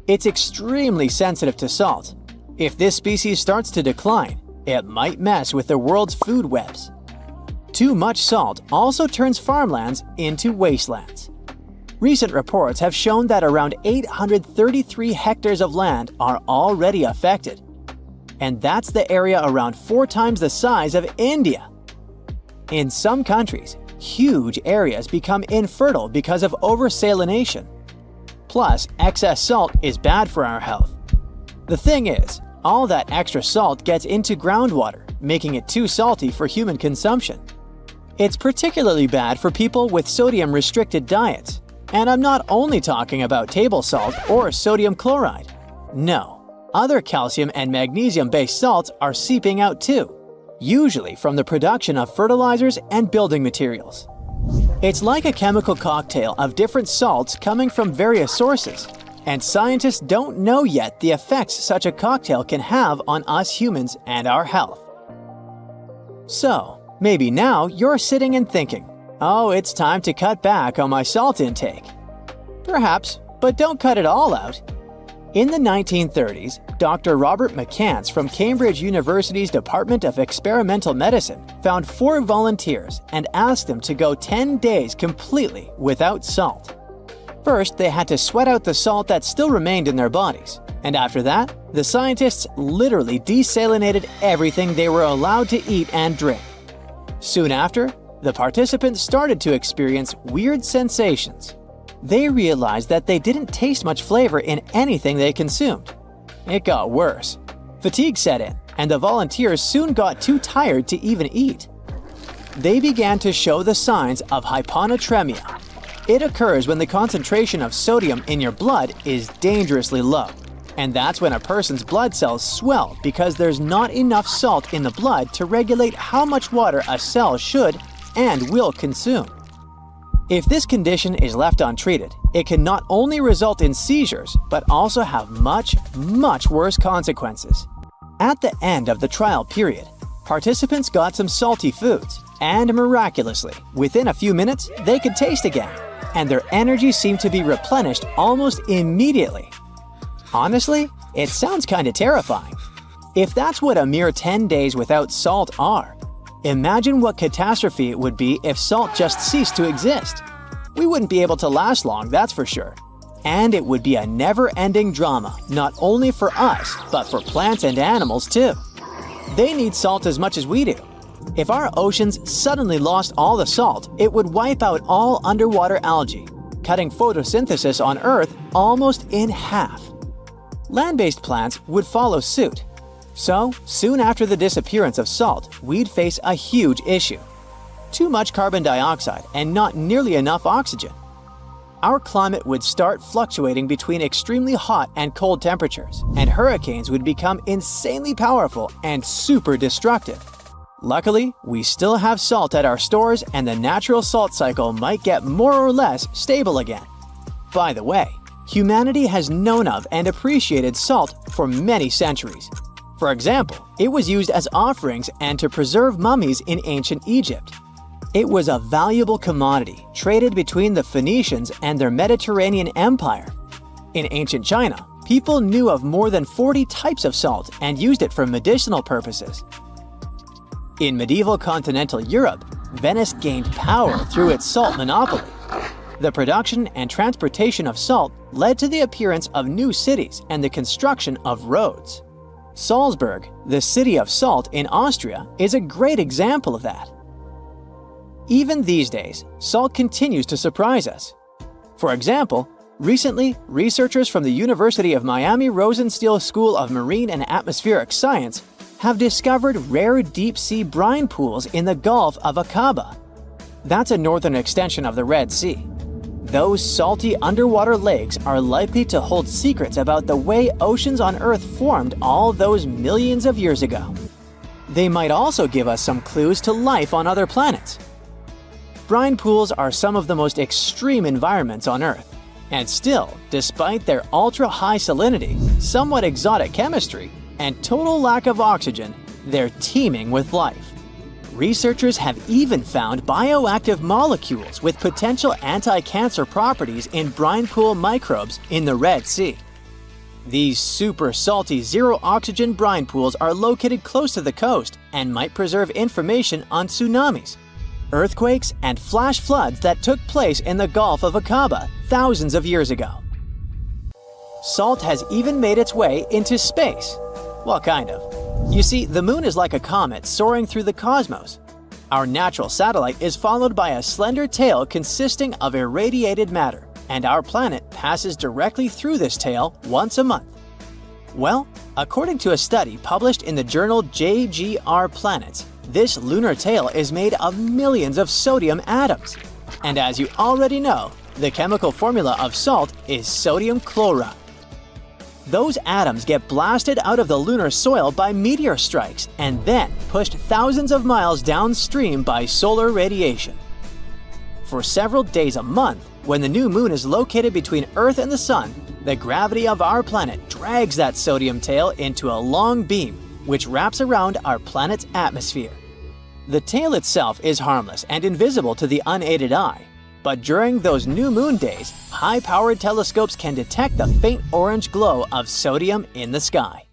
It's extremely sensitive to salt. If this species starts to decline, it might mess with the world's food webs. Too much salt also turns farmlands into wastelands. Recent reports have shown that around 833 hectares of land are already affected. And that's the area around 4 times the size of India. In some countries, huge areas become infertile because of oversalination. Plus, excess salt is bad for our health. The thing is, all that extra salt gets into groundwater, making it too salty for human consumption. It's particularly bad for people with sodium-restricted diets. And I'm not only talking about table salt or sodium chloride. No, other calcium and magnesium-based salts are seeping out too, usually from the production of fertilizers and building materials. It's like a chemical cocktail of different salts coming from various sources, and scientists don't know yet the effects such a cocktail can have on us humans and our health. So, maybe now you're sitting and thinking, oh, it's time to cut back on my salt intake. Perhaps, but don't cut it all out. In the 1930s, Dr. Robert McCants from Cambridge University's Department of Experimental Medicine found 4 volunteers and asked them to go 10 days completely without salt. First, they had to sweat out the salt that still remained in their bodies, and after that, the scientists literally desalinated everything they were allowed to eat and drink. Soon after, the participants started to experience weird sensations. They realized that they didn't taste much flavor in anything they consumed. It got worse. Fatigue set in, and the volunteers soon got too tired to even eat. They began to show the signs of hyponatremia. It occurs when the concentration of sodium in your blood is dangerously low. And that's when a person's blood cells swell because there's not enough salt in the blood to regulate how much water a cell should and will consume. If this condition is left untreated, it can not only result in seizures, but also have much, much worse consequences. At the end of the trial period, participants got some salty foods, and miraculously, within a few minutes, they could taste again, and their energy seemed to be replenished almost immediately. Honestly, it sounds kinda terrifying. If that's what a mere 10 days without salt are, imagine what catastrophe it would be if salt just ceased to exist. We wouldn't be able to last long, that's for sure. And it would be a never-ending drama, not only for us, but for plants and animals too. They need salt as much as we do. If our oceans suddenly lost all the salt, it would wipe out all underwater algae, cutting photosynthesis on Earth almost in half. Land-based plants would follow suit. So, soon after the disappearance of salt, we'd face a huge issue. Too much carbon dioxide and not nearly enough oxygen. Our climate would start fluctuating between extremely hot and cold temperatures, and hurricanes would become insanely powerful and super destructive. Luckily, we still have salt at our stores, and the natural salt cycle might get more or less stable again. By the way, humanity has known of and appreciated salt for many centuries. For example, it was used as offerings and to preserve mummies in ancient Egypt. It was a valuable commodity traded between the Phoenicians and their Mediterranean empire. In ancient China, people knew of more than 40 types of salt and used it for medicinal purposes. In medieval continental Europe, Venice gained power through its salt monopoly. The production and transportation of salt led to the appearance of new cities and the construction of roads. Salzburg, the city of salt in Austria, is a great example of that. Even these days, salt continues to surprise us. For example, recently, researchers from the University of Miami Rosenstiel School of Marine and Atmospheric Science have discovered rare deep-sea brine pools in the Gulf of Aqaba. That's a northern extension of the Red Sea. Those salty underwater lakes are likely to hold secrets about the way oceans on Earth formed all those millions of years ago. They might also give us some clues to life on other planets. Brine pools are some of the most extreme environments on Earth. And still, despite their ultra-high salinity, somewhat exotic chemistry, and total lack of oxygen, they're teeming with life. Researchers have even found bioactive molecules with potential anti-cancer properties in brine pool microbes in the Red Sea. These super salty zero-oxygen brine pools are located close to the coast and might preserve information on tsunamis, earthquakes, and flash floods that took place in the Gulf of Aqaba thousands of years ago. Salt has even made its way into space. Well, kind of. You see, the moon is like a comet soaring through the cosmos. Our natural satellite is followed by a slender tail consisting of irradiated matter, and our planet passes directly through this tail once a month. Well, according to a study published in the journal JGR Planets, this lunar tail is made of millions of sodium atoms. And as you already know, the chemical formula of salt is sodium chloride. Those atoms get blasted out of the lunar soil by meteor strikes and then pushed thousands of miles downstream by solar radiation. For several days a month, when the new moon is located between Earth and the Sun, the gravity of our planet drags that sodium tail into a long beam, which wraps around our planet's atmosphere. The tail itself is harmless and invisible to the unaided eye. But during those new moon days, high-powered telescopes can detect the faint orange glow of sodium in the sky.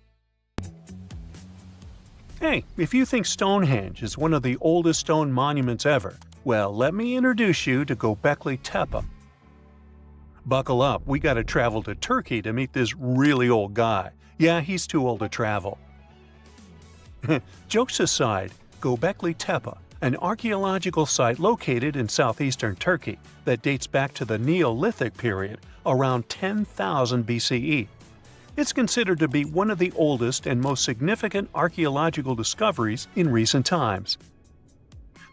Hey, if you think Stonehenge is one of the oldest stone monuments ever, well, let me introduce you to Göbekli Tepe. Buckle up, we gotta travel to Turkey to meet this really old guy. Yeah, he's too old to travel. Jokes aside, Göbekli Tepe, an archaeological site located in southeastern Turkey that dates back to the Neolithic period around 10,000 BCE. It's considered to be one of the oldest and most significant archaeological discoveries in recent times.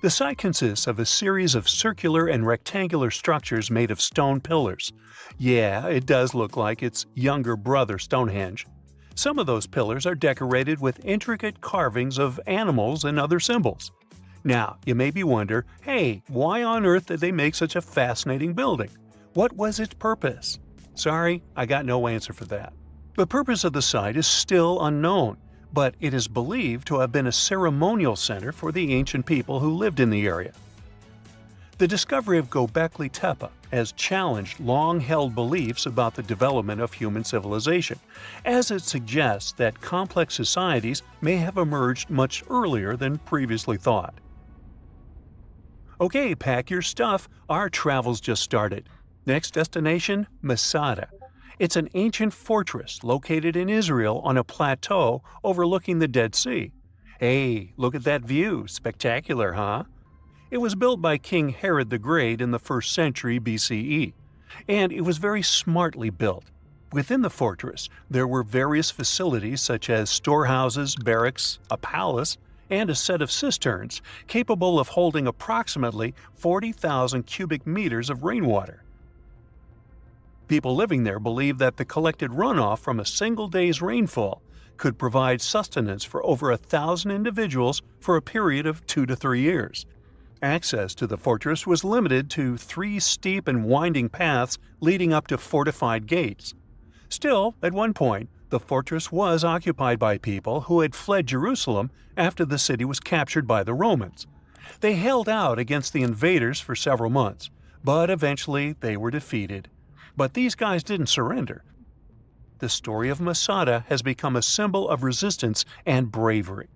The site consists of a series of circular and rectangular structures made of stone pillars. Yeah, it does look like its younger brother Stonehenge. Some of those pillars are decorated with intricate carvings of animals and other symbols. Now, you maybe wonder, hey, why on earth did they make such a fascinating building? What was its purpose? Sorry, I got no answer for that. The purpose of the site is still unknown, but it is believed to have been a ceremonial center for the ancient people who lived in the area. The discovery of Göbekli Tepe has challenged long-held beliefs about the development of human civilization, as it suggests that complex societies may have emerged much earlier than previously thought. Okay, pack your stuff, our travels just started. Next destination, Masada. It's an ancient fortress located in Israel on a plateau overlooking the Dead Sea. Hey, look at that view, spectacular, huh? It was built by King Herod the Great in the 1st century BCE, and it was very smartly built. Within the fortress, there were various facilities such as storehouses, barracks, a palace, and a set of cisterns capable of holding approximately 40,000 cubic meters of rainwater. People living there believed that the collected runoff from a single day's rainfall could provide sustenance for over 1,000 individuals for a period of 2 to 3 years. Access to the fortress was limited to 3 steep and winding paths leading up to fortified gates. Still, at one point, the fortress was occupied by people who had fled Jerusalem after the city was captured by the Romans. They held out against the invaders for several months, but eventually they were defeated. But these guys didn't surrender. The story of Masada has become a symbol of resistance and bravery.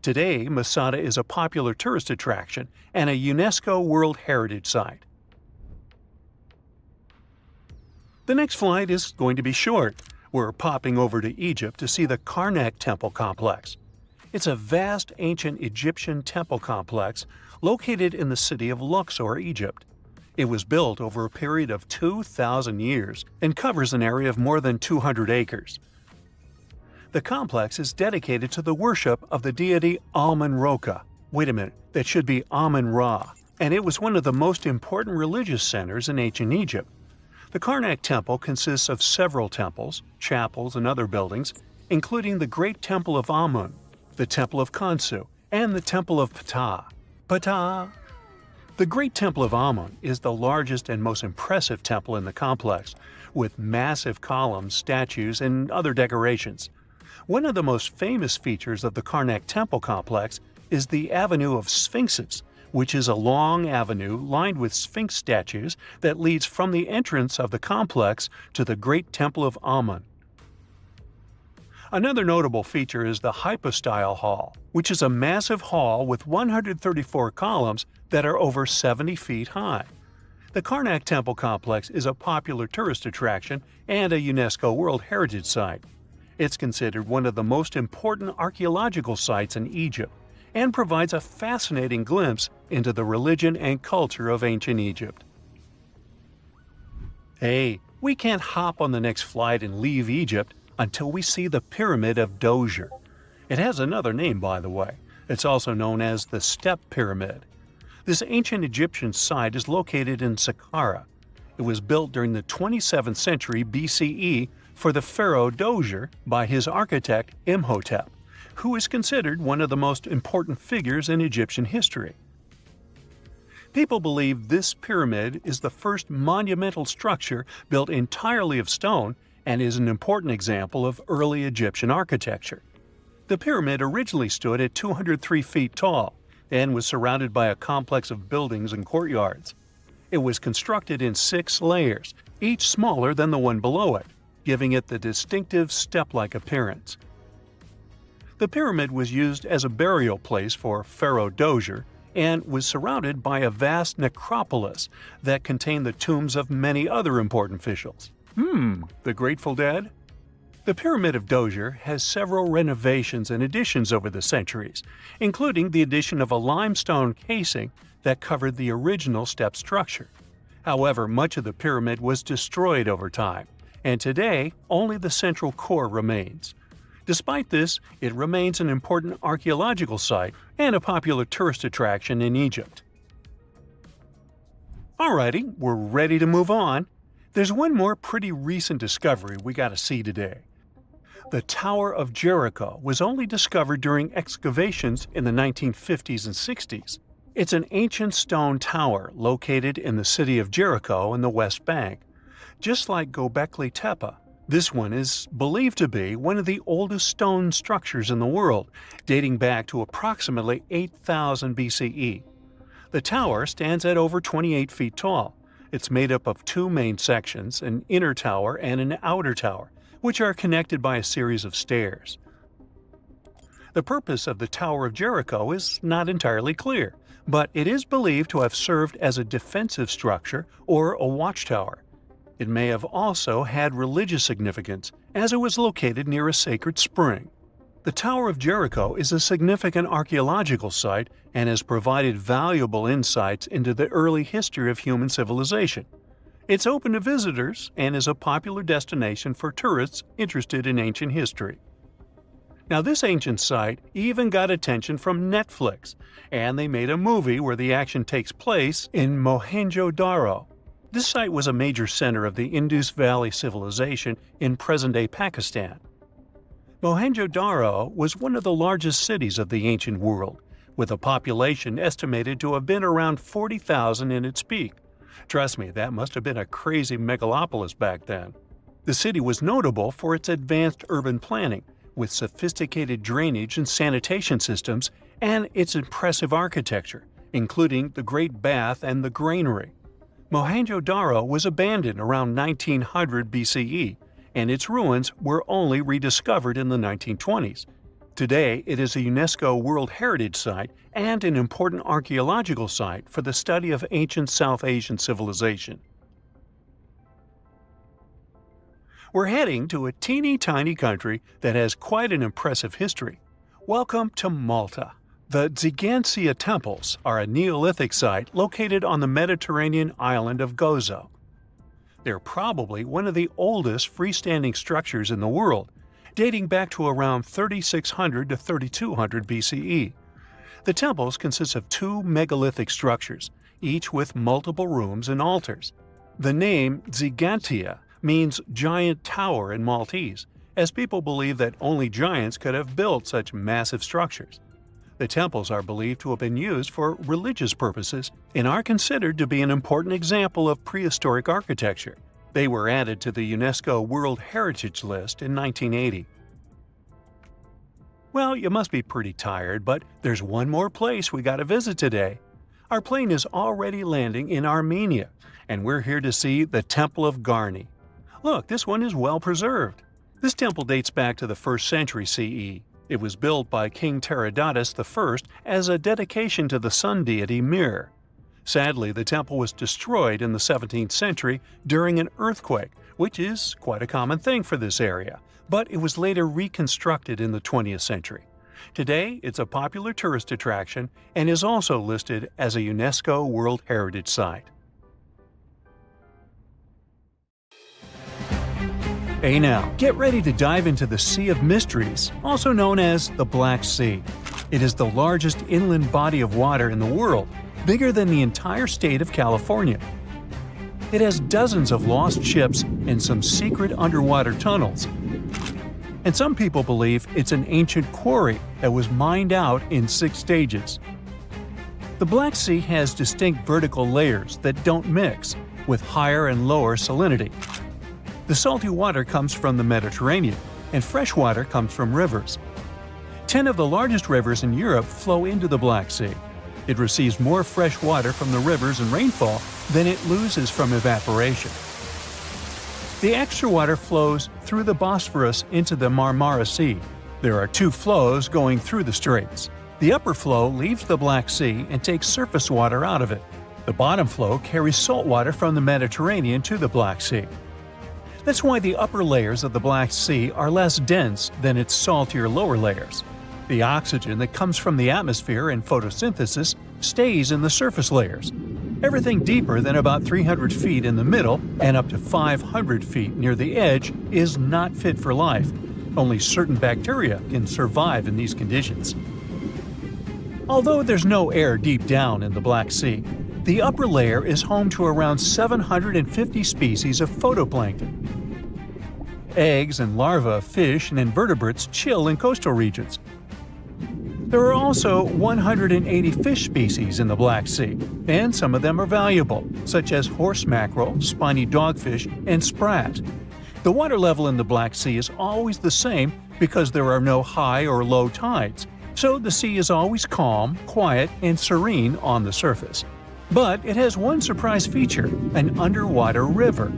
Today, Masada is a popular tourist attraction and a UNESCO World Heritage Site. The next flight is going to be short. We're popping over to Egypt to see the Karnak Temple Complex. It's a vast ancient Egyptian temple complex located in the city of Luxor, Egypt. It was built over a period of 2,000 years and covers an area of more than 200 acres. The complex is dedicated to the worship of the deity Amun-Ra. Wait a minute, that should be Amun-Ra, and it was one of the most important religious centers in ancient Egypt. The Karnak Temple consists of several temples, chapels, and other buildings, including the Great Temple of Amun, the Temple of Khonsu, and the Temple of Ptah. Ptah! The Great Temple of Amun is the largest and most impressive temple in the complex, with massive columns, statues, and other decorations. One of the most famous features of the Karnak Temple complex is the Avenue of Sphinxes, which is a long avenue lined with Sphinx statues that leads from the entrance of the complex to the Great Temple of Amun. Another notable feature is the Hypostyle Hall, which is a massive hall with 134 columns that are over 70 feet high. The Karnak Temple Complex is a popular tourist attraction and a UNESCO World Heritage Site. It's considered one of the most important archaeological sites in Egypt and provides a fascinating glimpse into the religion and culture of ancient Egypt. Hey, we can't hop on the next flight and leave Egypt until we see the Pyramid of Djoser. It has another name, by the way. It's also known as the Step Pyramid. This ancient Egyptian site is located in Saqqara. It was built during the 27th century BCE for the pharaoh Djoser by his architect Imhotep, who is considered one of the most important figures in Egyptian history. People believe this pyramid is the first monumental structure built entirely of stone and is an important example of early Egyptian architecture. The pyramid originally stood at 203 feet tall and was surrounded by a complex of buildings and courtyards. It was constructed in 6 layers, each smaller than the one below it, giving it the distinctive step-like appearance. The pyramid was used as a burial place for Pharaoh Djoser and was surrounded by a vast necropolis that contained the tombs of many other important officials. The Grateful Dead? The Pyramid of Djoser has several renovations and additions over the centuries, including the addition of a limestone casing that covered the original step structure. However, much of the pyramid was destroyed over time, and today only the central core remains. Despite this, it remains an important archaeological site and a popular tourist attraction in Egypt. Alrighty, we're ready to move on. There's one more pretty recent discovery we gotta see today. The Tower of Jericho was only discovered during excavations in the 1950s and 60s. It's an ancient stone tower located in the city of Jericho in the West Bank. Just like Göbekli Tepe, this one is believed to be one of the oldest stone structures in the world, dating back to approximately 8000 BCE. The tower stands at over 28 feet tall. It's made up of two main sections, an inner tower and an outer tower, which are connected by a series of stairs. The purpose of the Tower of Jericho is not entirely clear, but it is believed to have served as a defensive structure or a watchtower. It may have also had religious significance, as it was located near a sacred spring. The Tower of Jericho is a significant archaeological site and has provided valuable insights into the early history of human civilization. It's open to visitors and is a popular destination for tourists interested in ancient history. Now, this ancient site even got attention from Netflix, and they made a movie where the action takes place in Mohenjo-Daro. This site was a major center of the Indus Valley civilization in present-day Pakistan. Mohenjo-Daro was one of the largest cities of the ancient world, with a population estimated to have been around 40,000 in its peak. Trust me, that must have been a crazy megalopolis back then. The city was notable for its advanced urban planning, with sophisticated drainage and sanitation systems, and its impressive architecture, including the Great Bath and the Granary. Mohenjo-Daro was abandoned around 1900 BCE, and its ruins were only rediscovered in the 1920s. Today, it is a UNESCO World Heritage Site and an important archaeological site for the study of ancient South Asian civilization. We're heading to a teeny-tiny country that has quite an impressive history. Welcome to Malta. The Xigantia Temples are a Neolithic site located on the Mediterranean island of Gozo. They're probably one of the oldest freestanding structures in the world, dating back to around 3600 to 3200 BCE. The temples consist of two megalithic structures, each with multiple rooms and altars. The name Xigantia means giant tower in Maltese, as people believe that only giants could have built such massive structures. The temples are believed to have been used for religious purposes and are considered to be an important example of prehistoric architecture. They were added to the UNESCO World Heritage List in 1980. Well, you must be pretty tired, but there's one more place we gotta visit today. Our plane is already landing in Armenia, and we're here to see the Temple of Garni. Look, this one is well preserved. This temple dates back to the 1st century CE. It was built by King Tiridates I as a dedication to the sun deity Mir. Sadly, the temple was destroyed in the 17th century during an earthquake, which is quite a common thing for this area, but it was later reconstructed in the 20th century. Today, it's a popular tourist attraction and is also listed as a UNESCO World Heritage Site. Hey now, get ready to dive into the Sea of Mysteries, also known as the Black Sea. It is the largest inland body of water in the world, bigger than the entire state of California. It has dozens of lost ships and some secret underwater tunnels. And some people believe it's an ancient quarry that was mined out in 6 stages. The Black Sea has distinct vertical layers that don't mix, with higher and lower salinity. The salty water comes from the Mediterranean, and fresh water comes from rivers. 10 of the largest rivers in Europe flow into the Black Sea. It receives more fresh water from the rivers and rainfall than it loses from evaporation. The extra water flows through the Bosphorus into the Marmara Sea. There are 2 flows going through the straits. The upper flow leaves the Black Sea and takes surface water out of it. The bottom flow carries salt water from the Mediterranean to the Black Sea. That's why the upper layers of the Black Sea are less dense than its saltier lower layers. The oxygen that comes from the atmosphere and photosynthesis stays in the surface layers. Everything deeper than about 300 feet in the middle and up to 500 feet near the edge is not fit for life. Only certain bacteria can survive in these conditions. Although there's no air deep down in the Black Sea, the upper layer is home to around 750 species of phytoplankton. Eggs and larvae of fish and invertebrates chill in coastal regions. There are also 180 fish species in the Black Sea, and some of them are valuable, such as horse mackerel, spiny dogfish, and sprat. The water level in the Black Sea is always the same because there are no high or low tides, So the sea is always calm, quiet, and serene on the surface. But it has one surprise feature: an underwater river.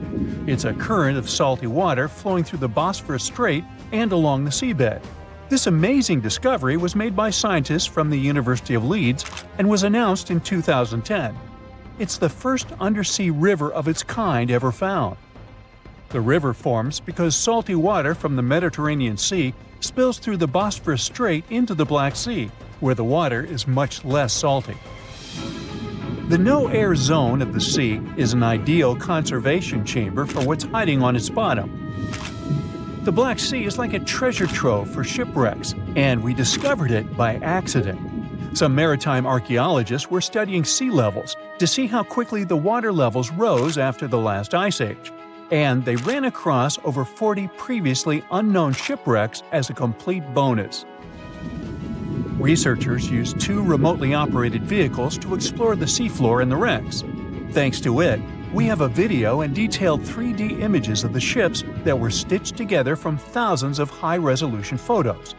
It's a current of salty water flowing through the Bosphorus Strait and along the seabed. This amazing discovery was made by scientists from the University of Leeds and was announced in 2010. It's the first undersea river of its kind ever found. The river forms because salty water from the Mediterranean Sea spills through the Bosphorus Strait into the Black Sea, where the water is much less salty. The no-air zone of the sea is an ideal conservation chamber for what's hiding on its bottom. The Black Sea is like a treasure trove for shipwrecks, and we discovered it by accident. Some maritime archaeologists were studying sea levels to see how quickly the water levels rose after the last ice age, and they ran across over 40 previously unknown shipwrecks as a complete bonus. Researchers used 2 remotely operated vehicles to explore the seafloor and the wrecks. Thanks to it, we have a video and detailed 3D images of the ships that were stitched together from thousands of high-resolution photos.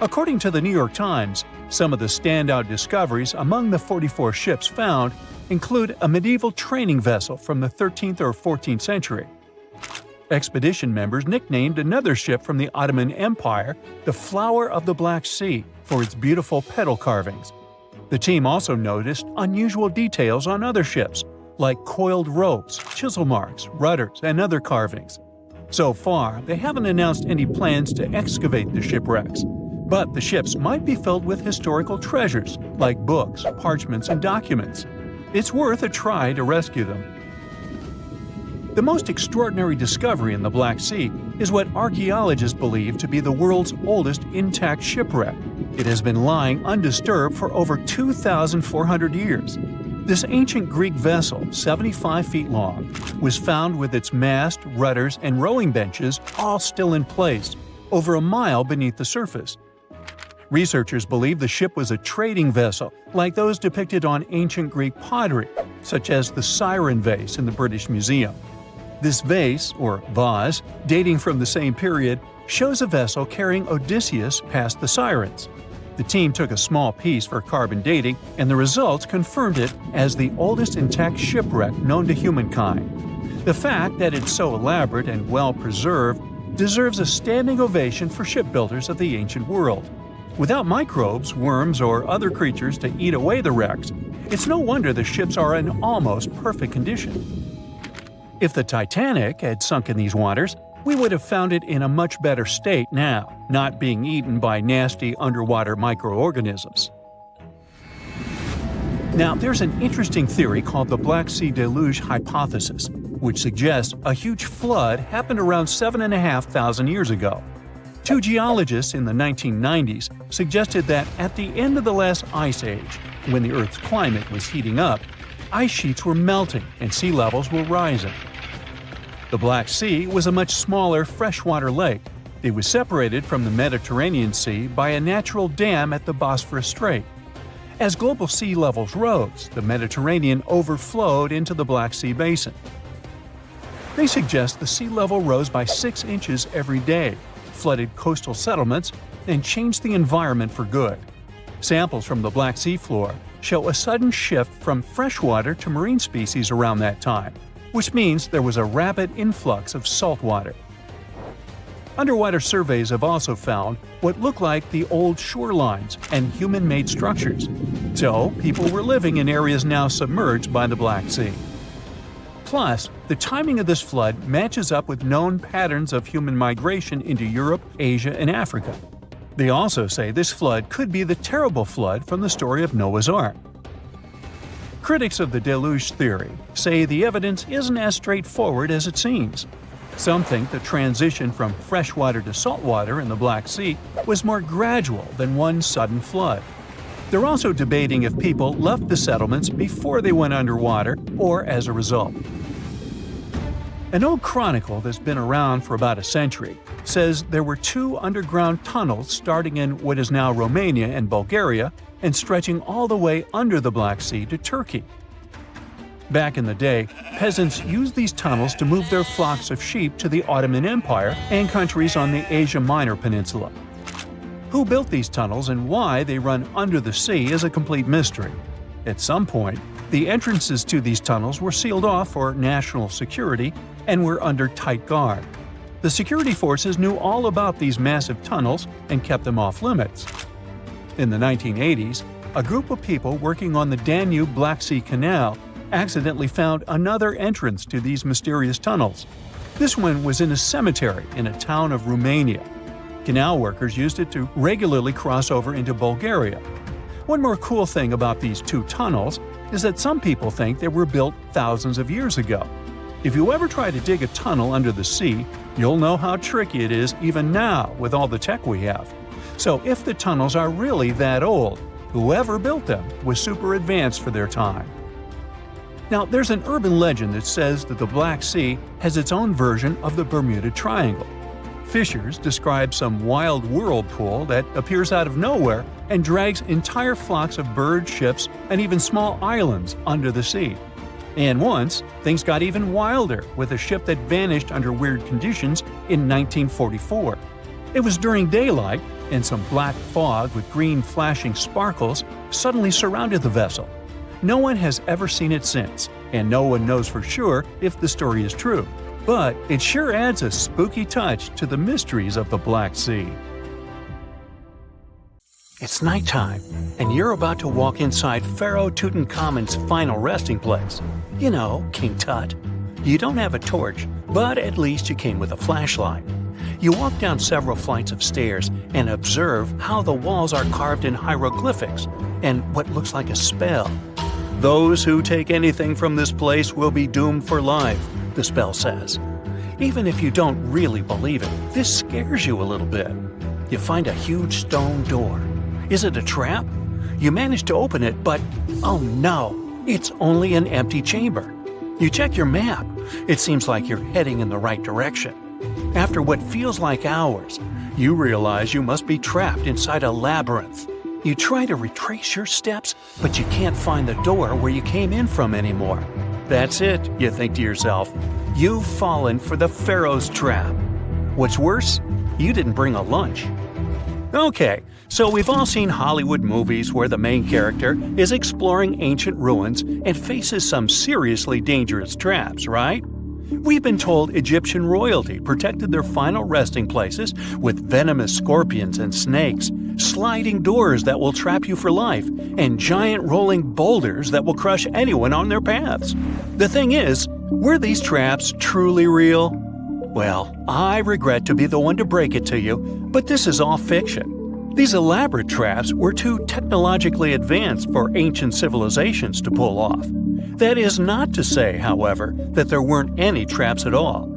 According to the New York Times, some of the standout discoveries among the 44 ships found include a medieval training vessel from the 13th or 14th century. Expedition members nicknamed another ship from the Ottoman Empire the Flower of the Black Sea for its beautiful petal carvings. The team also noticed unusual details on other ships, like coiled ropes, chisel marks, rudders, and other carvings. So far, they haven't announced any plans to excavate the shipwrecks, but the ships might be filled with historical treasures like books, parchments, and documents. It's worth a try to rescue them. The most extraordinary discovery in the Black Sea is what archaeologists believe to be the world's oldest intact shipwreck. It has been lying undisturbed for over 2,400 years. This ancient Greek vessel, 75 feet long, was found with its mast, rudders, and rowing benches all still in place, over a mile beneath the surface. Researchers believe the ship was a trading vessel, like those depicted on ancient Greek pottery, such as the Siren vase in the British Museum. This vase, or vase, dating from the same period, shows a vessel carrying Odysseus past the Sirens. The team took a small piece for carbon dating, and the results confirmed it as the oldest intact shipwreck known to humankind. The fact that it's so elaborate and well preserved deserves a standing ovation for shipbuilders of the ancient world. Without microbes, worms, or other creatures to eat away the wrecks, it's no wonder the ships are in almost perfect condition. If the Titanic had sunk in these waters, we would have found it in a much better state now, not being eaten by nasty underwater microorganisms. Now, there's an interesting theory called the Black Sea Deluge hypothesis, which suggests a huge flood happened around 7,500 years ago. 2 geologists in the 1990s suggested that at the end of the last ice age, when the Earth's climate was heating up, ice sheets were melting and sea levels were rising. The Black Sea was a much smaller freshwater lake. It was separated from the Mediterranean Sea by a natural dam at the Bosphorus Strait. As global sea levels rose, the Mediterranean overflowed into the Black Sea basin. They suggest the sea level rose by 6 inches every day, flooded coastal settlements, and changed the environment for good. Samples from the Black Sea floor show a sudden shift from freshwater to marine species around that time, which means there was a rapid influx of salt water. Underwater surveys have also found what look like the old shorelines and human-made structures. So, people were living in areas now submerged by the Black Sea. Plus, the timing of this flood matches up with known patterns of human migration into Europe, Asia, and Africa. They also say this flood could be the terrible flood from the story of Noah's Ark. Critics of the deluge theory say the evidence isn't as straightforward as it seems. Some think the transition from freshwater to saltwater in the Black Sea was more gradual than one sudden flood. They're also debating if people left the settlements before they went underwater or as a result. An old chronicle that's been around for about a century says there were 2 underground tunnels starting in what is now Romania and Bulgaria and stretching all the way under the Black Sea to Turkey. Back in the day, peasants used these tunnels to move their flocks of sheep to the Ottoman Empire and countries on the Asia Minor Peninsula. Who built these tunnels and why they run under the sea is a complete mystery. At some point, the entrances to these tunnels were sealed off for national security and were under tight guard. The security forces knew all about these massive tunnels and kept them off limits. In the 1980s, a group of people working on the Danube-Black Sea Canal accidentally found another entrance to these mysterious tunnels. This one was in a cemetery in a town of Romania. Canal workers used it to regularly cross over into Bulgaria. One more cool thing about these two tunnels is that some people think they were built thousands of years ago. If you ever try to dig a tunnel under the sea, you'll know how tricky it is even now with all the tech we have. So if the tunnels are really that old, whoever built them was super advanced for their time. Now, there's an urban legend that says that the Black Sea has its own version of the Bermuda Triangle. Fishers describe some wild whirlpool that appears out of nowhere and drags entire flocks of birds, ships, and even small islands under the sea. And once, things got even wilder with a ship that vanished under weird conditions in 1944. It was during daylight, and some black fog with green flashing sparkles suddenly surrounded the vessel. No one has ever seen it since, and no one knows for sure if the story is true. But it sure adds a spooky touch to the mysteries of the Black Sea. It's nighttime, and you're about to walk inside Pharaoh Tutankhamun's final resting place. You know, King Tut. You don't have a torch, but at least you came with a flashlight. You walk down several flights of stairs and observe how the walls are carved in hieroglyphics and what looks like a spell. Those who take anything from this place will be doomed for life, the spell says. Even if you don't really believe it, this scares you a little bit. You find a huge stone door. Is it a trap? You manage to open it, but oh no, it's only an empty chamber. You check your map. It seems like you're heading in the right direction. After what feels like hours, you realize you must be trapped inside a labyrinth. You try to retrace your steps, but you can't find the door where you came in from anymore. That's it, you think to yourself. You've fallen for the Pharaoh's trap. What's worse, you didn't bring a lunch. Okay, so we've all seen Hollywood movies where the main character is exploring ancient ruins and faces some seriously dangerous traps, right? We've been told Egyptian royalty protected their final resting places with venomous scorpions and snakes, sliding doors that will trap you for life, and giant rolling boulders that will crush anyone on their paths. The thing is, were these traps truly real? Well, I regret to be the one to break it to you, but this is all fiction. These elaborate traps were too technologically advanced for ancient civilizations to pull off. That is not to say, however, that there weren't any traps at all.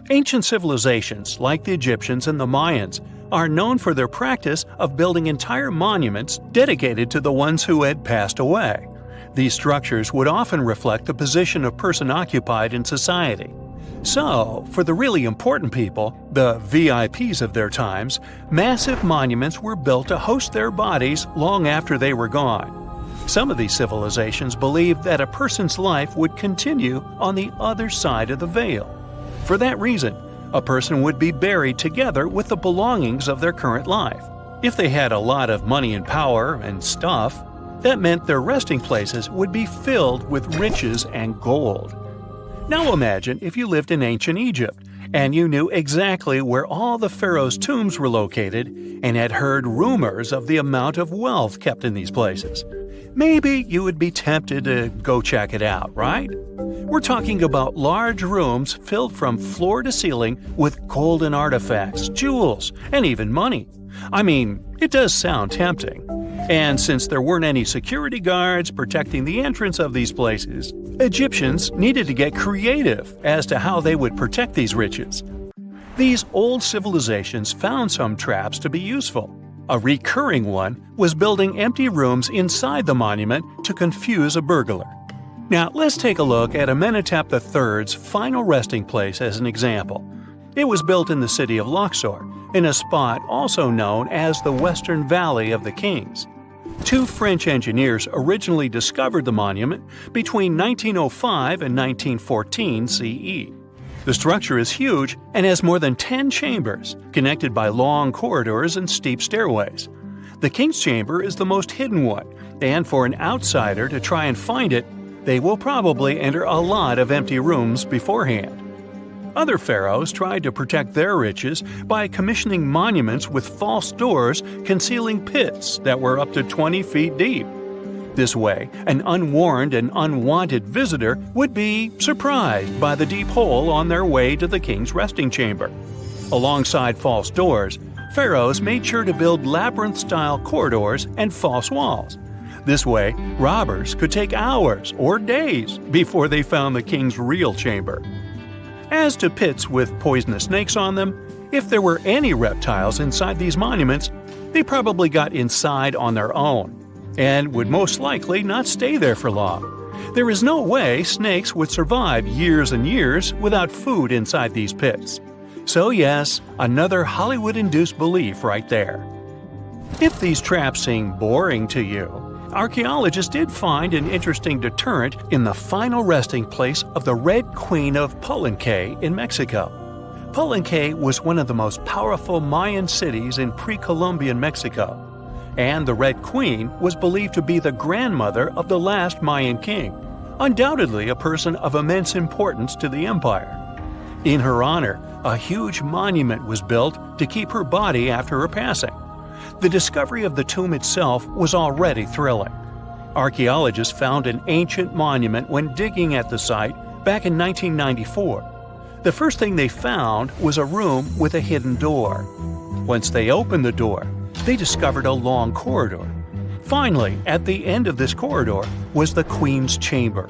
Ancient civilizations, like the Egyptians and the Mayans, are known for their practice of building entire monuments dedicated to the ones who had passed away. These structures would often reflect the position of person occupied in society. So, for the really important people, the VIPs of their times, massive monuments were built to host their bodies long after they were gone. Some of these civilizations believed that a person's life would continue on the other side of the veil. For that reason, a person would be buried together with the belongings of their current life. If they had a lot of money and power and stuff, that meant their resting places would be filled with riches and gold. Now imagine if you lived in ancient Egypt and you knew exactly where all the pharaoh's tombs were located and had heard rumors of the amount of wealth kept in these places. Maybe you would be tempted to go check it out, right? We're talking about large rooms filled from floor to ceiling with golden artifacts, jewels, and even money. I mean, it does sound tempting. And since there weren't any security guards protecting the entrance of these places, Egyptians needed to get creative as to how they would protect these riches. These old civilizations found some traps to be useful. A recurring one was building empty rooms inside the monument to confuse a burglar. Now, let's take a look at Amenhotep III's final resting place as an example. It was built in the city of Luxor, in a spot also known as the Western Valley of the Kings. Two French engineers originally discovered the monument between 1905 and 1914 CE. The structure is huge and has more than 10 chambers, connected by long corridors and steep stairways. The king's chamber is the most hidden one, and for an outsider to try and find it, they will probably enter a lot of empty rooms beforehand. Other pharaohs tried to protect their riches by commissioning monuments with false doors concealing pits that were up to 20 feet deep. This way, an unwarned and unwanted visitor would be surprised by the deep hole on their way to the king's resting chamber. Alongside false doors, pharaohs made sure to build labyrinth-style corridors and false walls. This way, robbers could take hours or days before they found the king's real chamber. As to pits with poisonous snakes on them, if there were any reptiles inside these monuments, they probably got inside on their own, and would most likely not stay there for long. There is no way snakes would survive years and years without food inside these pits. So yes, another Hollywood-induced belief right there. If these traps seem boring to you, archaeologists did find an interesting deterrent in the final resting place of the Red Queen of Palenque in Mexico. Palenque was one of the most powerful Mayan cities in pre-Columbian Mexico, and the Red Queen was believed to be the grandmother of the last Mayan king, undoubtedly a person of immense importance to the empire. In her honor, a huge monument was built to keep her body after her passing. The discovery of the tomb itself was already thrilling. Archaeologists found an ancient monument when digging at the site back in 1994. The first thing they found was a room with a hidden door. Once they opened the door, they discovered a long corridor. Finally, at the end of this corridor was the Queen's chamber.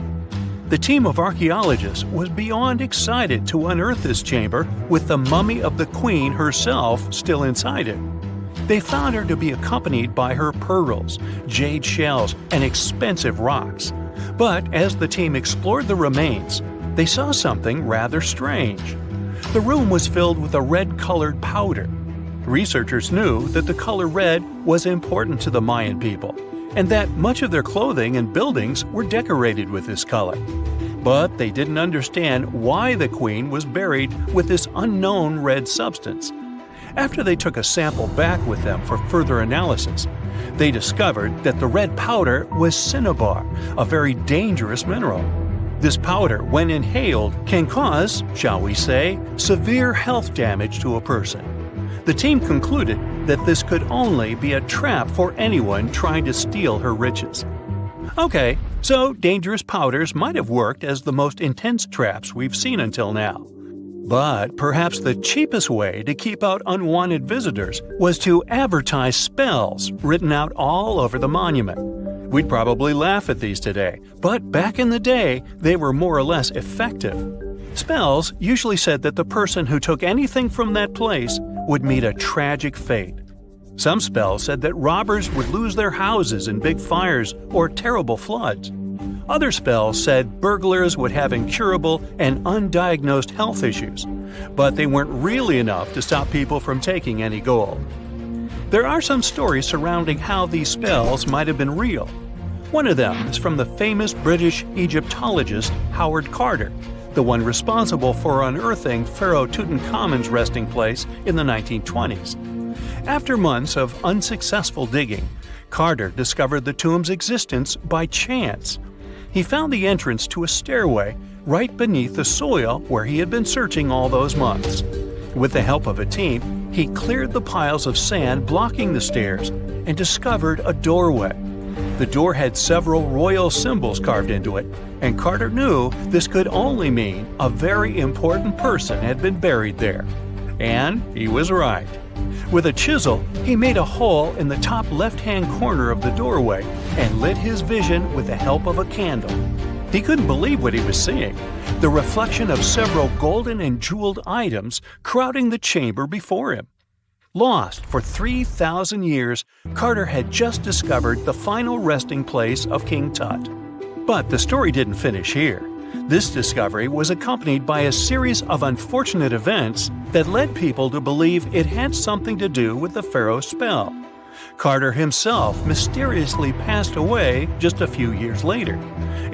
The team of archaeologists was beyond excited to unearth this chamber with the mummy of the Queen herself still inside it. They found her to be accompanied by her pearls, jade shells, and expensive rocks. But as the team explored the remains, they saw something rather strange. The room was filled with a red-colored powder. Researchers knew that the color red was important to the Mayan people, and that much of their clothing and buildings were decorated with this color. But they didn't understand why the queen was buried with this unknown red substance. After they took a sample back with them for further analysis, they discovered that the red powder was cinnabar, a very dangerous mineral. This powder, when inhaled, can cause, shall we say, severe health damage to a person. The team concluded that this could only be a trap for anyone trying to steal her riches. Okay, so dangerous powders might have worked as the most intense traps we've seen until now. But perhaps the cheapest way to keep out unwanted visitors was to advertise spells written out all over the monument. We'd probably laugh at these today, but back in the day, they were more or less effective. Spells usually said that the person who took anything from that place would meet a tragic fate. Some spells said that robbers would lose their houses in big fires or terrible floods. Other spells said burglars would have incurable and undiagnosed health issues, but they weren't really enough to stop people from taking any gold. There are some stories surrounding how these spells might have been real. One of them is from the famous British Egyptologist Howard Carter, the one responsible for unearthing Pharaoh Tutankhamun's resting place in the 1920s. After months of unsuccessful digging, Carter discovered the tomb's existence by chance. He found the entrance to a stairway right beneath the soil where he had been searching all those months. With the help of a team, he cleared the piles of sand blocking the stairs and discovered a doorway. The door had several royal symbols carved into it, and Carter knew this could only mean a very important person had been buried there. And he was right. With a chisel, he made a hole in the top left-hand corner of the doorway and lit his vision with the help of a candle. He couldn't believe what he was seeing, the reflection of several golden and jeweled items crowding the chamber before him. Lost for 3,000 years, Carter had just discovered the final resting place of King Tut. But the story didn't finish here. This discovery was accompanied by a series of unfortunate events that led people to believe it had something to do with the pharaoh's spell. Carter himself mysteriously passed away just a few years later,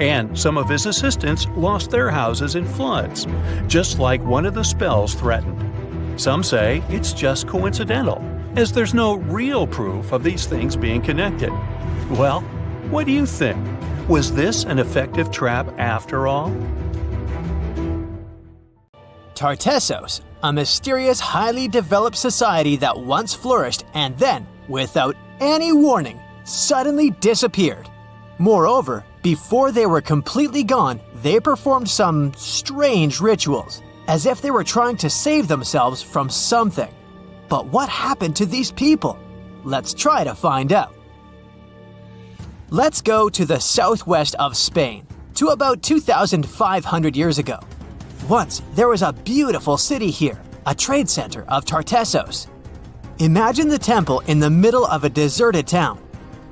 and some of his assistants lost their houses in floods, just like one of the spells threatened. Some say it's just coincidental, as there's no real proof of these things being connected. Well, what do you think? Was this an effective trap after all? Tartessos, a mysterious, highly developed society that once flourished and then, without any warning, suddenly disappeared. Moreover, before they were completely gone, they performed some strange rituals, as if they were trying to save themselves from something. But what happened to these people? Let's try to find out. Let's go to the southwest of Spain, to about 2,500 years ago. Once, there was a beautiful city here, a trade center of Tartessos. Imagine the temple in the middle of a deserted town.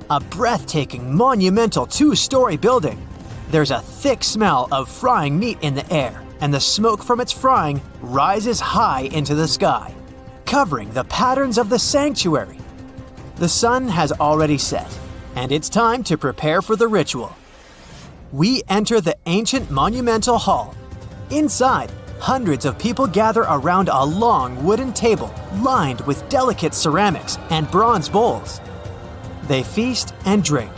A breathtaking, monumental two-story building. There's a thick smell of frying meat in the air, and the smoke from its frying rises high into the sky, covering the patterns of the sanctuary. The sun has already set, and it's time to prepare for the ritual. We enter the ancient monumental hall. Inside, hundreds of people gather around a long wooden table lined with delicate ceramics and bronze bowls. They feast and drink.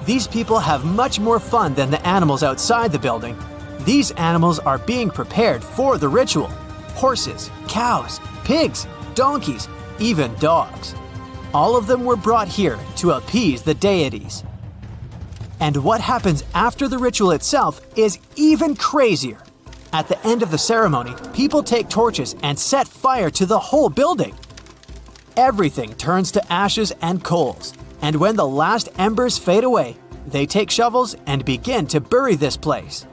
These people have much more fun than the animals outside the building. These animals are being prepared for the ritual. Horses, cows, pigs, donkeys, even dogs. All of them were brought here to appease the deities. And what happens after the ritual itself is even crazier. At the end of the ceremony, people take torches and set fire to the whole building. Everything turns to ashes and coals, and when the last embers fade away, they take shovels and begin to bury this place.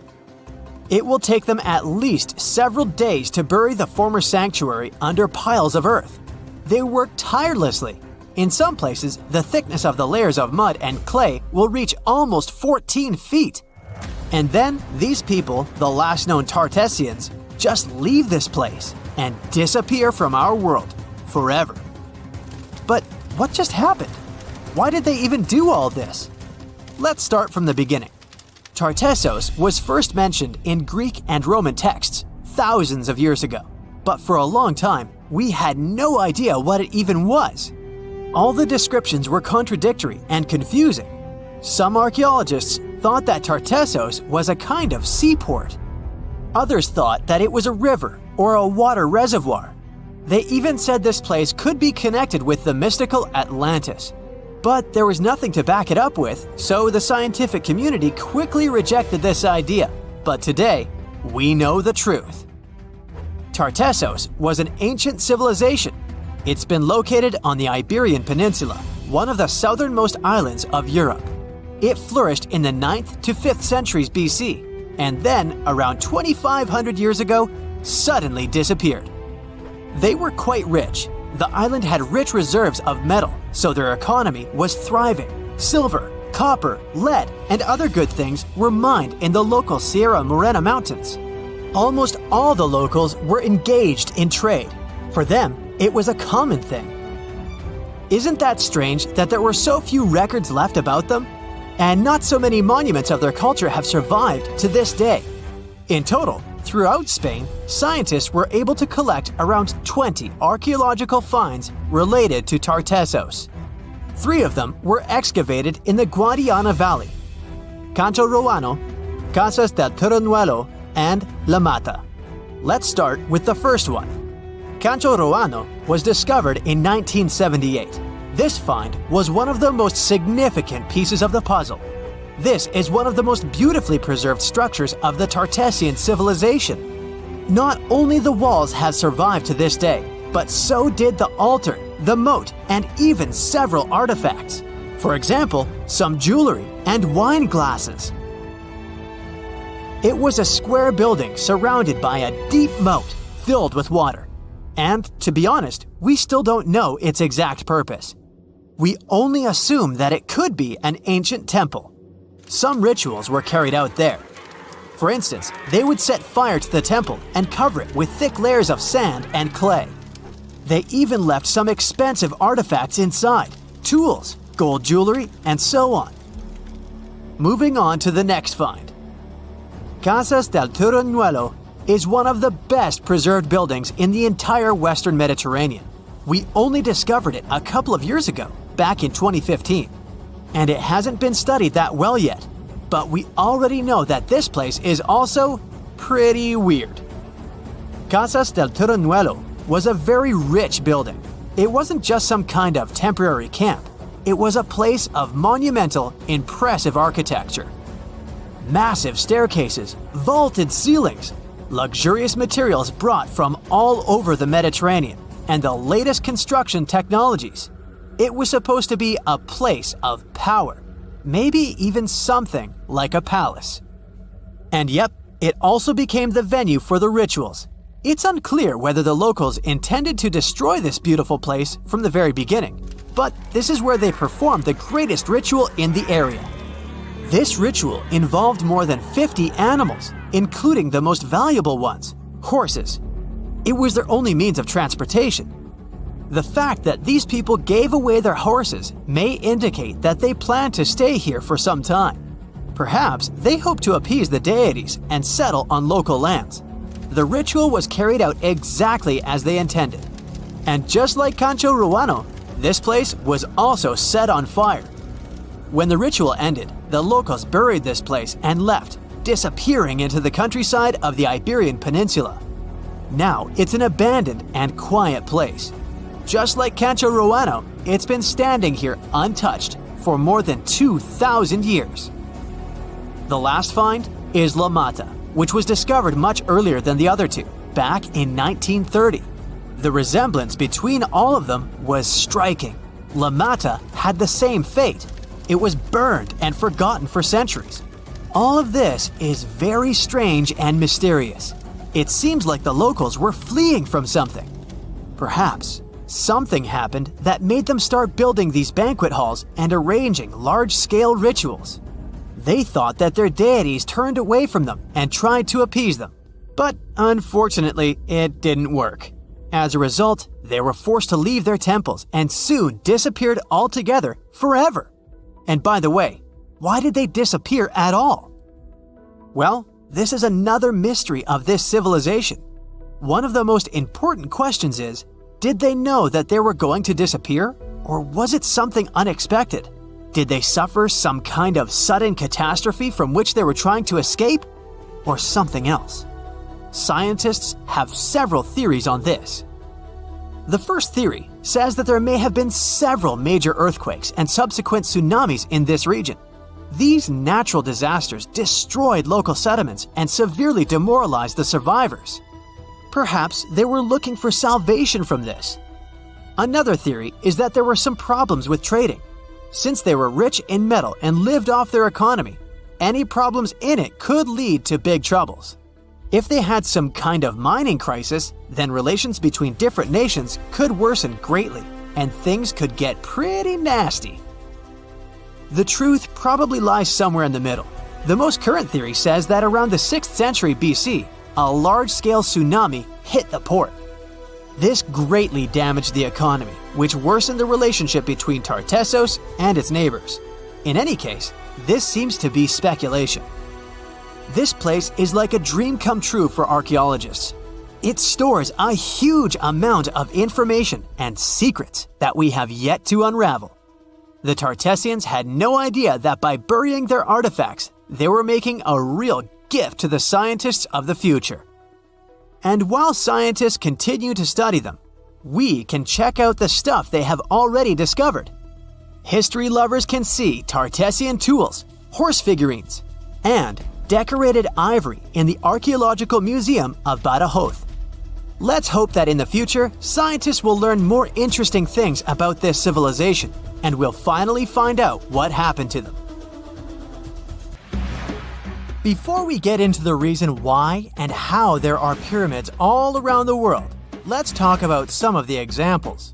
It will take them at least several days to bury the former sanctuary under piles of earth. They work tirelessly. In some places, the thickness of the layers of mud and clay will reach almost 14 feet. And then, these people, the last known Tartessians, just leave this place and disappear from our world forever. But what just happened? Why did they even do all this? Let's start from the beginning. Tartessos was first mentioned in Greek and Roman texts thousands of years ago, but for a long time, we had no idea what it even was. All the descriptions were contradictory and confusing. Some archaeologists thought that Tartessos was a kind of seaport. Others thought that it was a river or a water reservoir. They even said this place could be connected with the mystical Atlantis. But there was nothing to back it up with, so the scientific community quickly rejected this idea. But today, we know the truth. Tartessos was an ancient civilization. It's been located on the Iberian Peninsula, one of the southernmost islands of Europe. It flourished in the 9th to 5th centuries BC, and then, around 2,500 years ago, suddenly disappeared. They were quite rich. The island had rich reserves of metal, so their economy was thriving. Silver, copper, lead, and other good things were mined in the local Sierra Morena mountains. Almost all the locals were engaged in trade. For them, it was a common thing. Isn't that strange that there were so few records left about them? And not so many monuments of their culture have survived to this day. In total, throughout Spain, scientists were able to collect around 20 archaeological finds related to Tartessos. 3 of them were excavated in the Guadiana Valley: Cancho Roano, Casas del Toruñuelo, and La Mata. Let's start with the first one. Cancho Roano was discovered in 1978. This find was one of the most significant pieces of the puzzle. This is one of the most beautifully preserved structures of the Tartessian civilization. Not only the walls have survived to this day, but so did the altar, the moat, and even several artifacts. For example, some jewelry and wine glasses. It was a square building surrounded by a deep moat filled with water. And, to be honest, we still don't know its exact purpose. We only assume that it could be an ancient temple. Some rituals were carried out there. For instance, they would set fire to the temple and cover it with thick layers of sand and clay. They even left some expensive artifacts inside, tools, gold jewelry, and so on. Moving on to the next find. Casas del Turruñuelo is one of the best preserved buildings in the entire Western Mediterranean. We only discovered it a couple of years ago, back in 2015. And it hasn't been studied that well yet. But we already know that this place is also pretty weird. Casas del Turruñuelo was a very rich building. It wasn't just some kind of temporary camp. It was a place of monumental, impressive architecture. Massive staircases, vaulted ceilings, luxurious materials brought from all over the Mediterranean, and the latest construction technologies. It was supposed to be a place of power, maybe even something like a palace. And yep, it also became the venue for the rituals. It's unclear whether the locals intended to destroy this beautiful place from the very beginning, but this is where they performed the greatest ritual in the area. This ritual involved more than 50 animals, including the most valuable ones, horses. It was their only means of transportation. The fact that these people gave away their horses may indicate that they plan to stay here for some time. Perhaps they hope to appease the deities and settle on local lands. The ritual was carried out exactly as they intended. And just like Cancho Ruano, this place was also set on fire. When the ritual ended, the locals buried this place and left, disappearing into the countryside of the Iberian Peninsula. Now it's an abandoned and quiet place. Just like Cancho Ruano, it's been standing here untouched for more than 2,000 years. The last find is La Mata, which was discovered much earlier than the other two, back in 1930. The resemblance between all of them was striking. La Mata had the same fate. It was burned and forgotten for centuries. All of this is very strange and mysterious. It seems like the locals were fleeing from something. Perhaps something happened that made them start building these banquet halls and arranging large-scale rituals. They thought that their deities turned away from them and tried to appease them. But unfortunately, it didn't work. As a result, they were forced to leave their temples and soon disappeared altogether forever. And by the way, why did they disappear at all? Well, this is another mystery of this civilization. One of the most important questions is, did they know that they were going to disappear? Or was it something unexpected? Did they suffer some kind of sudden catastrophe from which they were trying to escape? Or something else? Scientists have several theories on this. The first theory says that there may have been several major earthquakes and subsequent tsunamis in this region. These natural disasters destroyed local settlements and severely demoralized the survivors. Perhaps they were looking for salvation from this. Another theory is that there were some problems with trading. Since they were rich in metal and lived off their economy, any problems in it could lead to big troubles. If they had some kind of mining crisis, then relations between different nations could worsen greatly, and things could get pretty nasty. The truth probably lies somewhere in the middle. The most current theory says that around the 6th century BC, a large-scale tsunami hit the port. This greatly damaged the economy, which worsened the relationship between Tartessos and its neighbors. In any case, this seems to be speculation. This place is like a dream come true for archaeologists. It stores a huge amount of information and secrets that we have yet to unravel. The Tartessians had no idea that by burying their artifacts, they were making a real gift to the scientists of the future. And while scientists continue to study them, we can check out the stuff they have already discovered. History lovers can see Tartessian tools, horse figurines, and decorated ivory in the Archaeological Museum of Badajoz. Let's hope that in the future, scientists will learn more interesting things about this civilization, and we'll finally find out what happened to them. Before we get into the reason why and how there are pyramids all around the world, let's talk about some of the examples.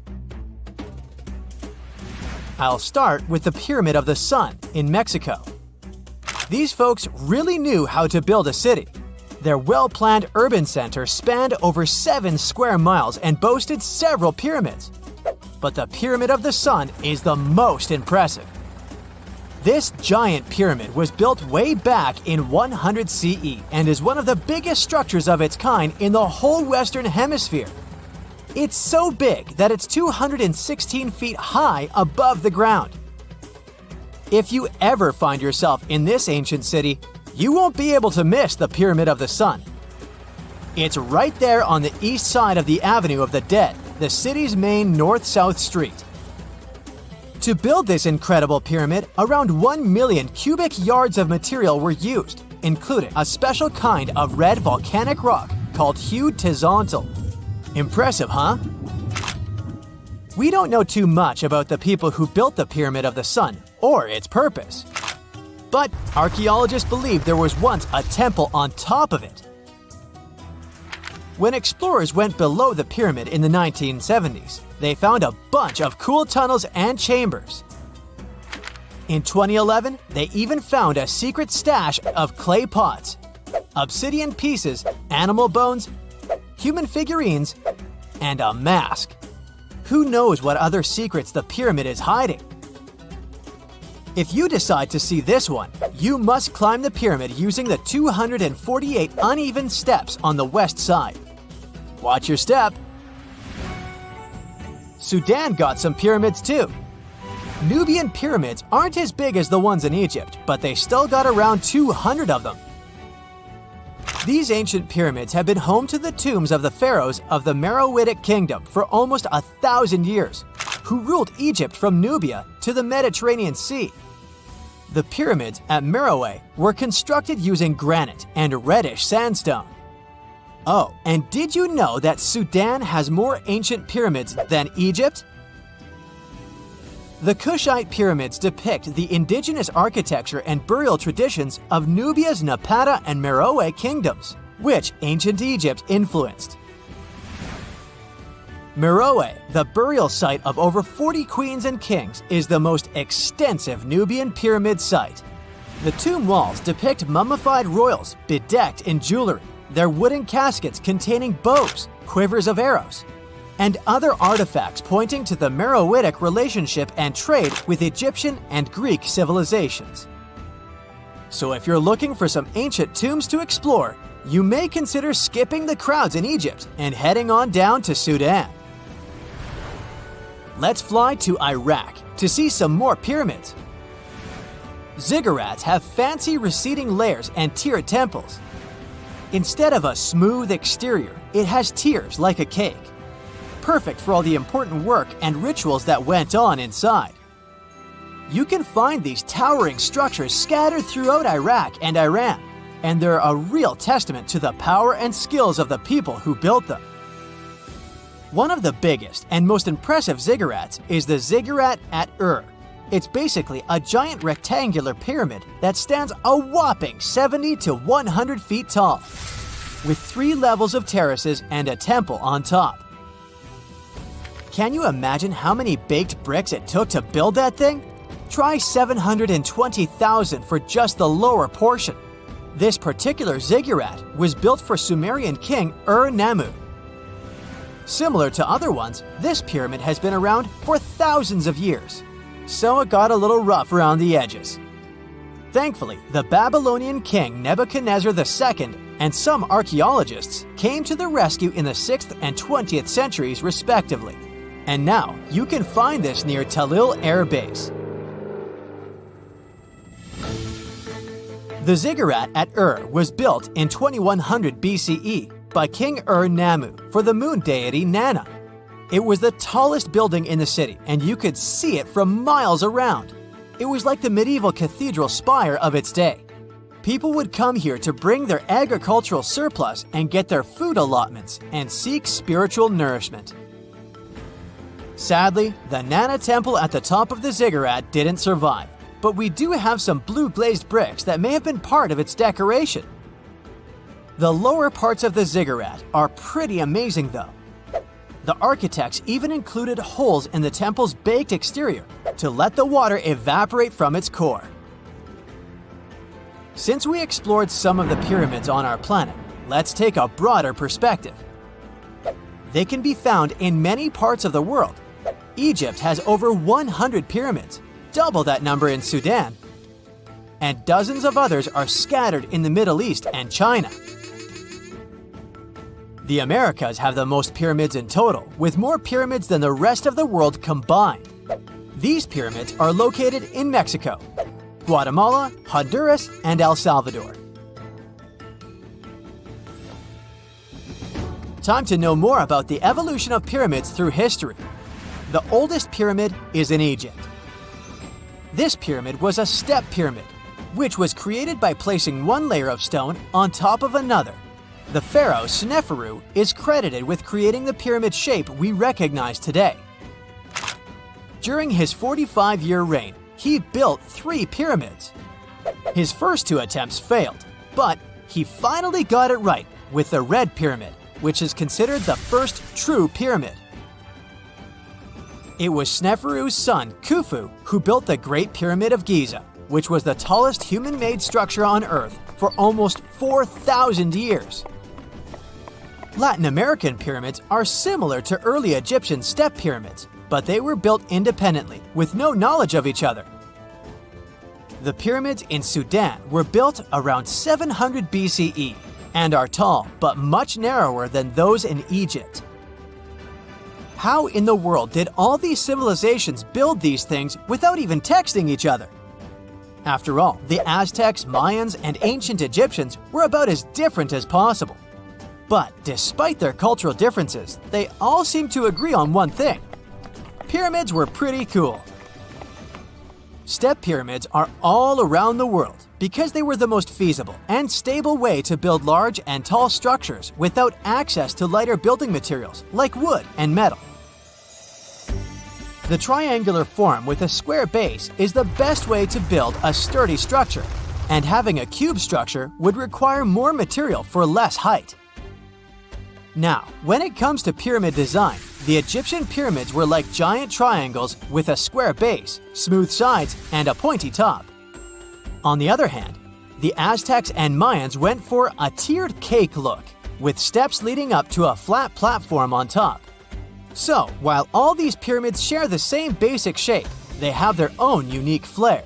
I'll start with the Pyramid of the Sun in Mexico. These folks really knew how to build a city. Their well-planned urban center spanned over 7 square miles and boasted several pyramids. but the Pyramid of the Sun is the most impressive. This giant pyramid was built way back in 100 CE and is one of the biggest structures of its kind in the whole Western Hemisphere. It's so big that it's 216 feet high above the ground. If you ever find yourself in this ancient city, you won't be able to miss the Pyramid of the Sun. It's right there on the east side of the Avenue of the Dead, the city's main north-south street. To build this incredible pyramid, around 1 million cubic yards of material were used, including a special kind of red volcanic rock called hued tizontal. Impressive, huh? We don't know too much about the people who built the Pyramid of the Sun or its purpose. But archaeologists believe there was once a temple on top of it. When explorers went below the pyramid in the 1970s, they found a bunch of cool tunnels and chambers. In 2011, they even found a secret stash of clay pots, obsidian pieces, animal bones, human figurines, and a mask. Who knows what other secrets the pyramid is hiding? If you decide to see this one, you must climb the pyramid using the 248 uneven steps on the west side. Watch your step. Sudan got some pyramids too. Nubian pyramids aren't as big as the ones in Egypt, but they still got around 200 of them. These ancient pyramids have been home to the tombs of the pharaohs of the Meroitic Kingdom for almost 1,000 years, who ruled Egypt from Nubia to the Mediterranean Sea. The pyramids at Meroe were constructed using granite and reddish sandstone. Oh, and did you know that Sudan has more ancient pyramids than Egypt? The Kushite pyramids depict the indigenous architecture and burial traditions of Nubia's Napata and Meroe kingdoms, which ancient Egypt influenced. Meroe, the burial site of over 40 queens and kings, is the most extensive Nubian pyramid site. The tomb walls depict mummified royals bedecked in jewelry, their wooden caskets containing bows, quivers of arrows, and other artifacts pointing to the Meroitic relationship and trade with Egyptian and Greek civilizations. So if you're looking for some ancient tombs to explore, you may consider skipping the crowds in Egypt and heading on down to Sudan. Let's fly to Iraq to see some more pyramids. Ziggurats have fancy receding layers and tiered temples. Instead of a smooth exterior, it has tiers like a cake. Perfect for all the important work and rituals that went on inside. You can find these towering structures scattered throughout Iraq and Iran, and they're a real testament to the power and skills of the people who built them. One of the biggest and most impressive ziggurats is the ziggurat at Ur. It's basically a giant rectangular pyramid that stands a whopping 70 to 100 feet tall, with 3 levels of terraces and a temple on top. Can you imagine how many baked bricks it took to build that thing? Try 720,000 for just the lower portion. This particular ziggurat was built for Sumerian king Ur-Nammu. Similar to other ones, this pyramid has been around for thousands of years, so it got a little rough around the edges. Thankfully, the Babylonian king Nebuchadnezzar II and some archaeologists came to the rescue in the 6th and 20th centuries respectively, and now you can find this near Talil Air Base. The ziggurat at Ur was built in 2100 BCE by King Ur-Nammu for the moon deity Nana. It was the tallest building in the city, and you could see it from miles around. It was like the medieval cathedral spire of its day. People would come here to bring their agricultural surplus and get their food allotments and seek spiritual nourishment. Sadly, the Nana temple at the top of the ziggurat didn't survive, but we do have some blue glazed bricks that may have been part of its decoration. The lower parts of the ziggurat are pretty amazing though. The architects even included holes in the temple's baked exterior to let the water evaporate from its core. Since we explored some of the pyramids on our planet, let's take a broader perspective. They can be found in many parts of the world, Egypt has over 100 pyramids, double that number in Sudan. And dozens of others are scattered in the Middle East and China. The Americas have the most pyramids in total, with more pyramids than the rest of the world combined. These pyramids are located in Mexico, Guatemala, Honduras, and El Salvador. Time to know more about the evolution of pyramids through history. The oldest pyramid is in Egypt. This pyramid was a step pyramid, which was created by placing one layer of stone on top of another. The pharaoh Sneferu is credited with creating the pyramid shape we recognize today. During his 45-year reign, he built 3 pyramids. His first 2 attempts failed, but he finally got it right with the Red Pyramid, which is considered the first true pyramid. It was Sneferu's son, Khufu, who built the Great Pyramid of Giza, which was the tallest human-made structure on Earth for almost 4,000 years. Latin American pyramids are similar to early Egyptian step pyramids, but they were built independently, with no knowledge of each other. The pyramids in Sudan were built around 700 BCE and are tall but much narrower than those in Egypt. How in the world did all these civilizations build these things without even texting each other? After all, the Aztecs, Mayans, and ancient Egyptians were about as different as possible. But despite their cultural differences, they all seem to agree on one thing: pyramids were pretty cool. Step pyramids are all around the world because they were the most feasible and stable way to build large and tall structures without access to lighter building materials like wood and metal. The triangular form with a square base is the best way to build a sturdy structure, and having a cube structure would require more material for less height. Now, when it comes to pyramid design, the Egyptian pyramids were like giant triangles with a square base, smooth sides, and a pointy top. On the other hand, the Aztecs and Mayans went for a tiered cake look, with steps leading up to a flat platform on top. So, while all these pyramids share the same basic shape, they have their own unique flair.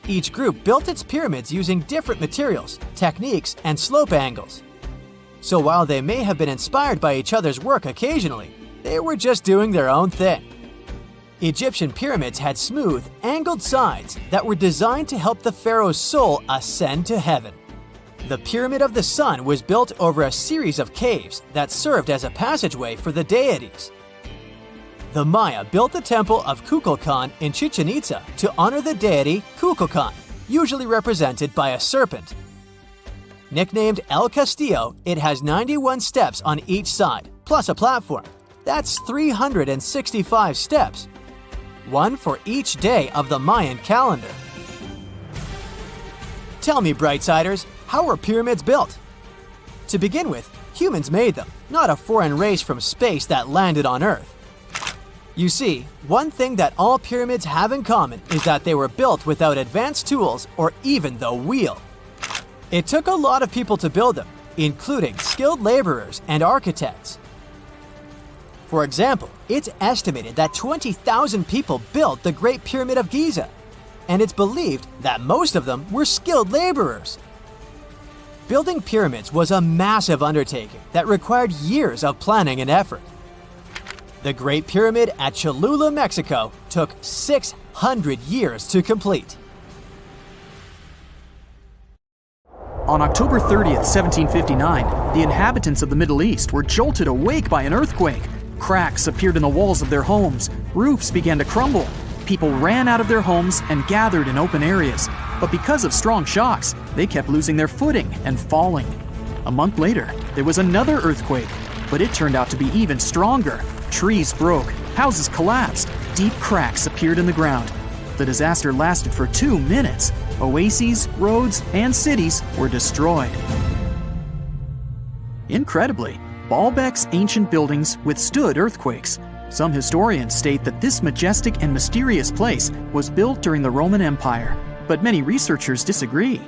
Each group built its pyramids using different materials, techniques, and slope angles. So while they may have been inspired by each other's work occasionally, they were just doing their own thing. Egyptian pyramids had smooth, angled sides that were designed to help the pharaoh's soul ascend to heaven. The Pyramid of the Sun was built over a series of caves that served as a passageway for the deities. The Maya built the temple of Kukulkan in Chichen Itza to honor the deity Kukulkan, usually represented by a serpent. Nicknamed El Castillo, it has 91 steps on each side, plus a platform. That's 365 steps, one for each day of the Mayan calendar. Tell me, Brightsiders, how were pyramids built? To begin with, humans made them, not a foreign race from space that landed on Earth. You see, one thing that all pyramids have in common is that they were built without advanced tools or even the wheel. It took a lot of people to build them, including skilled laborers and architects. For example, it's estimated that 20,000 people built the Great Pyramid of Giza, and it's believed that most of them were skilled laborers. Building pyramids was a massive undertaking that required years of planning and effort. The Great Pyramid at Cholula, Mexico, took 600 years to complete. On October 30th, 1759, the inhabitants of the Middle East were jolted awake by an earthquake. Cracks appeared in the walls of their homes, roofs began to crumble. People ran out of their homes and gathered in open areas. But because of strong shocks, they kept losing their footing and falling. A month later, there was another earthquake, but it turned out to be even stronger. Trees broke, houses collapsed, deep cracks appeared in the ground. The disaster lasted for 2 minutes. Oases, roads, and cities were destroyed. Incredibly, Baalbek's ancient buildings withstood earthquakes. Some historians state that this majestic and mysterious place was built during the Roman Empire, but many researchers disagree.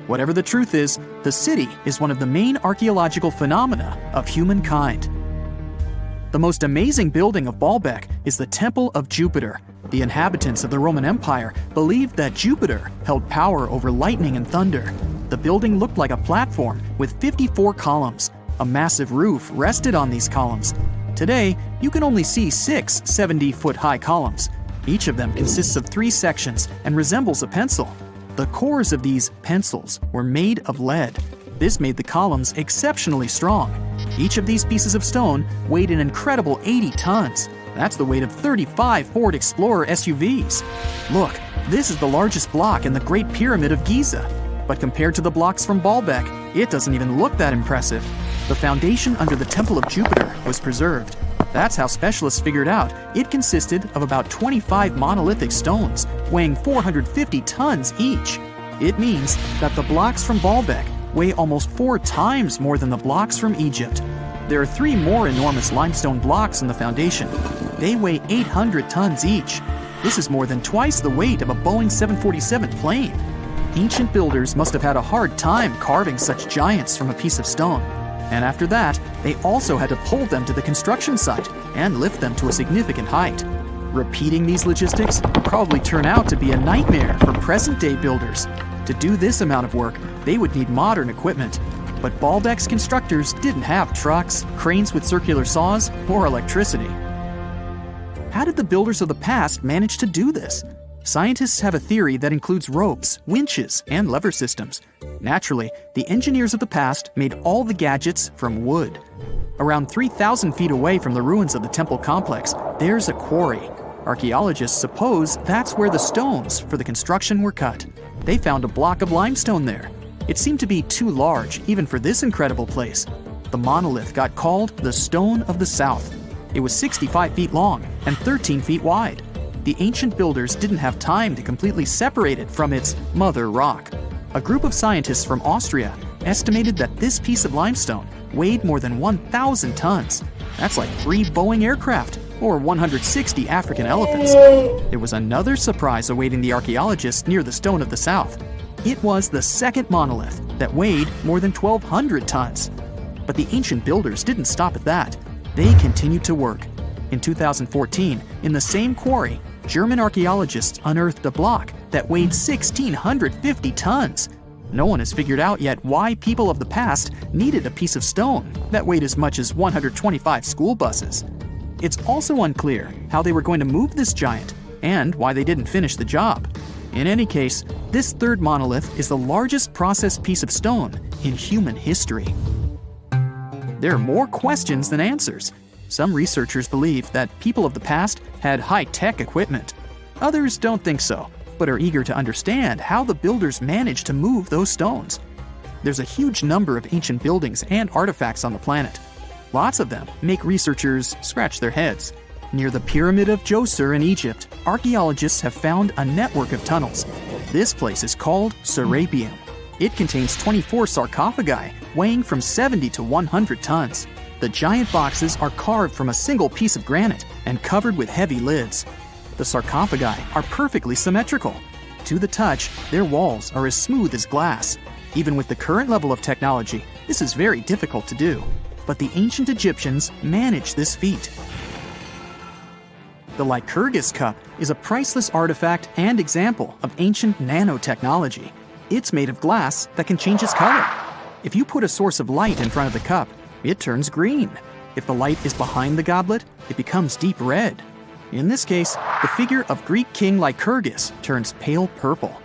Whatever the truth is, the city is one of the main archaeological phenomena of humankind. The most amazing building of Baalbek is the Temple of Jupiter. The inhabitants of the Roman Empire believed that Jupiter held power over lightning and thunder. The building looked like a platform with 54 columns. A massive roof rested on these columns. Today, you can only see 6 70-foot-high columns. Each of them consists of 3 sections and resembles a pencil. The cores of these pencils were made of lead. This made the columns exceptionally strong. Each of these pieces of stone weighed an incredible 80 tons. That's the weight of 35 Ford Explorer SUVs. Look, this is the largest block in the Great Pyramid of Giza. But compared to the blocks from Baalbek, it doesn't even look that impressive. The foundation under the Temple of Jupiter was preserved. That's how specialists figured out it consisted of about 25 monolithic stones, weighing 450 tons each. It means that the blocks from Baalbek weigh almost 4 times more than the blocks from Egypt. There are 3 more enormous limestone blocks in the foundation. They weigh 800 tons each. This is more than twice the weight of a Boeing 747 plane. Ancient builders must have had a hard time carving such giants from a piece of stone. And after that, they also had to pull them to the construction site and lift them to a significant height. Repeating these logistics would probably turn out to be a nightmare for present-day builders. To do this amount of work, they would need modern equipment. But Baalbek's constructors didn't have trucks, cranes with circular saws, or electricity. How did the builders of the past manage to do this? Scientists have a theory that includes ropes, winches, and lever systems. Naturally, the engineers of the past made all the gadgets from wood. Around 3,000 feet away from the ruins of the temple complex, there's a quarry. Archaeologists suppose that's where the stones for the construction were cut. They found a block of limestone there. It seemed to be too large, even for this incredible place. The monolith got called the Stone of the South. It was 65 feet long and 13 feet wide. The ancient builders didn't have time to completely separate it from its mother rock. A group of scientists from Austria estimated that this piece of limestone weighed more than 1,000 tons. That's like 3 Boeing aircraft or 160 African elephants. There was another surprise awaiting the archaeologists near the Stone of the South. It was the second monolith that weighed more than 1,200 tons. But the ancient builders didn't stop at that. They continued to work. In 2014, in the same quarry, German archaeologists unearthed a block that weighed 1,650 tons. No one has figured out yet why people of the past needed a piece of stone that weighed as much as 125 school buses. It's also unclear how they were going to move this giant and why they didn't finish the job. In any case, this third monolith is the largest processed piece of stone in human history. There are more questions than answers. Some researchers believe that people of the past had high-tech equipment. Others don't think so, but are eager to understand how the builders managed to move those stones. There's a huge number of ancient buildings and artifacts on the planet. Lots of them make researchers scratch their heads. Near the Pyramid of Djoser in Egypt, archaeologists have found a network of tunnels. This place is called Serapeum. It contains 24 sarcophagi weighing from 70 to 100 tons. The giant boxes are carved from a single piece of granite and covered with heavy lids. The sarcophagi are perfectly symmetrical. To the touch, their walls are as smooth as glass. Even with the current level of technology, this is very difficult to do. But the ancient Egyptians managed this feat. The Lycurgus cup is a priceless artifact and example of ancient nanotechnology. It's made of glass that can change its color. If you put a source of light in front of the cup, it turns green. If the light is behind the goblet, it becomes deep red. In this case, the figure of Greek king Lycurgus turns pale purple.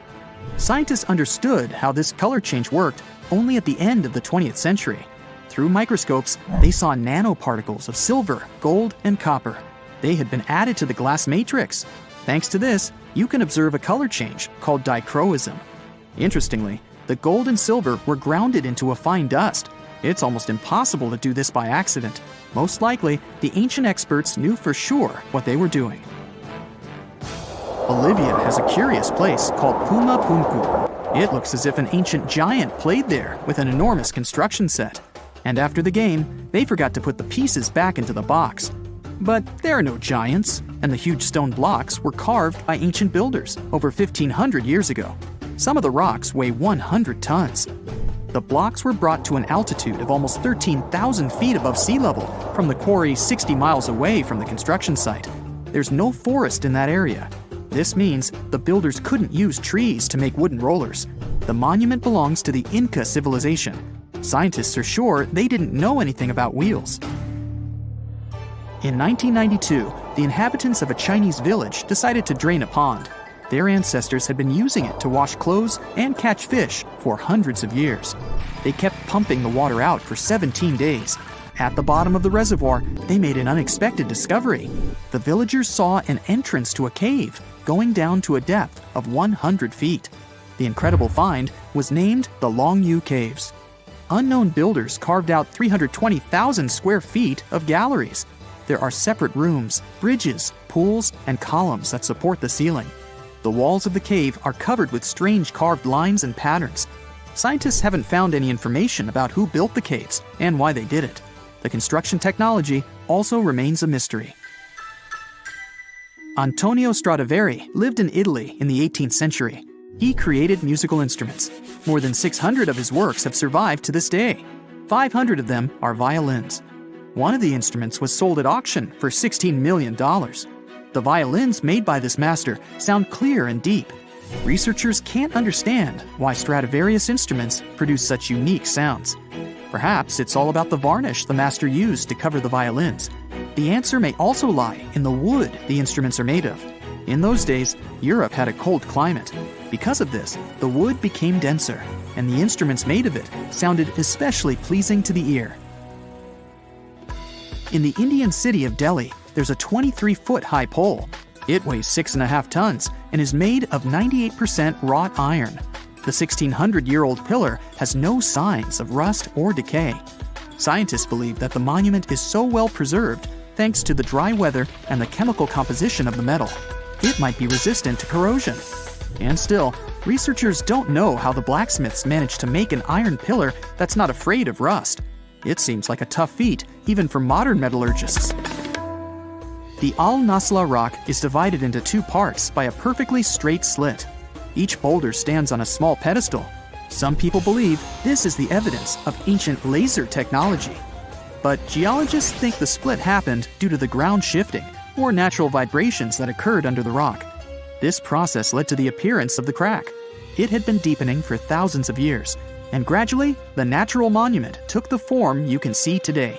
Scientists understood how this color change worked only at the end of the 20th century. Through microscopes, they saw nanoparticles of silver, gold, and copper. They had been added to the glass matrix. Thanks to this, you can observe a color change called dichroism. Interestingly, the gold and silver were grounded into a fine dust. It's almost impossible to do this by accident. Most likely, the ancient experts knew for sure what they were doing. Bolivia has a curious place called Puma Punku. It looks as if an ancient giant played there with an enormous construction set. And after the game, they forgot to put the pieces back into the box. But there are no giants, and the huge stone blocks were carved by ancient builders over 1,500 years ago. Some of the rocks weigh 100 tons. The blocks were brought to an altitude of almost 13,000 feet above sea level from the quarry 60 miles away from the construction site. There's no forest in that area. This means the builders couldn't use trees to make wooden rollers. The monument belongs to the Inca civilization. Scientists are sure they didn't know anything about wheels. In 1992, the inhabitants of a Chinese village decided to drain a pond. Their ancestors had been using it to wash clothes and catch fish for hundreds of years. They kept pumping the water out for 17 days. At the bottom of the reservoir, they made an unexpected discovery. The villagers saw an entrance to a cave going down to a depth of 100 feet. The incredible find was named the Longyu Caves. Unknown builders carved out 320,000 square feet of galleries. There are separate rooms, bridges, pools, and columns that support the ceiling. The walls of the cave are covered with strange carved lines and patterns. Scientists haven't found any information about who built the caves and why they did it. The construction technology also remains a mystery. Antonio Stradivari lived in Italy in the 18th century. He created musical instruments. More than 600 of his works have survived to this day. 500 of them are violins. One of the instruments was sold at auction for $16 million. The violins made by this master sound clear and deep. Researchers can't understand why Stradivarius instruments produce such unique sounds. Perhaps it's all about the varnish the master used to cover the violins. The answer may also lie in the wood the instruments are made of. In those days, Europe had a cold climate. Because of this, the wood became denser, and the instruments made of it sounded especially pleasing to the ear. In the Indian city of Delhi, there's a 23-foot-high pole. It weighs 6.5 tons and is made of 98% wrought iron. The 1,600-year-old pillar has no signs of rust or decay. Scientists believe that the monument is so well preserved thanks to the dry weather and the chemical composition of the metal. It might be resistant to corrosion. And still, researchers don't know how the blacksmiths managed to make an iron pillar that's not afraid of rust. It seems like a tough feat, even for modern metallurgists. The Al-Nasla rock is divided into two parts by a perfectly straight slit. Each boulder stands on a small pedestal. Some people believe this is the evidence of ancient laser technology. But geologists think the split happened due to the ground shifting or natural vibrations that occurred under the rock. This process led to the appearance of the crack. It had been deepening for thousands of years, and gradually, the natural monument took the form you can see today.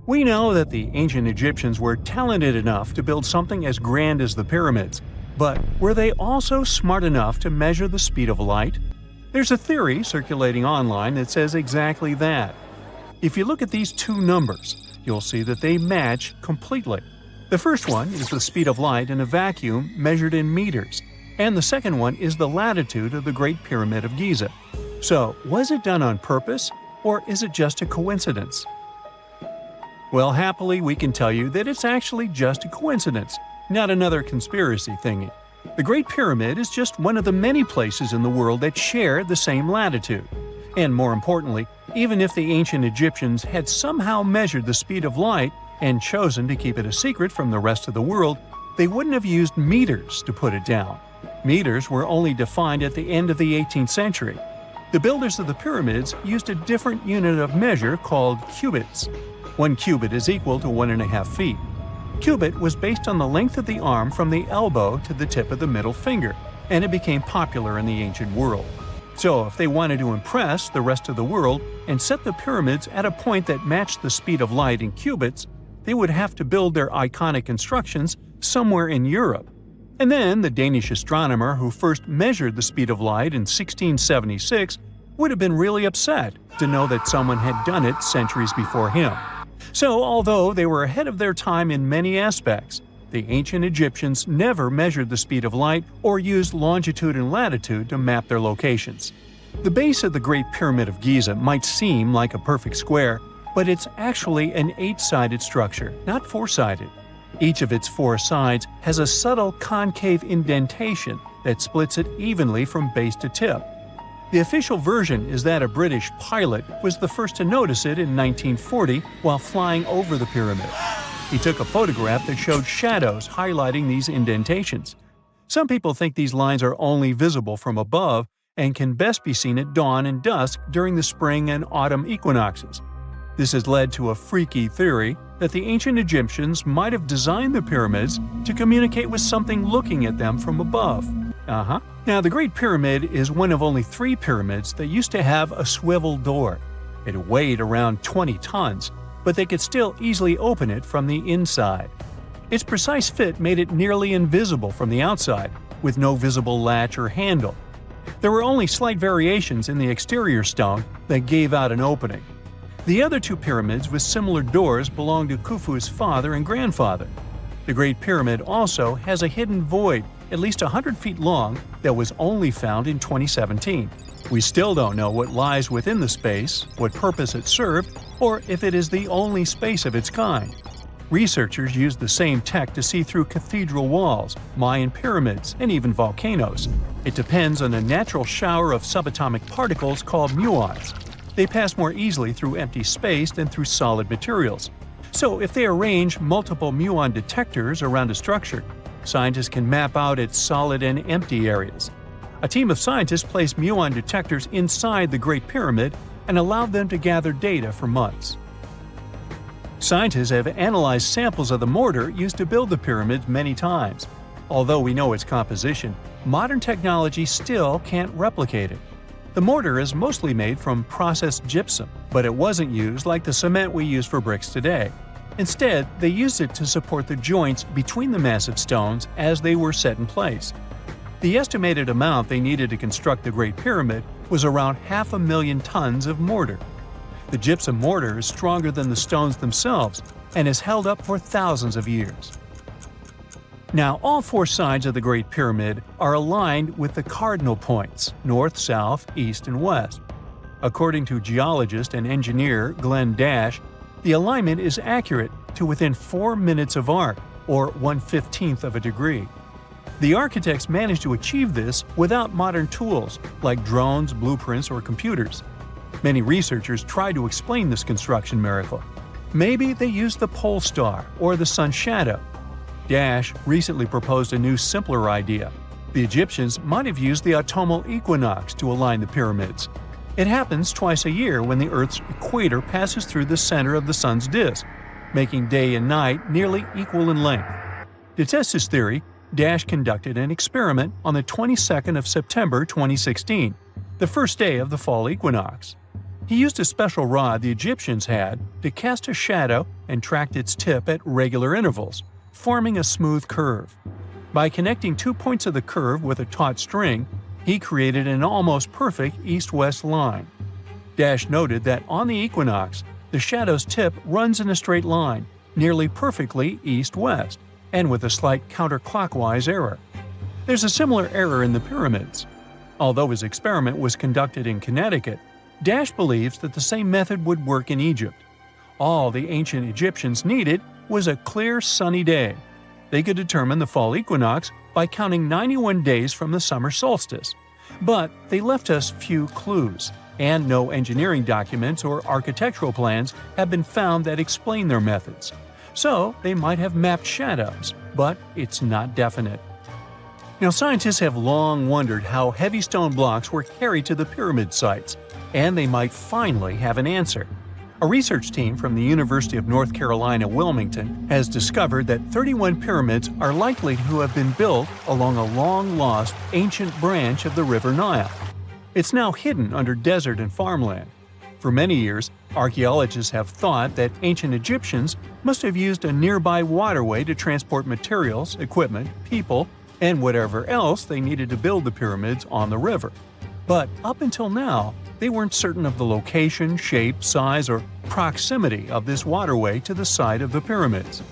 We know that the ancient Egyptians were talented enough to build something as grand as the pyramids, but were they also smart enough to measure the speed of light? There's a theory circulating online that says exactly that. If you look at these two numbers, you'll see that they match completely. The first one is the speed of light in a vacuum measured in meters, and the second one is the latitude of the Great Pyramid of Giza. So, was it done on purpose, or is it just a coincidence? Well, happily, we can tell you that it's actually just a coincidence, not another conspiracy thingy. The Great Pyramid is just one of the many places in the world that share the same latitude. And more importantly, even if the ancient Egyptians had somehow measured the speed of light and chosen to keep it a secret from the rest of the world, they wouldn't have used meters to put it down. Meters were only defined at the end of the 18th century. The builders of the pyramids used a different unit of measure called cubits. 1 cubit is equal to 1.5 feet. Cubit was based on the length of the arm from the elbow to the tip of the middle finger, and it became popular in the ancient world. So if they wanted to impress the rest of the world and set the pyramids at a point that matched the speed of light in cubits, they would have to build their iconic constructions somewhere in Europe. And then the Danish astronomer who first measured the speed of light in 1676 would have been really upset to know that someone had done it centuries before him. So, although they were ahead of their time in many aspects, the ancient Egyptians never measured the speed of light or used longitude and latitude to map their locations. The base of the Great Pyramid of Giza might seem like a perfect square, but it's actually an 8-sided structure, not 4-sided. Each of its 4 sides has a subtle concave indentation that splits it evenly from base to tip. The official version is that a British pilot was the first to notice it in 1940 while flying over the pyramid. He took a photograph that showed shadows highlighting these indentations. Some people think these lines are only visible from above, and can best be seen at dawn and dusk during the spring and autumn equinoxes. This has led to a freaky theory that the ancient Egyptians might have designed the pyramids to communicate with something looking at them from above. Now, the Great Pyramid is one of only 3 pyramids that used to have a swivel door. It weighed around 20 tons, but they could still easily open it from the inside. Its precise fit made it nearly invisible from the outside, with no visible latch or handle. There were only slight variations in the exterior stone that gave out an opening. The other 2 pyramids with similar doors belonged to Khufu's father and grandfather. The Great Pyramid also has a hidden void at least 100 feet long that was only found in 2017. We still don't know what lies within the space, what purpose it served, or if it is the only space of its kind. Researchers used the same tech to see through cathedral walls, Mayan pyramids, and even volcanoes. It depends on a natural shower of subatomic particles called muons. They pass more easily through empty space than through solid materials. So if they arrange multiple muon detectors around a structure, scientists can map out its solid and empty areas. A team of scientists placed muon detectors inside the Great Pyramid and allowed them to gather data for months. Scientists have analyzed samples of the mortar used to build the pyramids many times. Although we know its composition, modern technology still can't replicate it. The mortar is mostly made from processed gypsum, but it wasn't used like the cement we use for bricks today. Instead, they used it to support the joints between the massive stones as they were set in place. The estimated amount they needed to construct the Great Pyramid was around 500,000 tons of mortar. The gypsum mortar is stronger than the stones themselves and has held up for thousands of years. Now, all 4 sides of the Great Pyramid are aligned with the cardinal points – north, south, east, and west. According to geologist and engineer Glenn Dash, the alignment is accurate to within 4 minutes of arc, or 1/15th of a degree. The architects managed to achieve this without modern tools like drones, blueprints, or computers. Many researchers try to explain this construction miracle. Maybe they used the pole star or the sun's shadow. Dash recently proposed a new, simpler idea. The Egyptians might have used the autumnal equinox to align the pyramids. It happens twice a year when the Earth's equator passes through the center of the sun's disk, making day and night nearly equal in length. To test his theory, Dash conducted an experiment on the 22nd of September 2016, the first day of the fall equinox. He used a special rod the Egyptians had to cast a shadow and tracked its tip at regular intervals, forming a smooth curve. By connecting 2 points of the curve with a taut string, he created an almost perfect east-west line. Dash noted that on the equinox, the shadow's tip runs in a straight line, nearly perfectly east-west, and with a slight counterclockwise error. There's a similar error in the pyramids. Although his experiment was conducted in Connecticut, Dash believes that the same method would work in Egypt. All the ancient Egyptians needed was a clear, sunny day. They could determine the fall equinox by counting 91 days from the summer solstice. But they left us few clues, and no engineering documents or architectural plans have been found that explain their methods. So they might have mapped shadows, but it's not definite. Now, scientists have long wondered how heavy stone blocks were carried to the pyramid sites, and they might finally have an answer. A research team from the University of North Carolina, Wilmington, has discovered that 31 pyramids are likely to have been built along a long-lost ancient branch of the River Nile. It's now hidden under desert and farmland. For many years, archaeologists have thought that ancient Egyptians must have used a nearby waterway to transport materials, equipment, people, and whatever else they needed to build the pyramids on the river. But up until now, they weren't certain of the location, shape, size, or proximity of this waterway to the site of the pyramids.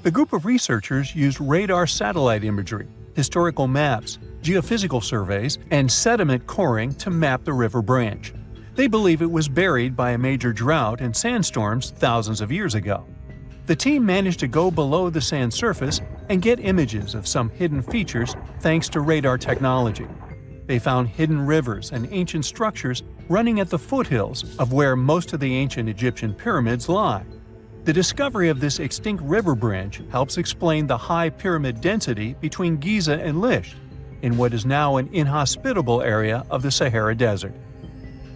The group of researchers used radar satellite imagery, historical maps, geophysical surveys, and sediment coring to map the river branch. They believe it was buried by a major drought and sandstorms thousands of years ago. The team managed to go below the sand surface and get images of some hidden features thanks to radar technology. They found hidden rivers and ancient structures running at the foothills of where most of the ancient Egyptian pyramids lie. The discovery of this extinct river branch helps explain the high pyramid density between Giza and Licht. in what is now an inhospitable area of the Sahara Desert.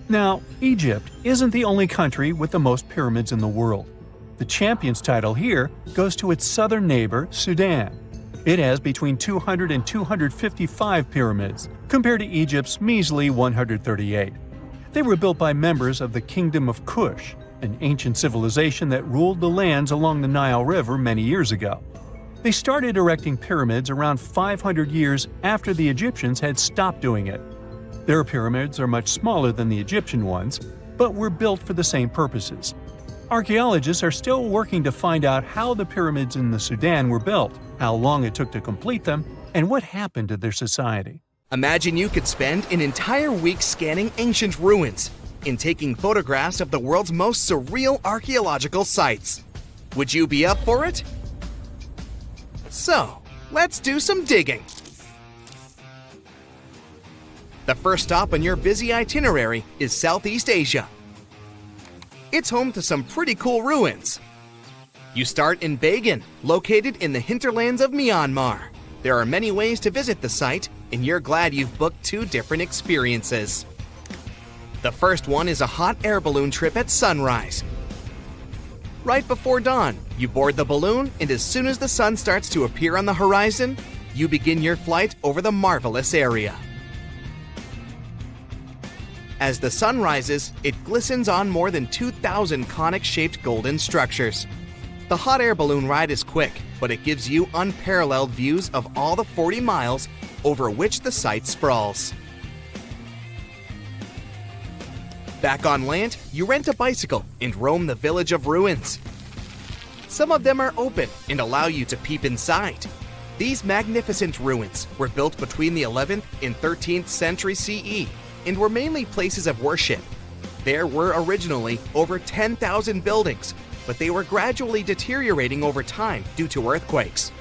Now, Egypt isn't the only country with the most pyramids in the world. The champion's title here goes to its southern neighbor, Sudan. It has between 200 and 255 pyramids, compared to Egypt's measly 138. They were built by members of the Kingdom of Kush, an ancient civilization that ruled the lands along the Nile River many years ago. They started erecting pyramids around 500 years after the Egyptians had stopped doing it. Their pyramids are much smaller than the Egyptian ones, but were built for the same purposes. Archaeologists are still working to find out how the pyramids in the Sudan were built, how long it took to complete them, and what happened to their society. Imagine you could spend an entire week scanning ancient ruins and taking photographs of the world's most surreal archaeological sites. Would you be up for it? So, let's do some digging. The first stop on your busy itinerary is Southeast Asia. It's home to some pretty cool ruins. You start in Bagan, located in the hinterlands of Myanmar. There are many ways to visit the site, and you're glad you've booked 2 different experiences. The first one is a hot air balloon trip at sunrise. Right before dawn, you board the balloon, and as soon as the sun starts to appear on the horizon, you begin your flight over the marvelous area. As the sun rises, it glistens on more than 2,000 conic-shaped golden structures. The hot air balloon ride is quick, but it gives you unparalleled views of all the 40 miles over which the site sprawls. Back on land, you rent a bicycle and roam the village of ruins. Some of them are open and allow you to peep inside. These magnificent ruins were built between the 11th and 13th century CE and were mainly places of worship. There were originally over 10,000 buildings, but they were gradually deteriorating over time due to earthquakes.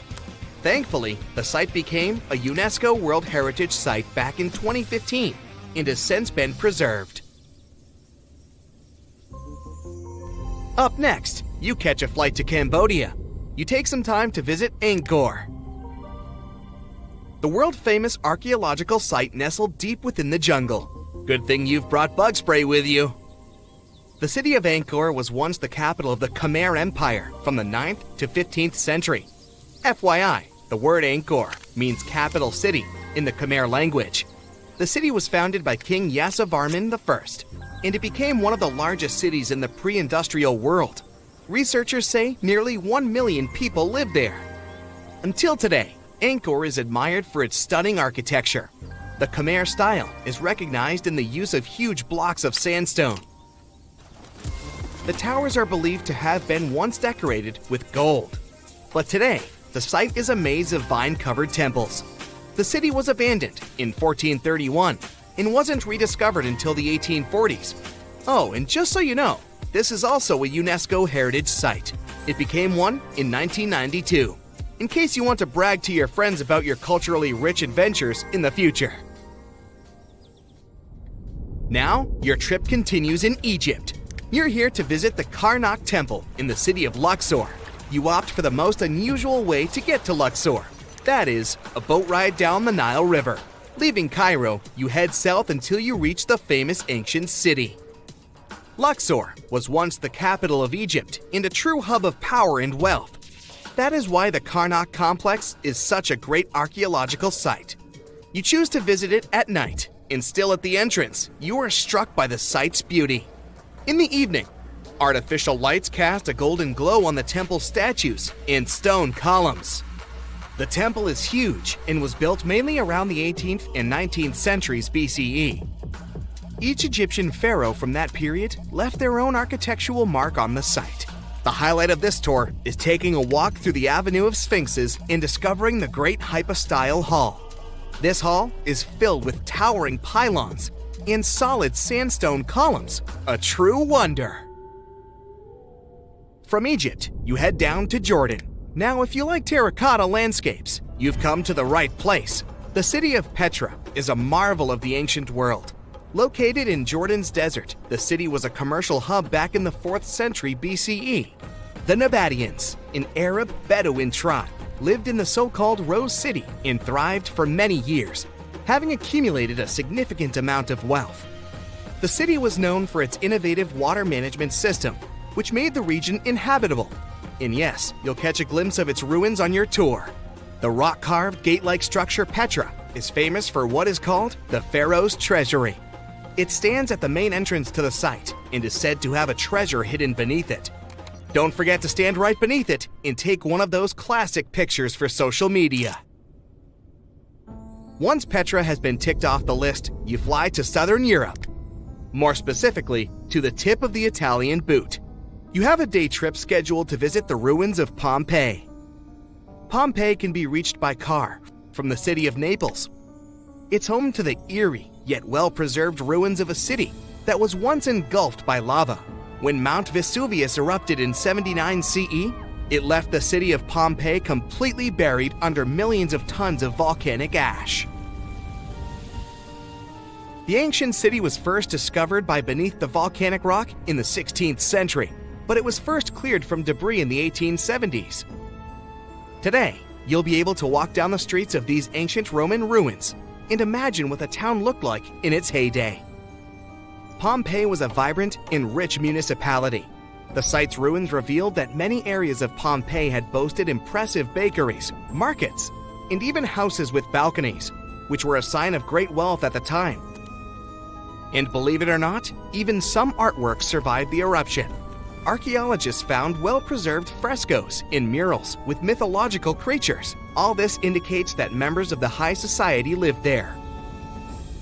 Thankfully, the site became a UNESCO World Heritage Site back in 2015 and has since been preserved. Up next, you catch a flight to Cambodia. You take some time to visit Angkor, the world-famous archaeological site nestled deep within the jungle. Good thing you've brought bug spray with you. The city of Angkor was once the capital of the Khmer Empire from the 9th to 15th century. FYI, the word Angkor means capital city in the Khmer language. The city was founded by King Yasovarman I, and it became one of the largest cities in the pre-industrial world. Researchers say nearly 1 million people live there. Until today, Angkor is admired for its stunning architecture. The Khmer style is recognized in the use of huge blocks of sandstone. The towers are believed to have been once decorated with gold. But today, the site is a maze of vine-covered temples. The city was abandoned in 1431 and wasn't rediscovered until the 1840s. Oh, and just so you know, this is also a UNESCO Heritage Site. It became one in 1992. In case you want to brag to your friends about your culturally rich adventures in the future. Now, your trip continues in Egypt. You're here to visit the Karnak Temple in the city of Luxor. You opt for the most unusual way to get to Luxor. That is, a boat ride down the Nile River. Leaving Cairo, you head south until you reach the famous ancient city. Luxor was once the capital of Egypt and a true hub of power and wealth. That is why the Karnak complex is such a great archaeological site. You choose to visit it at night, and still at the entrance, you are struck by the site's beauty. In the evening, artificial lights cast a golden glow on the temple statues and stone columns. The temple is huge and was built mainly around the 18th and 19th centuries BCE. Each Egyptian pharaoh from that period left their own architectural mark on the site. The highlight of this tour is taking a walk through the Avenue of Sphinxes and discovering the Great Hypostyle Hall. This hall is filled with towering pylons and solid sandstone columns, a true wonder. From Egypt, you head down to Jordan. Now, if you like terracotta landscapes, you've come to the right place. The city of Petra is a marvel of the ancient world. Located in Jordan's desert, the city was a commercial hub back in the 4th century BCE. The Nabateans, an Arab Bedouin tribe, lived in the so-called Rose City and thrived for many years. having accumulated a significant amount of wealth. The city was known for its innovative water management system, which made the region inhabitable. And yes, you'll catch a glimpse of its ruins on your tour. The rock-carved, gate-like structure Petra is famous for what is called the Pharaoh's Treasury. It stands at the main entrance to the site and is said to have a treasure hidden beneath it. Don't forget to stand right beneath it and take one of those classic pictures for social media. Once Petra has been ticked off the list, you fly to southern Europe. More specifically, to the tip of the Italian boot. You have a day trip scheduled to visit the ruins of Pompeii. Pompeii can be reached by car from the city of Naples. It's home to the eerie yet well-preserved ruins of a city that was once engulfed by lava. When Mount Vesuvius erupted in 79 CE, it left the city of Pompeii completely buried under millions of tons of volcanic ash. The ancient city was first discovered by beneath the volcanic rock in the 16th century, but it was first cleared from debris in the 1870s. Today, you'll be able to walk down the streets of these ancient Roman ruins and imagine what the town looked like in its heyday. Pompeii was a vibrant and rich municipality. The site's ruins revealed that many areas of Pompeii had boasted impressive bakeries, markets, and even houses with balconies, which were a sign of great wealth at the time. And believe it or not, even some artworks survived the eruption. Archaeologists found well-preserved frescoes and murals with mythological creatures. All this indicates that members of the high society lived there.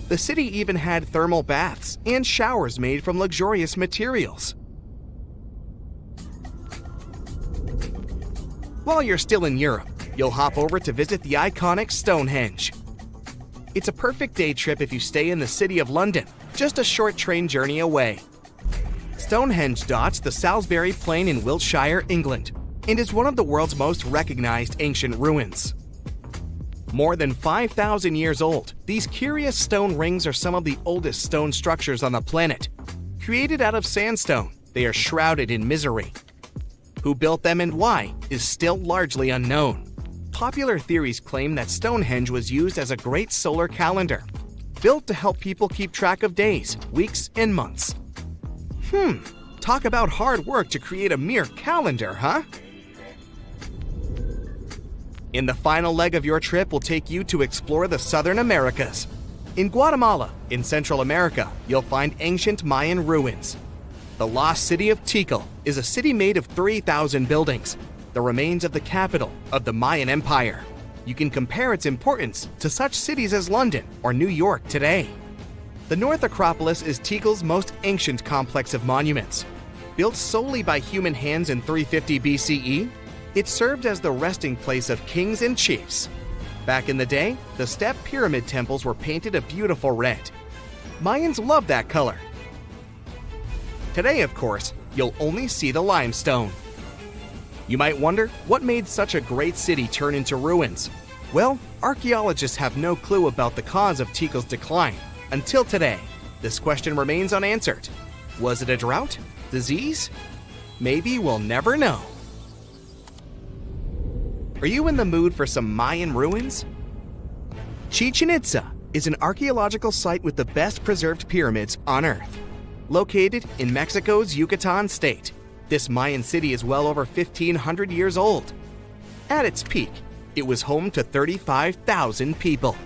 The city even had thermal baths and showers made from luxurious materials. While you're still in Europe, you'll hop over to visit the iconic Stonehenge. It's a perfect day trip if you stay in the city of London, just a short train journey away. Stonehenge dots the Salisbury Plain in Wiltshire, England, and is one of the world's most recognized ancient ruins. More than 5,000 years old, these curious stone rings are some of the oldest stone structures on the planet. Created out of sandstone, they are shrouded in misery. Who built them and why is still largely unknown. Popular theories claim that Stonehenge was used as a great solar calendar, built to help people keep track of days, weeks, and months. Talk about hard work to create a mere calendar, huh? In the final leg of your trip, we'll take you to explore the Southern Americas. In Guatemala, in Central America, you'll find ancient Mayan ruins. The lost city of Tikal is a city made of 3,000 buildings, the remains of the capital of the Mayan Empire. You can compare its importance to such cities as London or New York today. The North Acropolis is Tikal's most ancient complex of monuments. Built solely by human hands in 350 BCE, it served as the resting place of kings and chiefs. Back in the day, the step pyramid temples were painted a beautiful red. Mayans loved that color. Today, of course, you'll only see the limestone. You might wonder what made such a great city turn into ruins. Well, archaeologists have no clue about the cause of Tikal's decline. Until today, this question remains unanswered. Was it a drought? Disease? Maybe we'll never know. Are you in the mood for some Mayan ruins? Chichen Itza is an archaeological site with the best preserved pyramids on Earth. Located in Mexico's Yucatan state, this Mayan city is well over 1,500 years old. At its peak, it was home to 35,000 people.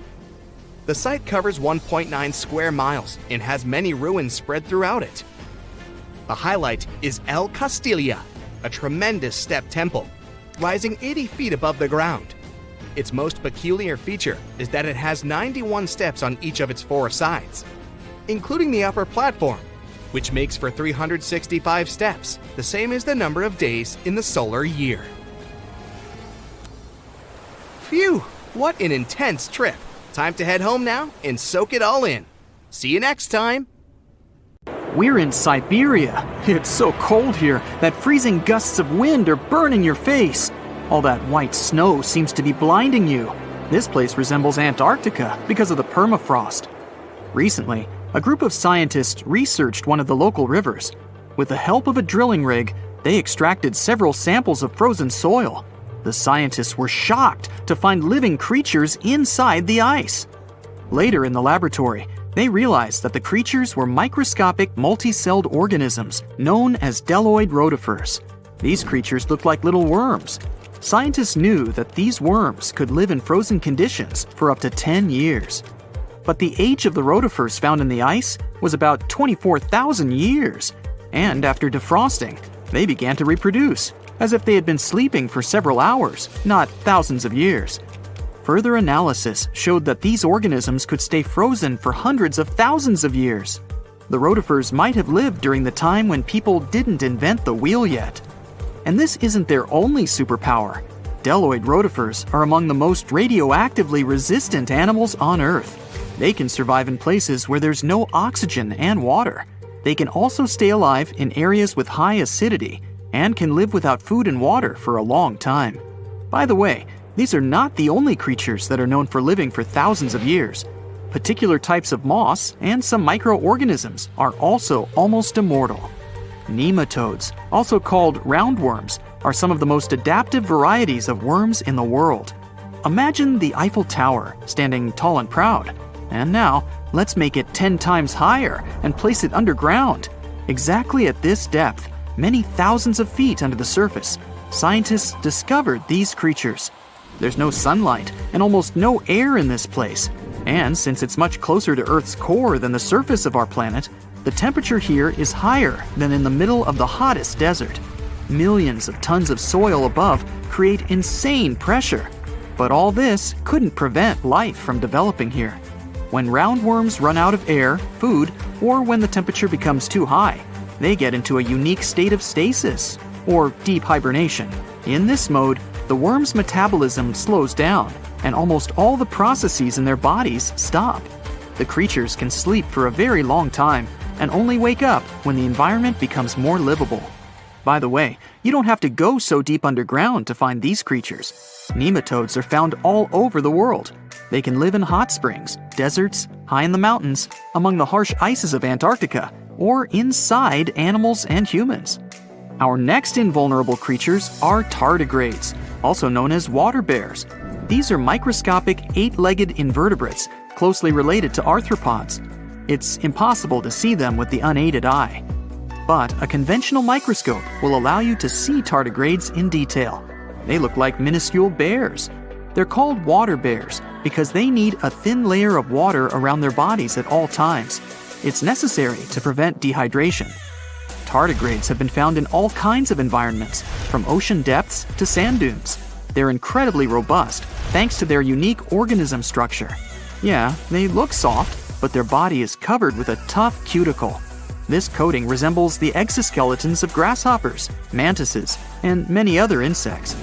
The site covers 1.9 square miles and has many ruins spread throughout it. The highlight is El Castilla, a tremendous step temple, rising 80 feet above the ground. Its most peculiar feature is that it has 91 steps on each of its 4 sides, including the upper platform, which makes for 365 steps, the same as the number of days in the solar year. Phew, what an intense trip. Time to head home now and soak it all in. See you next time. We're in Siberia. It's so cold here that freezing gusts of wind are burning your face. All that white snow seems to be blinding you. This place resembles Antarctica because of the permafrost. Recently, a group of scientists researched one of the local rivers. With the help of a drilling rig, they extracted several samples of frozen soil. The scientists were shocked to find living creatures inside the ice. Later in the laboratory, they realized that the creatures were microscopic multi-celled organisms known as Deloid rotifers. These creatures looked like little worms. Scientists knew that these worms could live in frozen conditions for up to 10 years. But the age of the rotifers found in the ice was about 24,000 years. And after defrosting, they began to reproduce, as if they had been sleeping for several hours, not thousands of years. Further analysis showed that these organisms could stay frozen for hundreds of thousands of years. The rotifers might have lived during the time when people didn't invent the wheel yet. And this isn't their only superpower. Deloid rotifers are among the most radioactively resistant animals on Earth. They can survive in places where there's no oxygen and water. They can also stay alive in areas with high acidity and can live without food and water for a long time. By the way, these are not the only creatures that are known for living for thousands of years. Particular types of moss and some microorganisms are also almost immortal. Nematodes, also called roundworms, are some of the most adaptive varieties of worms in the world. Imagine the Eiffel Tower standing tall and proud. And now, let's make it 10 times higher and place it underground. Exactly at this depth, many thousands of feet under the surface, scientists discovered these creatures. There's no sunlight and almost no air in this place. And since it's much closer to Earth's core than the surface of our planet, the temperature here is higher than in the middle of the hottest desert. Millions of tons of soil above create insane pressure. But all this couldn't prevent life from developing here. When roundworms run out of air, food, or when the temperature becomes too high, they get into a unique state of stasis, or deep hibernation. In this mode, the worm's metabolism slows down, and almost all the processes in their bodies stop. The creatures can sleep for a very long time, and only wake up when the environment becomes more livable. By the way, you don't have to go so deep underground to find these creatures. Nematodes are found all over the world. They can live in hot springs, deserts, high in the mountains, among the harsh ices of Antarctica, or inside animals and humans. Our next invulnerable creatures are tardigrades, also known as water bears. These are microscopic 8-legged invertebrates closely related to arthropods. It's impossible to see them with the unaided eye. But a conventional microscope will allow you to see tardigrades in detail. They look like minuscule bears. They're called water bears because they need a thin layer of water around their bodies at all times. It's necessary to prevent dehydration. Tardigrades have been found in all kinds of environments, from ocean depths to sand dunes. They're incredibly robust thanks to their unique organism structure. Yeah, they look soft, but their body is covered with a tough cuticle. This coating resembles the exoskeletons of grasshoppers, mantises, and many other insects.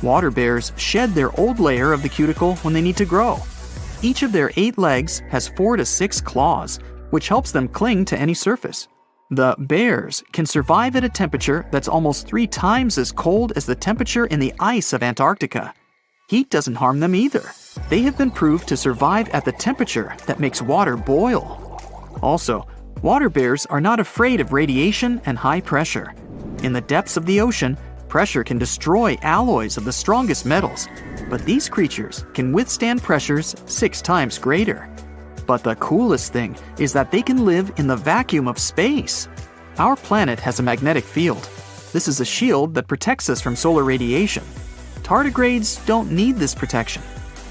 Water bears shed their old layer of the cuticle when they need to grow. Each of their 8 legs has 4 to 6 claws, which helps them cling to any surface. The bears can survive at a temperature that's almost 3 times as cold as the temperature in the ice of Antarctica. Heat doesn't harm them either. They have been proved to survive at the temperature that makes water boil. Also, water bears are not afraid of radiation and high pressure. In the depths of the ocean, pressure can destroy alloys of the strongest metals, but these creatures can withstand pressures 6 times greater. But the coolest thing is that they can live in the vacuum of space. Our planet has a magnetic field. This is a shield that protects us from solar radiation. Tardigrades don't need this protection.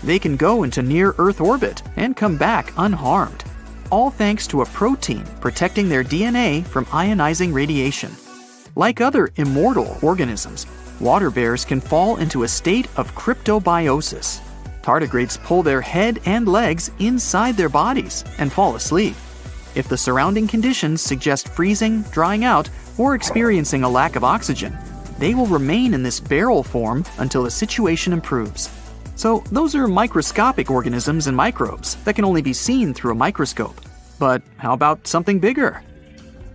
They can go into near-Earth orbit and come back unharmed, all thanks to a protein protecting their DNA from ionizing radiation. Like other immortal organisms, water bears can fall into a state of cryptobiosis. Tardigrades pull their head and legs inside their bodies and fall asleep. If the surrounding conditions suggest freezing, drying out, or experiencing a lack of oxygen, they will remain in this barrel form until the situation improves. So those are microscopic organisms and microbes that can only be seen through a microscope. But how about something bigger?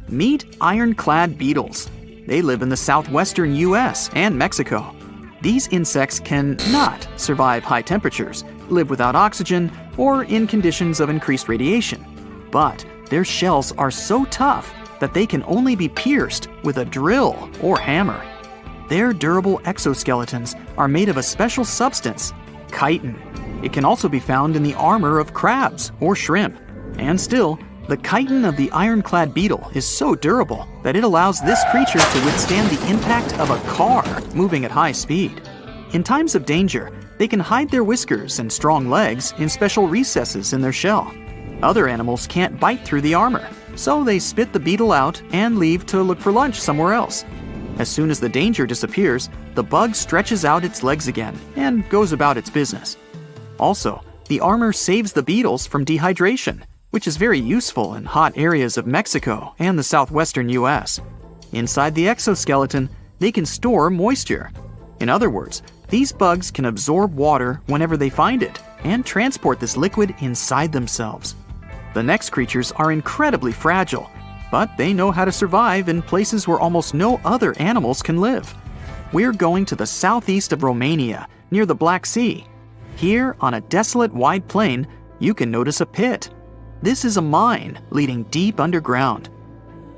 Meet ironclad beetles. They live in the southwestern US and Mexico. These insects cannot survive high temperatures, live without oxygen, or in conditions of increased radiation. But their shells are so tough that they can only be pierced with a drill or hammer. Their durable exoskeletons are made of a special substance, chitin. It can also be found in the armor of crabs or shrimp. And still, the chitin of the ironclad beetle is so durable that it allows this creature to withstand the impact of a car moving at high speed. In times of danger, they can hide their whiskers and strong legs in special recesses in their shell. Other animals can't bite through the armor, so they spit the beetle out and leave to look for lunch somewhere else. As soon as the danger disappears, the bug stretches out its legs again and goes about its business. Also, the armor saves the beetles from dehydration, which is very useful in hot areas of Mexico and the southwestern US. Inside the exoskeleton, they can store moisture. In other words, these bugs can absorb water whenever they find it and transport this liquid inside themselves. The next creatures are incredibly fragile, but they know how to survive in places where almost no other animals can live. We're going to the southeast of Romania, near the Black Sea. Here, on a desolate wide plain, you can notice a pit. This is a mine leading deep underground.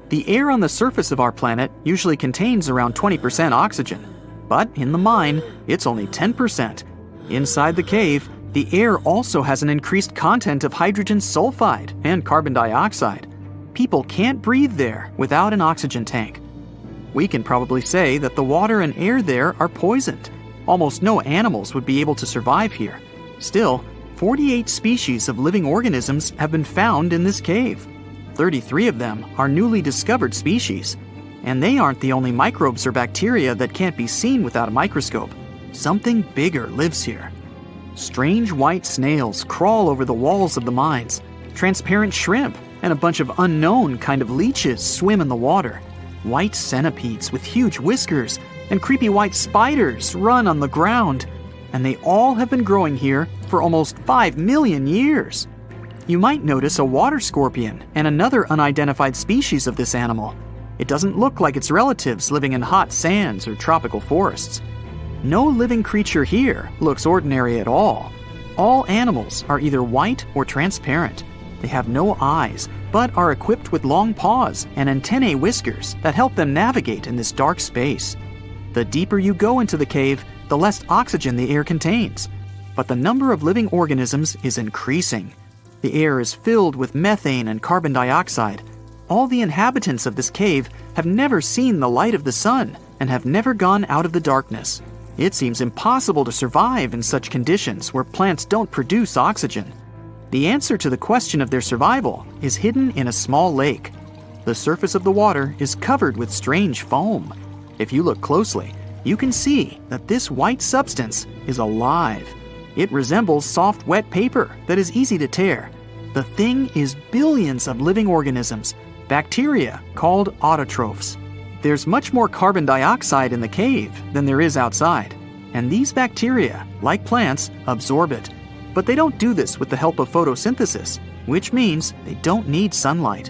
The air on the surface of our planet usually contains around 20% oxygen, but in the mine, it's only 10%. Inside the cave, the air also has an increased content of hydrogen sulfide and carbon dioxide. People can't breathe there without an oxygen tank. We can probably say that the water and air there are poisoned. Almost no animals would be able to survive here. Still, 48 species of living organisms have been found in this cave. 33 of them are newly discovered species. And they aren't the only microbes or bacteria that can't be seen without a microscope. Something bigger lives here. Strange white snails crawl over the walls of the mines. Transparent shrimp and a bunch of unknown kind of leeches swim in the water. White centipedes with huge whiskers and creepy white spiders run on the ground. And they all have been growing here for almost 5 million years. You might notice a water scorpion and another unidentified species of this animal. It doesn't look like its relatives living in hot sands or tropical forests. No living creature here looks ordinary at all. All animals are either white or transparent. They have no eyes, but are equipped with long paws and antennae whiskers that help them navigate in this dark space. The deeper you go into the cave, the less oxygen the air contains. But the number of living organisms is increasing. The air is filled with methane and carbon dioxide. All the inhabitants of this cave have never seen the light of the sun and have never gone out of the darkness. It seems impossible to survive in such conditions where plants don't produce oxygen. The answer to the question of their survival is hidden in a small lake. The surface of the water is covered with strange foam. If you look closely, you can see that this white substance is alive. It resembles soft, wet paper that is easy to tear. The thing is billions of living organisms, bacteria called autotrophs. There's much more carbon dioxide in the cave than there is outside, and these bacteria, like plants, absorb it. But they don't do this with the help of photosynthesis, which means they don't need sunlight.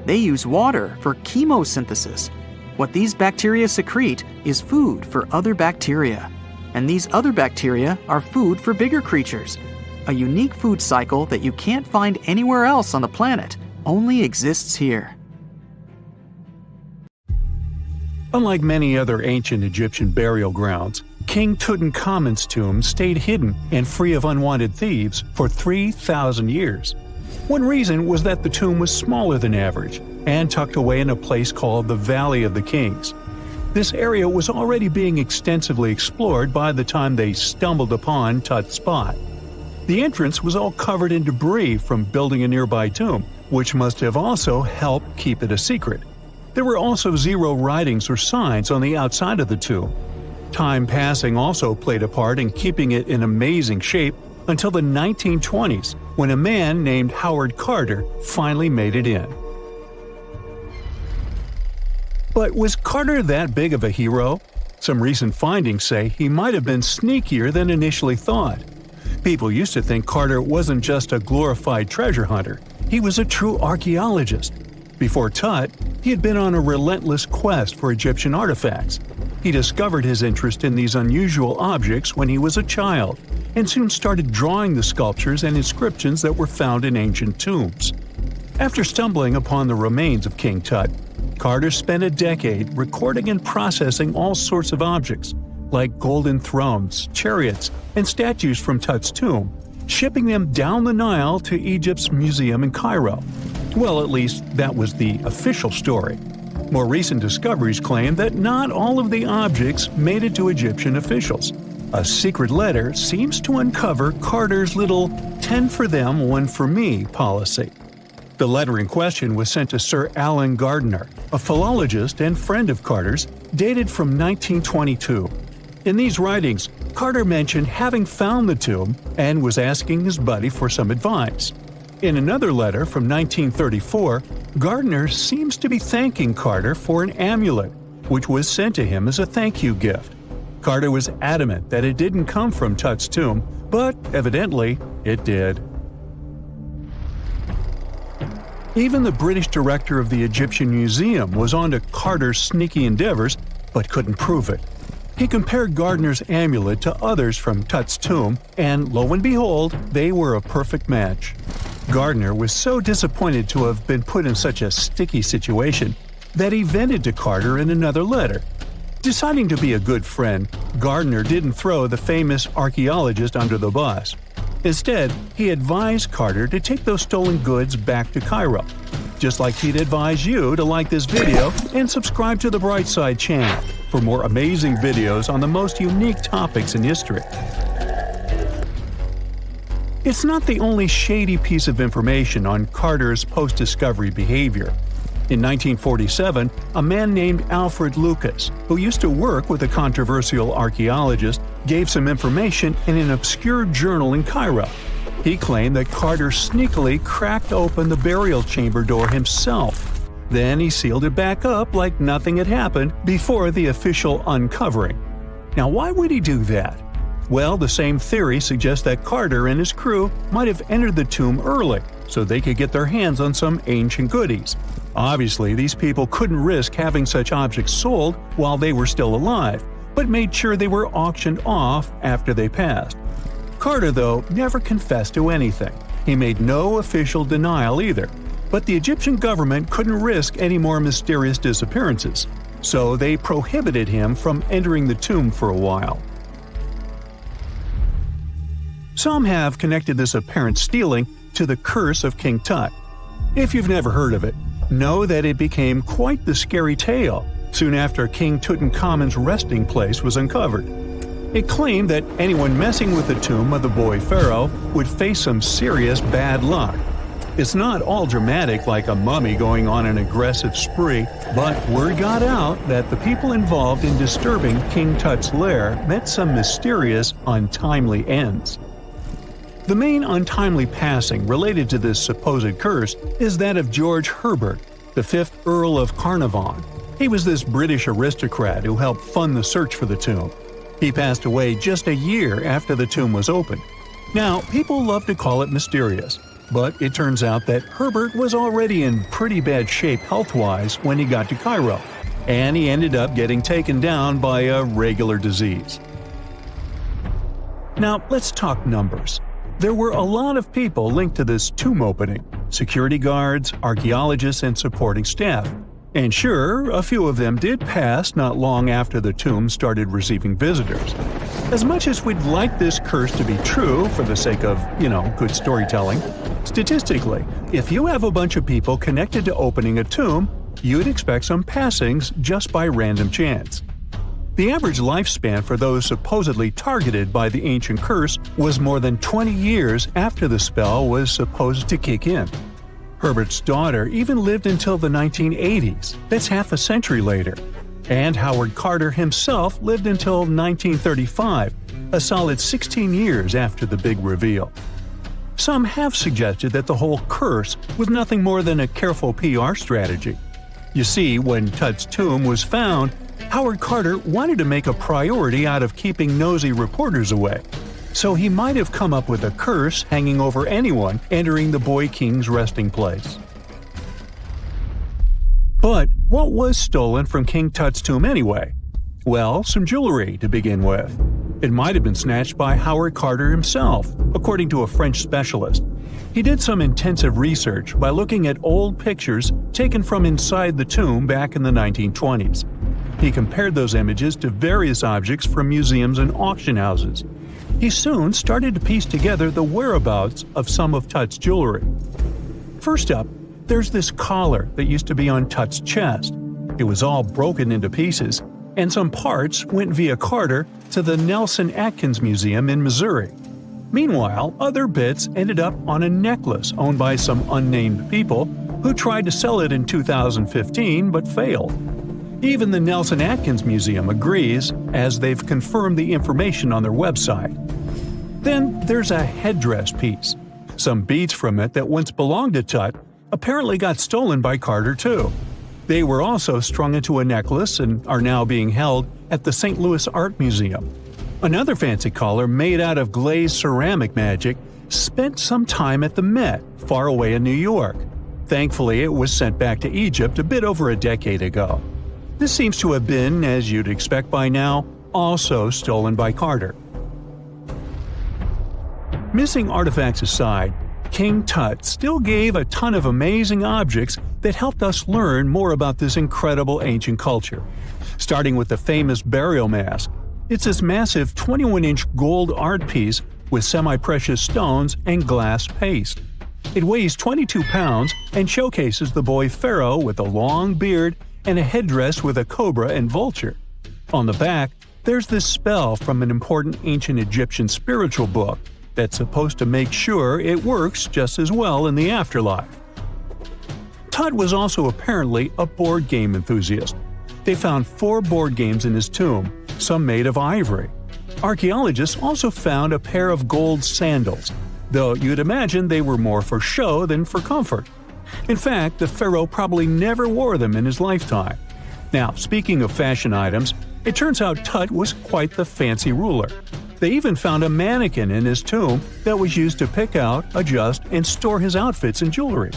They use water for chemosynthesis. What these bacteria secrete is food for other bacteria, and these other bacteria are food for bigger creatures. A unique food cycle that you can't find anywhere else on the planet only exists here. Unlike many other ancient Egyptian burial grounds, King Tutankhamun's tomb stayed hidden and free of unwanted thieves for 3,000 years. One reason was that the tomb was smaller than average and tucked away in a place called the Valley of the Kings. This area was already being extensively explored by the time they stumbled upon Tut's spot. The entrance was all covered in debris from building a nearby tomb, which must have also helped keep it a secret. There were also 0 writings or signs on the outside of the tomb. Time passing also played a part in keeping it in amazing shape until the 1920s, when a man named Howard Carter finally made it in. But was Carter that big of a hero? Some recent findings say he might have been sneakier than initially thought. People used to think Carter wasn't just a glorified treasure hunter, he was a true archaeologist. Before Tut, he had been on a relentless quest for Egyptian artifacts. He discovered his interest in these unusual objects when he was a child, and soon started drawing the sculptures and inscriptions that were found in ancient tombs. After stumbling upon the remains of King Tut, Carter spent a decade recording and processing all sorts of objects, like golden thrones, chariots, and statues from Tut's tomb, shipping them down the Nile to Egypt's museum in Cairo. Well, at least that was the official story. More recent discoveries claim that not all of the objects made it to Egyptian officials. A secret letter seems to uncover Carter's little 10 for them, 1 for me policy. The letter in question was sent to Sir Alan Gardner, a philologist and friend of Carter's, dated from 1922. In these writings, Carter mentioned having found the tomb and was asking his buddy for some advice. In another letter from 1934, Gardner seems to be thanking Carter for an amulet, which was sent to him as a thank you gift. Carter was adamant that it didn't come from Tut's tomb, but evidently it did. Even the British director of the Egyptian Museum was onto Carter's sneaky endeavors, but couldn't prove it. He compared Gardner's amulet to others from Tut's tomb, and lo and behold, they were a perfect match. Gardner was so disappointed to have been put in such a sticky situation that he vented to Carter in another letter. Deciding to be a good friend, Gardner didn't throw the famous archaeologist under the bus. Instead, he advised Carter to take those stolen goods back to Cairo, just like he'd advise you to like this video and subscribe to the Brightside channel for more amazing videos on the most unique topics in history. It's not the only shady piece of information on Carter's post-discovery behavior. In 1947, a man named Alfred Lucas, who used to work with a controversial archaeologist, gave some information in an obscure journal in Cairo. He claimed that Carter sneakily cracked open the burial chamber door himself. Then he sealed it back up like nothing had happened before the official uncovering. Now, why would he do that? Well, the same theory suggests that Carter and his crew might have entered the tomb early so they could get their hands on some ancient goodies. Obviously, these people couldn't risk having such objects sold while they were still alive, but made sure they were auctioned off after they passed. Carter, though, never confessed to anything. He made no official denial either, but the Egyptian government couldn't risk any more mysterious disappearances, so they prohibited him from entering the tomb for a while. Some have connected this apparent stealing to the curse of King Tut. If you've never heard of it, know that it became quite the scary tale soon after King Tutankhamun's resting place was uncovered. It claimed that anyone messing with the tomb of the boy pharaoh would face some serious bad luck. It's not all dramatic like a mummy going on an aggressive spree, but word got out that the people involved in disturbing King Tut's lair met some mysterious, untimely ends. The main untimely passing related to this supposed curse is that of George Herbert, the 5th Earl of Carnarvon. He was this British aristocrat who helped fund the search for the tomb. He passed away just a year after the tomb was opened. Now, people love to call it mysterious, but it turns out that Herbert was already in pretty bad shape health-wise when he got to Cairo, and he ended up getting taken down by a regular disease. Now, let's talk numbers. There were a lot of people linked to this tomb opening – security guards, archaeologists, and supporting staff. And sure, a few of them did pass not long after the tomb started receiving visitors. As much as we'd like this curse to be true for the sake of, good storytelling, statistically, if you have a bunch of people connected to opening a tomb, you'd expect some passings just by random chance. The average lifespan for those supposedly targeted by the ancient curse was more than 20 years after the spell was supposed to kick in. Herbert's daughter even lived until the 1980s, that's half a century later. And Howard Carter himself lived until 1935, a solid 16 years after the big reveal. Some have suggested that the whole curse was nothing more than a careful PR strategy. You see, when Tut's tomb was found, Howard Carter wanted to make a priority out of keeping nosy reporters away. So he might have come up with a curse hanging over anyone entering the boy king's resting place. But what was stolen from King Tut's tomb anyway? Well, some jewelry to begin with. It might have been snatched by Howard Carter himself, according to a French specialist. He did some intensive research by looking at old pictures taken from inside the tomb back in the 1920s. He compared those images to various objects from museums and auction houses. He soon started to piece together the whereabouts of some of Tut's jewelry. First up, there's this collar that used to be on Tut's chest. It was all broken into pieces, and some parts went via Carter to the Nelson Atkins Museum in Missouri. Meanwhile, other bits ended up on a necklace owned by some unnamed people who tried to sell it in 2015 but failed. Even the Nelson Atkins Museum agrees, as they've confirmed the information on their website. Then there's a headdress piece. Some beads from it that once belonged to Tut apparently got stolen by Carter too. They were also strung into a necklace and are now being held at the St. Louis Art Museum. Another fancy collar made out of glazed ceramic magic spent some time at the Met, far away in New York. Thankfully, it was sent back to Egypt a bit over a decade ago. This seems to have been, as you'd expect by now, also stolen by Carter. Missing artifacts aside, King Tut still gave a ton of amazing objects that helped us learn more about this incredible ancient culture. Starting with the famous burial mask. It's this massive 21-inch gold art piece with semi-precious stones and glass paste. It weighs 22 pounds and showcases the boy pharaoh with a long beard and a headdress with a cobra and vulture. On the back, there's this spell from an important ancient Egyptian spiritual book that's supposed to make sure it works just as well in the afterlife. Tut was also apparently a board game enthusiast. They found 4 board games in his tomb, some made of ivory. Archaeologists also found a pair of gold sandals, though you'd imagine they were more for show than for comfort. In fact, the pharaoh probably never wore them in his lifetime. Now, speaking of fashion items, it turns out Tut was quite the fancy ruler. They even found a mannequin in his tomb that was used to pick out, adjust, and store his outfits and jewelry.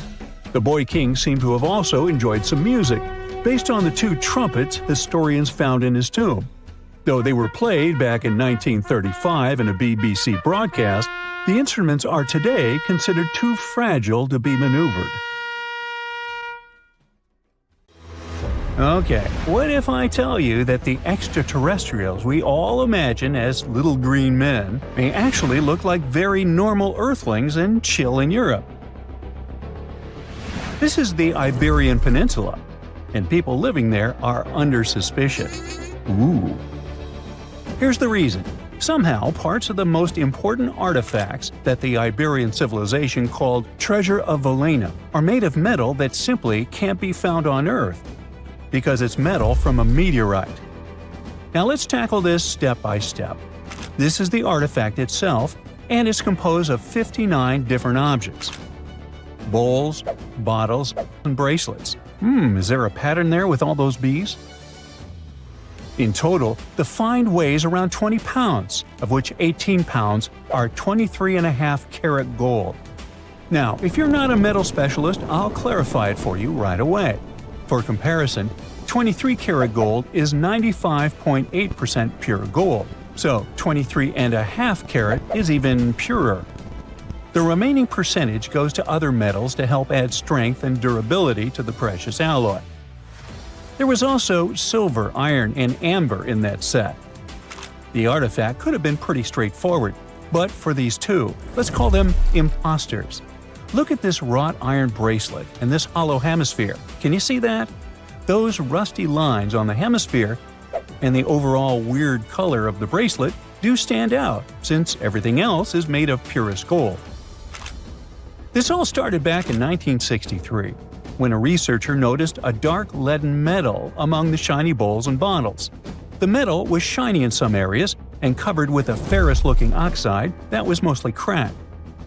The boy king seemed to have also enjoyed some music, based on the 2 trumpets historians found in his tomb. Though they were played back in 1935 in a BBC broadcast, the instruments are today considered too fragile to be maneuvered. Okay, what if I tell you that the extraterrestrials we all imagine as little green men may actually look like very normal Earthlings and chill in Europe? This is the Iberian Peninsula, and people living there are under suspicion. Ooh. Here's the reason. Somehow, parts of the most important artifacts that the Iberian civilization called Treasure of Valena are made of metal that simply can't be found on Earth, because it's metal from a meteorite. Now let's tackle this step by step. This is the artifact itself, and it's composed of 59 different objects. Bowls, bottles, and bracelets. Is there a pattern there with all those bees? In total, the find weighs around 20 pounds, of which 18 pounds are 23.5 karat gold. Now, if you're not a metal specialist, I'll clarify it for you right away. For comparison, 23 karat gold is 95.8% pure gold, so 23.5 karat is even purer. The remaining percentage goes to other metals to help add strength and durability to the precious alloy. There was also silver, iron, and amber in that set. The artifact could have been pretty straightforward, but for these 2, let's call them imposters. Look at this wrought iron bracelet and this hollow hemisphere. Can you see that? Those rusty lines on the hemisphere and the overall weird color of the bracelet do stand out, since everything else is made of purest gold. This all started back in 1963, when a researcher noticed a dark leaden metal among the shiny bowls and bottles. The metal was shiny in some areas and covered with a ferrous-looking oxide that was mostly cracked.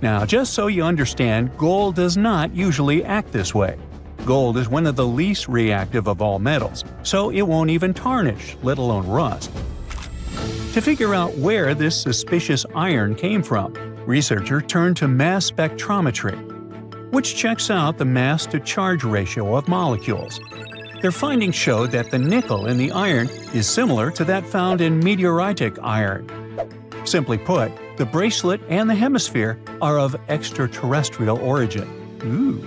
Now, just so you understand, gold does not usually act this way. Gold is one of the least reactive of all metals, so it won't even tarnish, let alone rust. To figure out where this suspicious iron came from, researchers turned to mass spectrometry, which checks out the mass-to-charge ratio of molecules. Their findings showed that the nickel in the iron is similar to that found in meteoritic iron. Simply put, the bracelet and the hemisphere are of extraterrestrial origin. Ooh.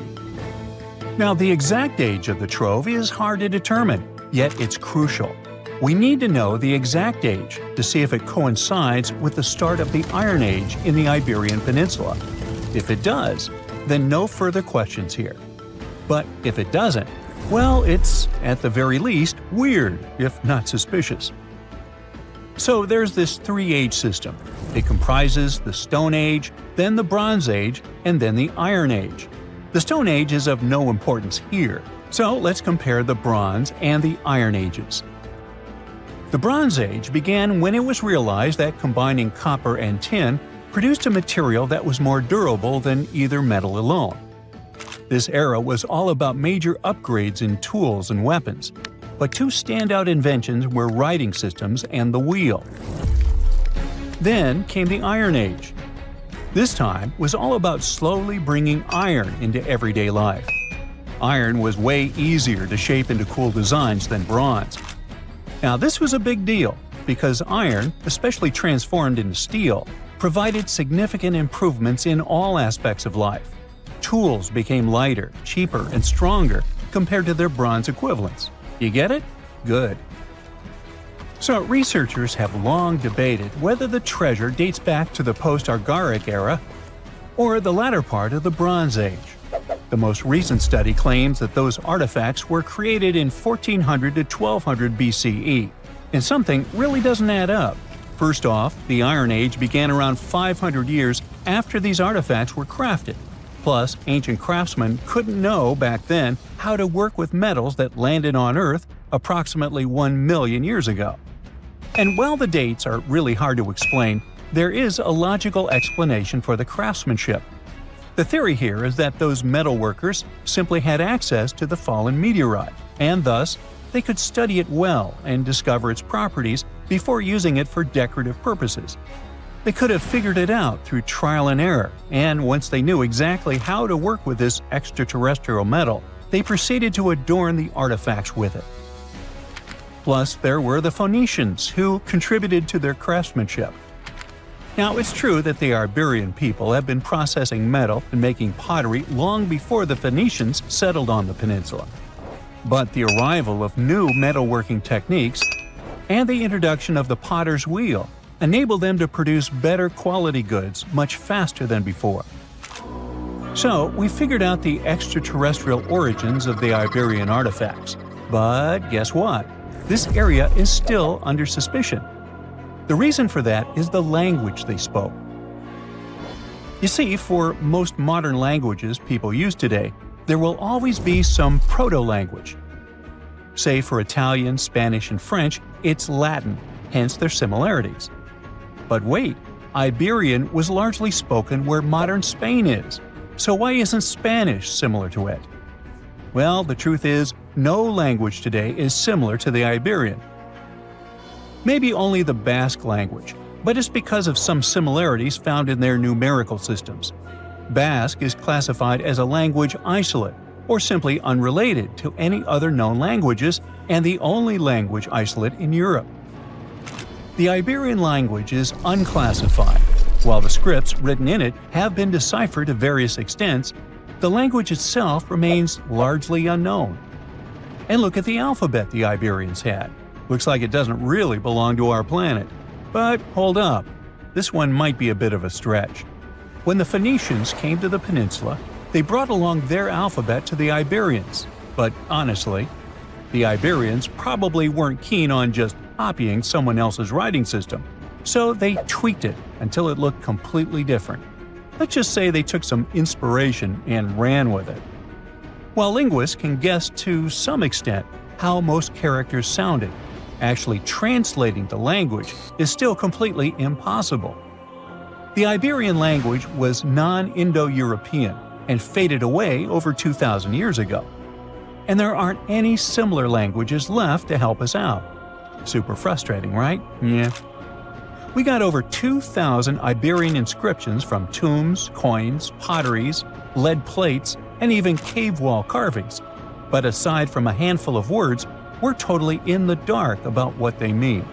Now, the exact age of the trove is hard to determine, yet it's crucial. We need to know the exact age to see if it coincides with the start of the Iron Age in the Iberian Peninsula. If it does, then no further questions here. But if it doesn't, well, it's, at the very least, weird, if not suspicious. So there's this three-age system. It comprises the Stone Age, then the Bronze Age, and then the Iron Age. The Stone Age is of no importance here, so let's compare the Bronze and the Iron Ages. The Bronze Age began when it was realized that combining copper and tin produced a material that was more durable than either metal alone. This era was all about major upgrades in tools and weapons, but two standout inventions were writing systems and the wheel. Then came the Iron Age. This time was all about slowly bringing iron into everyday life. Iron was way easier to shape into cool designs than bronze. Now this was a big deal, because iron, especially transformed into steel, provided significant improvements in all aspects of life. Tools became lighter, cheaper, and stronger compared to their bronze equivalents. You get it? Good. So researchers have long debated whether the treasure dates back to the post-Argaric era or the latter part of the Bronze Age. The most recent study claims that those artifacts were created in 1400 to 1200 BCE, and something really doesn't add up. First off, the Iron Age began around 500 years after these artifacts were crafted. Plus, ancient craftsmen couldn't know back then how to work with metals that landed on Earth approximately 1 million years ago. And while the dates are really hard to explain, there is a logical explanation for the craftsmanship. The theory here is that those metal workers simply had access to the fallen meteorite, and thus, they could study it well and discover its properties before using it for decorative purposes. They could have figured it out through trial and error, and once they knew exactly how to work with this extraterrestrial metal, they proceeded to adorn the artifacts with it. Plus, there were the Phoenicians, who contributed to their craftsmanship. Now, it's true that the Iberian people have been processing metal and making pottery long before the Phoenicians settled on the peninsula. But the arrival of new metalworking techniques and the introduction of the potter's wheel enabled them to produce better quality goods much faster than before. So, we figured out the extraterrestrial origins of the Iberian artifacts. But guess what? This area is still under suspicion. The reason for that is the language they spoke. You see, for most modern languages people use today, there will always be some proto-language. Say for Italian, Spanish, and French, it's Latin, hence their similarities. But wait, Iberian was largely spoken where modern Spain is, so why isn't Spanish similar to it? Well, the truth is, no language today is similar to the Iberian. Maybe only the Basque language, but it's because of some similarities found in their numerical systems. Basque is classified as a language isolate, or simply unrelated to any other known languages, and the only language isolate in Europe. The Iberian language is unclassified. While the scripts written in it have been deciphered to various extents, the language itself remains largely unknown. And look at the alphabet the Iberians had. Looks like it doesn't really belong to our planet. But hold up, this one might be a bit of a stretch. When the Phoenicians came to the peninsula, they brought along their alphabet to the Iberians. But honestly, the Iberians probably weren't keen on just copying someone else's writing system, so they tweaked it until it looked completely different. Let's just say they took some inspiration and ran with it. While linguists can guess to some extent how most characters sounded, actually translating the language is still completely impossible. The Iberian language was non-Indo-European and faded away over 2,000 years ago. And there aren't any similar languages left to help us out. Super frustrating, right? Yeah. We got over 2,000 Iberian inscriptions from tombs, coins, potteries, lead plates, and even cave wall carvings. But aside from a handful of words, we're totally in the dark about what they mean.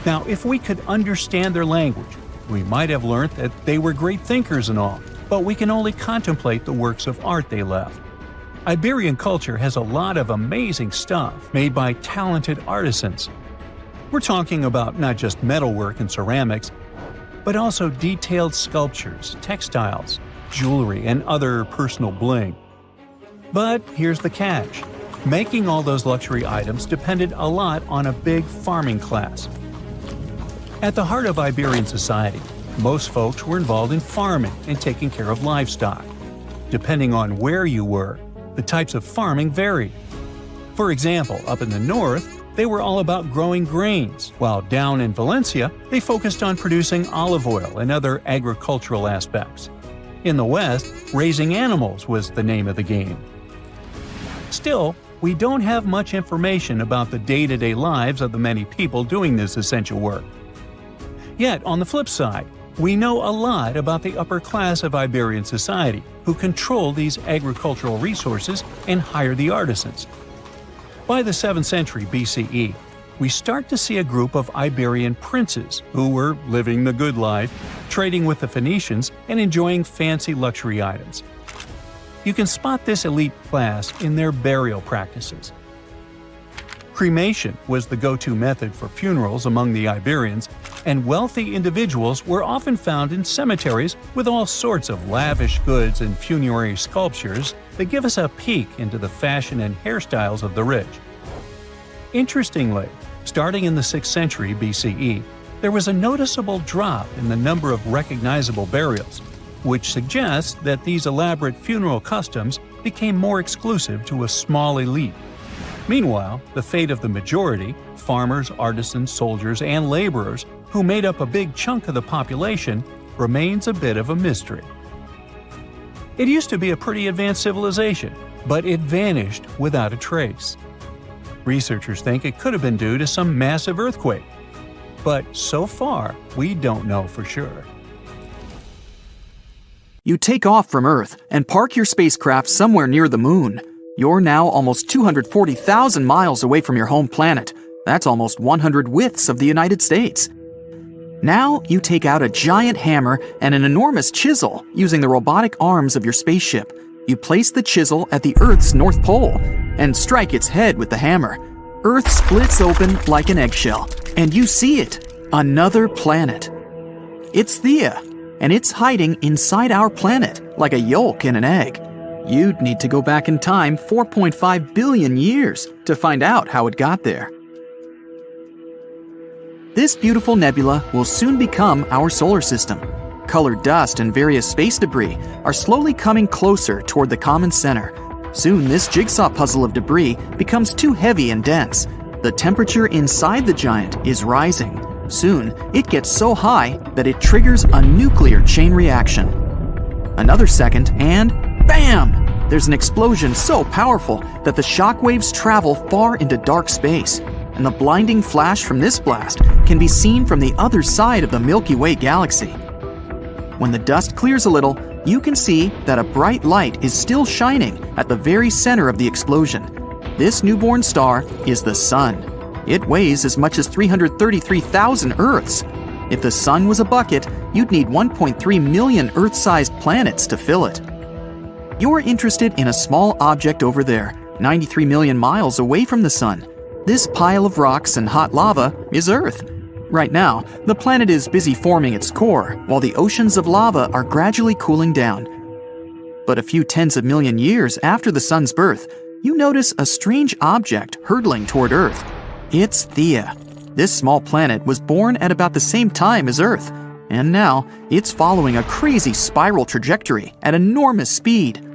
Now, if we could understand their language, we might have learned that they were great thinkers and all, but we can only contemplate the works of art they left. Iberian culture has a lot of amazing stuff made by talented artisans. We're talking about not just metalwork and ceramics, but also detailed sculptures, textiles, jewelry, and other personal bling. But here's the catch. Making all those luxury items depended a lot on a big farming class. At the heart of Iberian society, most folks were involved in farming and taking care of livestock. Depending on where you were, the types of farming varied. For example, up in the north, they were all about growing grains, while down in Valencia, they focused on producing olive oil and other agricultural aspects. In the west, raising animals was the name of the game. Still, we don't have much information about the day-to-day lives of the many people doing this essential work. Yet, on the flip side, we know a lot about the upper class of Iberian society, who control these agricultural resources and hire the artisans. By the 7th century BCE, we start to see a group of Iberian princes who were living the good life, trading with the Phoenicians and enjoying fancy luxury items. You can spot this elite class in their burial practices. Cremation was the go-to method for funerals among the Iberians, and wealthy individuals were often found in cemeteries with all sorts of lavish goods and funerary sculptures that give us a peek into the fashion and hairstyles of the rich. Interestingly, starting in the 6th century BCE, there was a noticeable drop in the number of recognizable burials, which suggests that these elaborate funeral customs became more exclusive to a small elite. Meanwhile, the fate of the majority, farmers, artisans, soldiers, and laborers, who made up a big chunk of the population, remains a bit of a mystery. It used to be a pretty advanced civilization, but it vanished without a trace. Researchers think it could have been due to some massive earthquake, but so far, we don't know for sure. You take off from Earth and park your spacecraft somewhere near the Moon. You're now almost 240,000 miles away from your home planet. That's almost 100 widths of the United States. Now you take out a giant hammer and an enormous chisel using the robotic arms of your spaceship. You place the chisel at the Earth's North Pole and strike its head with the hammer. Earth splits open like an eggshell, and you see it, another planet. It's Theia, and it's hiding inside our planet like a yolk in an egg. You'd need to go back in time 4.5 billion years to find out how it got there. This beautiful nebula will soon become our solar system. Colored dust and various space debris are slowly coming closer toward the common center. Soon this jigsaw puzzle of debris becomes too heavy and dense. The temperature inside the giant is rising. Soon it gets so high that it triggers a nuclear chain reaction. Another second and bam! There's an explosion so powerful that the shockwaves travel far into dark space, and the blinding flash from this blast can be seen from the other side of the Milky Way galaxy. When the dust clears a little, you can see that a bright light is still shining at the very center of the explosion. This newborn star is the Sun. It weighs as much as 333,000 Earths. If the Sun was a bucket, you'd need 1.3 million Earth-sized planets to fill it. You're interested in a small object over there, 93 million miles away from the Sun. This pile of rocks and hot lava is Earth. Right now, the planet is busy forming its core, while the oceans of lava are gradually cooling down. But a few tens of million years after the Sun's birth, you notice a strange object hurtling toward Earth. It's Theia. This small planet was born at about the same time as Earth, and now it's following a crazy spiral trajectory at enormous speed.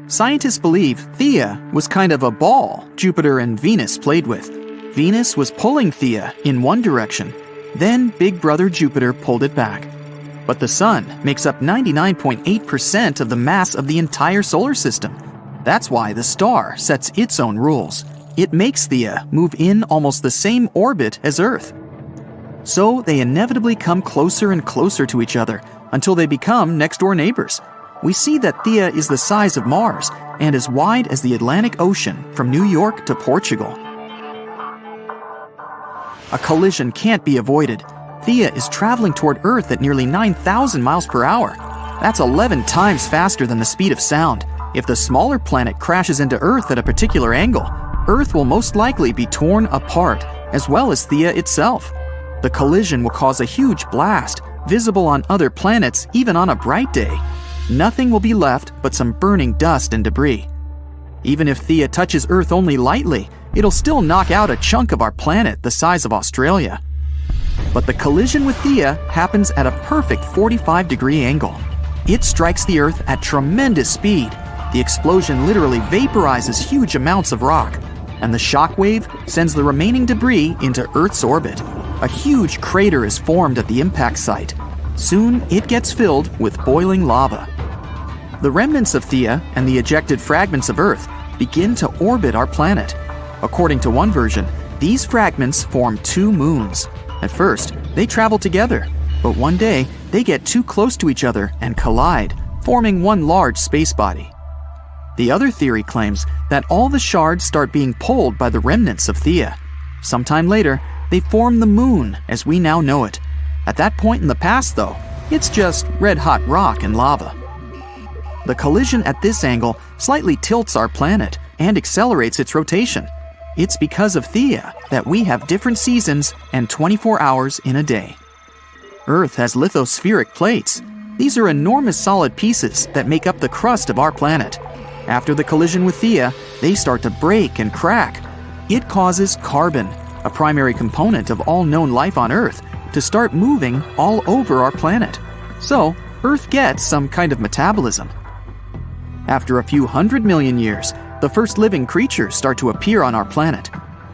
Scientists believe Theia was kind of a ball Jupiter and Venus played with. Venus was pulling Theia in one direction, then Big Brother Jupiter pulled it back. But the Sun makes up 99.8% of the mass of the entire solar system. That's why the star sets its own rules. It makes Theia move in almost the same orbit as Earth. So they inevitably come closer and closer to each other until they become next-door neighbors. We see that Theia is the size of Mars and as wide as the Atlantic Ocean from New York to Portugal. A collision can't be avoided. Theia is traveling toward Earth at nearly 9,000 miles per hour. That's 11 times faster than the speed of sound, If the smaller planet crashes into Earth at a particular angle, Earth will most likely be torn apart, as well as Theia itself. The collision will cause a huge blast, visible on other planets even on a bright day. Nothing will be left but some burning dust and debris. Even if Theia touches Earth only lightly, it'll still knock out a chunk of our planet the size of Australia. But the collision with Theia happens at a perfect 45-degree angle. It strikes the Earth at tremendous speed. The explosion literally vaporizes huge amounts of rock, and the shock wave sends the remaining debris into Earth's orbit. A huge crater is formed at the impact site. Soon, it gets filled with boiling lava. The remnants of Theia and the ejected fragments of Earth begin to orbit our planet. According to one version, these fragments form two moons. At first, they travel together, but one day, they get too close to each other and collide, forming one large space body. The other theory claims that all the shards start being pulled by the remnants of Theia. Sometime later, they form the moon as we now know it. At that point in the past, though, it's just red-hot rock and lava. The collision at this angle slightly tilts our planet and accelerates its rotation. It's because of Theia that we have different seasons and 24 hours in a day. Earth has lithospheric plates. These are enormous solid pieces that make up the crust of our planet. After the collision with Theia, they start to break and crack. It causes carbon, a primary component of all known life on Earth, to start moving all over our planet. So, Earth gets some kind of metabolism. After a few 100 million years, the first living creatures start to appear on our planet.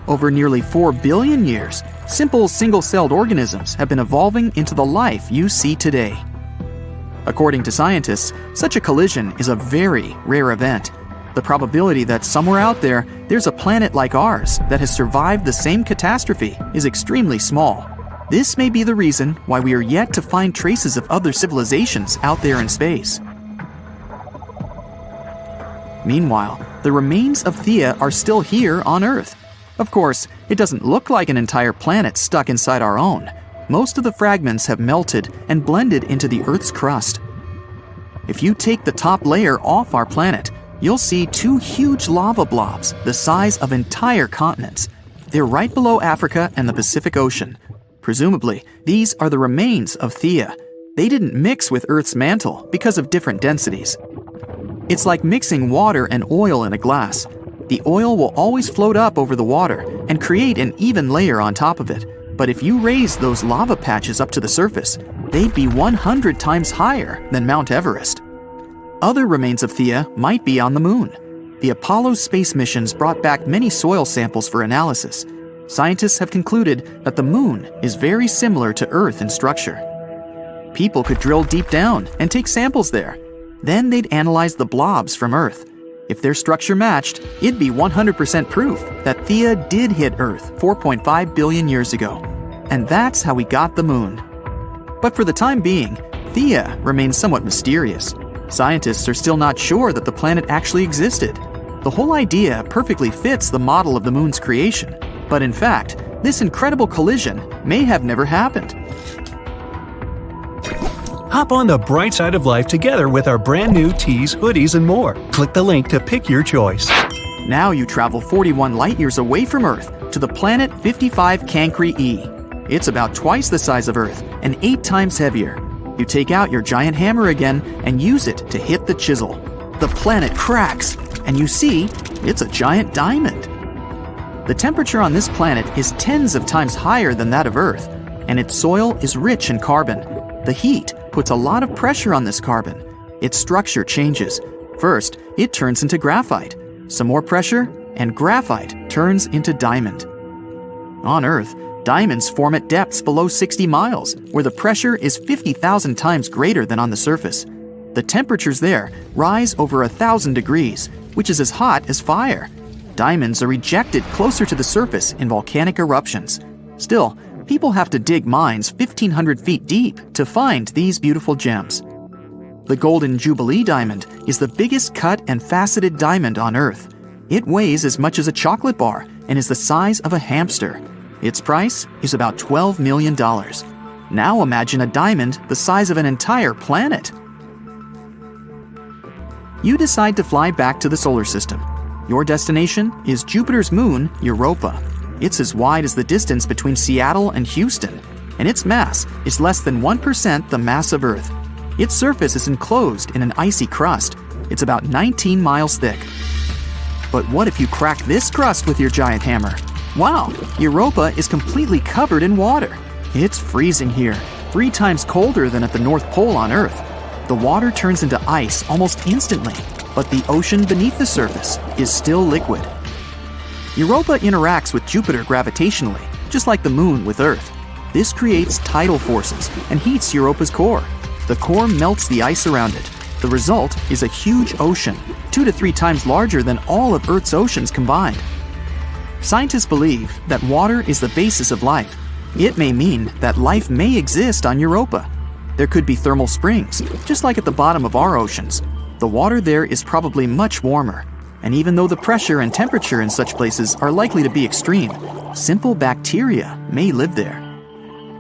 Over nearly 4 billion years, simple single-celled organisms have been evolving into the life you see today. According to scientists, such a collision is a very rare event. The probability that somewhere out there, there's a planet like ours that has survived the same catastrophe is extremely small. This may be the reason why we are yet to find traces of other civilizations out there in space. Meanwhile, the remains of Theia are still here on Earth. Of course, it doesn't look like an entire planet stuck inside our own. Most of the fragments have melted and blended into the Earth's crust. If you take the top layer off our planet, you'll see two huge lava blobs the size of entire continents. They're right below Africa and the Pacific Ocean. Presumably, these are the remains of Theia. They didn't mix with Earth's mantle because of different densities. It's like mixing water and oil in a glass. The oil will always float up over the water and create an even layer on top of it. But if you raise those lava patches up to the surface, they'd be 100 times higher than Mount Everest. Other remains of Theia might be on the moon. The Apollo space missions brought back many soil samples for analysis. Scientists have concluded that the moon is very similar to Earth in structure. People could drill deep down and take samples there. Then they'd analyze the blobs from Earth. If their structure matched, it'd be 100% proof that Theia did hit Earth 4.5 billion years ago. And that's how we got the moon. But for the time being, Theia remains somewhat mysterious. Scientists are still not sure that the planet actually existed. The whole idea perfectly fits the model of the moon's creation. But in fact, this incredible collision may have never happened. Hop on the bright side of life together with our brand new tees, hoodies, and more. Click the link to pick your choice. Now you travel 41 light-years away from Earth to the planet 55 Cancri E. It's about twice the size of Earth and 8 times heavier. You take out your giant hammer again and use it to hit the chisel. The planet cracks, and you see it's a giant diamond. The temperature on this planet is tens of times higher than that of Earth, and its soil is rich in carbon. The heat puts a lot of pressure on this carbon. Its structure changes. First, it turns into graphite. Some more pressure, and graphite turns into diamond. On Earth, diamonds form at depths below 60 miles, where the pressure is 50,000 times greater than on the surface. The temperatures there rise over 1,000 degrees, which is as hot as fire. Diamonds are ejected closer to the surface in volcanic eruptions. Still, people have to dig mines 1,500 feet deep to find these beautiful gems. The Golden Jubilee diamond is the biggest cut and faceted diamond on Earth. It weighs as much as a chocolate bar and is the size of a hamster. Its price is about $12 million. Now imagine a diamond the size of an entire planet. You decide to fly back to the solar system. Your destination is Jupiter's moon, Europa. It's as wide as the distance between Seattle and Houston, and its mass is less than 1% the mass of Earth. Its surface is enclosed in an icy crust. It's about 19 miles thick. But what if you crack this crust with your giant hammer? Wow, Europa is completely covered in water. It's freezing here, 3 times colder than at the North Pole on Earth. The water turns into ice almost instantly, but the ocean beneath the surface is still liquid. Europa interacts with Jupiter gravitationally, just like the moon with Earth. This creates tidal forces and heats Europa's core. The core melts the ice around it. The result is a huge ocean, 2 to 3 times larger than all of Earth's oceans combined. Scientists believe that water is the basis of life. It may mean that life may exist on Europa. There could be thermal springs, just like at the bottom of our oceans. The water there is probably much warmer. And even though the pressure and temperature in such places are likely to be extreme, simple bacteria may live there.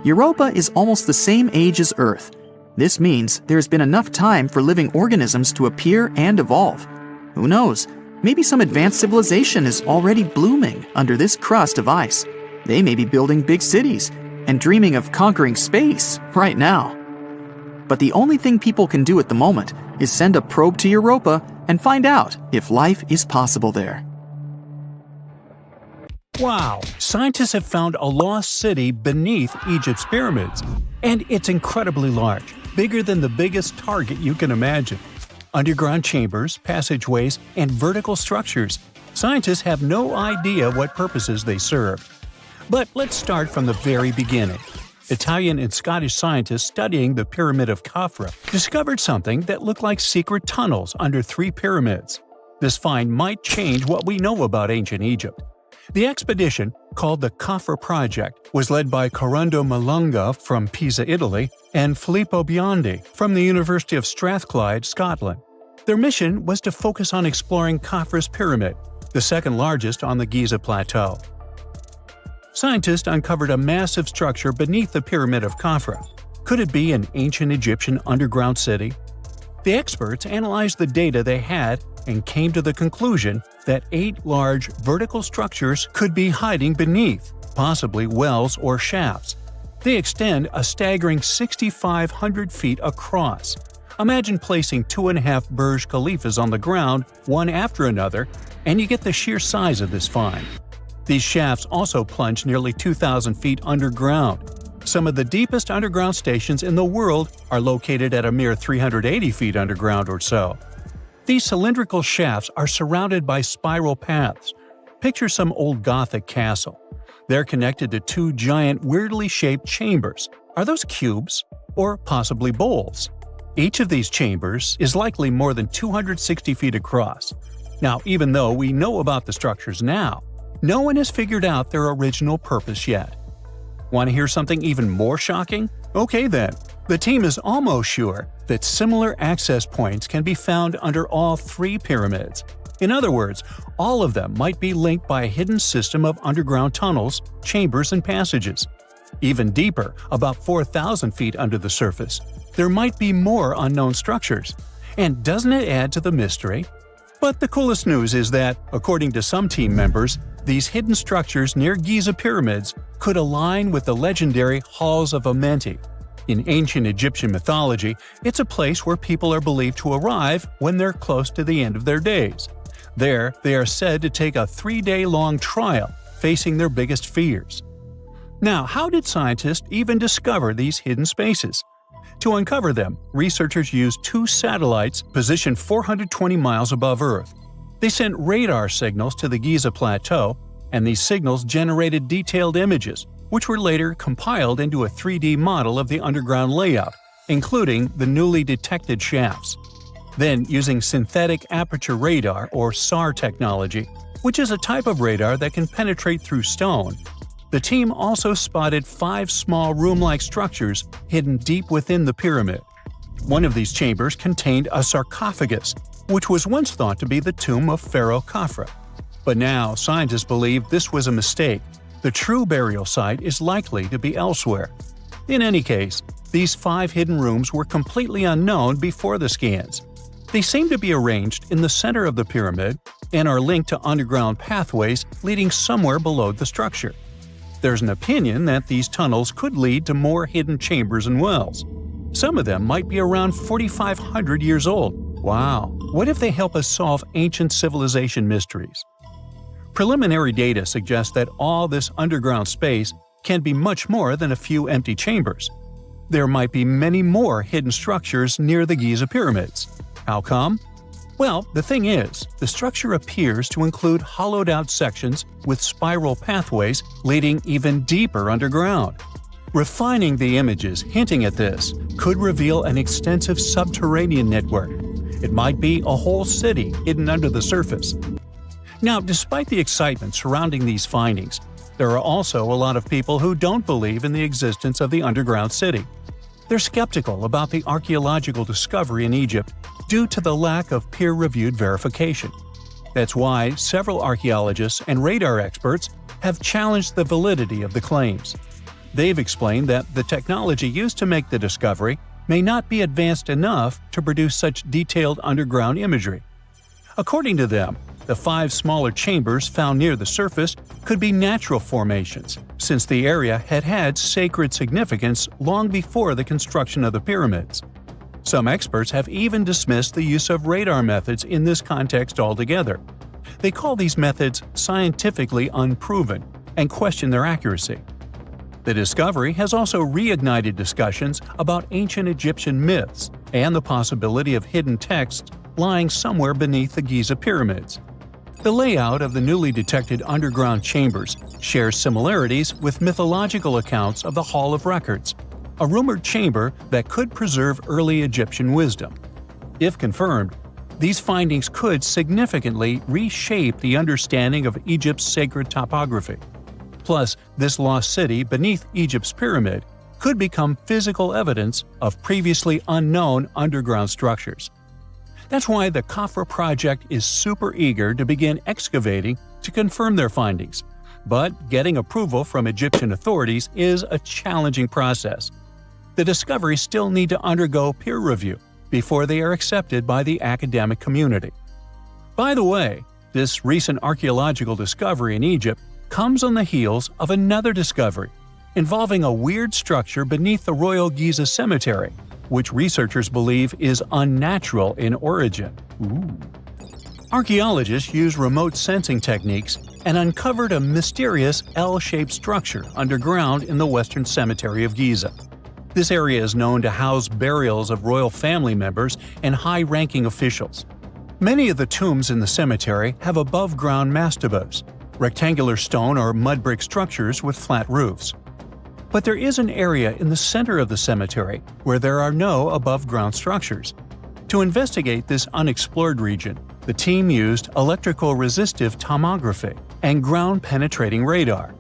Europa is almost the same age as Earth. This means there has been enough time for living organisms to appear and evolve. Who knows? Maybe some advanced civilization is already blooming under this crust of ice. They may be building big cities and dreaming of conquering space right now. But the only thing people can do at the moment is send a probe to Europa and find out if life is possible there. Wow! Scientists have found a lost city beneath Egypt's pyramids. And it's incredibly large, bigger than the biggest target you can imagine. Underground chambers, passageways, and vertical structures. Scientists have no idea what purposes they serve. But let's start from the very beginning. Italian and Scottish scientists studying the Pyramid of Khafra discovered something that looked like secret tunnels under 3 pyramids. This find might change what we know about ancient Egypt. The expedition, called the Khafra Project, was led by Corrado Malunga from Pisa, Italy, and Filippo Biondi from the University of Strathclyde, Scotland. Their mission was to focus on exploring Khafra's pyramid, the second largest on the Giza Plateau. Scientists uncovered a massive structure beneath the Pyramid of Khafra. Could it be an ancient Egyptian underground city? The experts analyzed the data they had and came to the conclusion that 8 large vertical structures could be hiding beneath, possibly wells or shafts. They extend a staggering 6,500 feet across. Imagine placing 2.5 Burj Khalifas on the ground, one after another, and you get the sheer size of this find. These shafts also plunge nearly 2,000 feet underground. Some of the deepest underground stations in the world are located at a mere 380 feet underground or so. These cylindrical shafts are surrounded by spiral paths. Picture some old Gothic castle. They're connected to 2 giant, weirdly shaped chambers. Are those cubes? Or possibly bowls? Each of these chambers is likely more than 260 feet across. Now, even though we know about the structures now, no one has figured out their original purpose yet. Want to hear something even more shocking? Okay then. The team is almost sure that similar access points can be found under all 3 pyramids. In other words, all of them might be linked by a hidden system of underground tunnels, chambers, and passages. Even deeper, about 4,000 feet under the surface, there might be more unknown structures. And doesn't it add to the mystery? But the coolest news is that, according to some team members, these hidden structures near Giza pyramids could align with the legendary Halls of Amenti. In ancient Egyptian mythology, it's a place where people are believed to arrive when they're close to the end of their days. There, they are said to take a 3-day-long trial, facing their biggest fears. Now, how did scientists even discover these hidden spaces? To uncover them, researchers used 2 satellites positioned 420 miles above Earth. They sent radar signals to the Giza Plateau, and these signals generated detailed images, which were later compiled into a 3D model of the underground layout, including the newly detected shafts. Then, using synthetic aperture radar or SAR technology, which is a type of radar that can penetrate through stone, the team also spotted 5 small room-like structures hidden deep within the pyramid. One of these chambers contained a sarcophagus, which was once thought to be the tomb of Pharaoh Khafra. But now, scientists believe this was a mistake. The true burial site is likely to be elsewhere. In any case, these 5 hidden rooms were completely unknown before the scans. They seem to be arranged in the center of the pyramid and are linked to underground pathways leading somewhere below the structure. There's an opinion that these tunnels could lead to more hidden chambers and wells. Some of them might be around 4,500 years old. Wow, what if they help us solve ancient civilization mysteries? Preliminary data suggests that all this underground space can be much more than a few empty chambers. There might be many more hidden structures near the Giza pyramids. How come? Well, the thing is, the structure appears to include hollowed-out sections with spiral pathways leading even deeper underground. Refining the images hinting at this could reveal an extensive subterranean network. It might be a whole city hidden under the surface. Now, despite the excitement surrounding these findings, there are also a lot of people who don't believe in the existence of the underground city. They're skeptical about the archaeological discovery in Egypt due to the lack of peer-reviewed verification. That's why several archaeologists and radar experts have challenged the validity of the claims. They've explained that the technology used to make the discovery may not be advanced enough to produce such detailed underground imagery. According to them, the 5 smaller chambers found near the surface could be natural formations, since the area had had sacred significance long before the construction of the pyramids. Some experts have even dismissed the use of radar methods in this context altogether. They call these methods scientifically unproven and question their accuracy. The discovery has also reignited discussions about ancient Egyptian myths and the possibility of hidden texts lying somewhere beneath the Giza pyramids. The layout of the newly detected underground chambers shares similarities with mythological accounts of the Hall of Records, a rumored chamber that could preserve early Egyptian wisdom. If confirmed, these findings could significantly reshape the understanding of Egypt's sacred topography. Plus, this lost city beneath Egypt's pyramid could become physical evidence of previously unknown underground structures. That's why the Khafra project is super eager to begin excavating to confirm their findings. But getting approval from Egyptian authorities is a challenging process. The discoveries still need to undergo peer review before they are accepted by the academic community. By the way, this recent archaeological discovery in Egypt comes on the heels of another discovery involving a weird structure beneath the Royal Giza Cemetery, which researchers believe is unnatural in origin. Archaeologists used remote sensing techniques and uncovered a mysterious L-shaped structure underground in the Western Cemetery of Giza. This area is known to house burials of royal family members and high-ranking officials. Many of the tombs in the cemetery have above-ground mastabas, rectangular stone or mud brick structures with flat roofs. But there is an area in the center of the cemetery where there are no above-ground structures. To investigate this unexplored region, the team used electrical resistive tomography and ground-penetrating radar.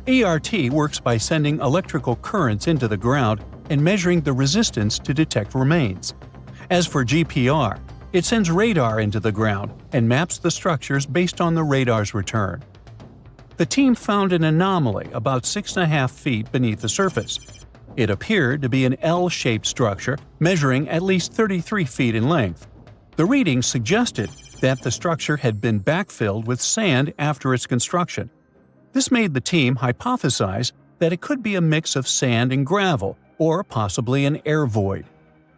ERT works by sending electrical currents into the ground and measuring the resistance to detect remains. As for GPR, it sends radar into the ground and maps the structures based on the radar's return. The team found an anomaly about 6.5 feet beneath the surface. It appeared to be an L-shaped structure measuring at least 33 feet in length. The readings suggested that the structure had been backfilled with sand after its construction. This made the team hypothesize that it could be a mix of sand and gravel, or possibly an air void.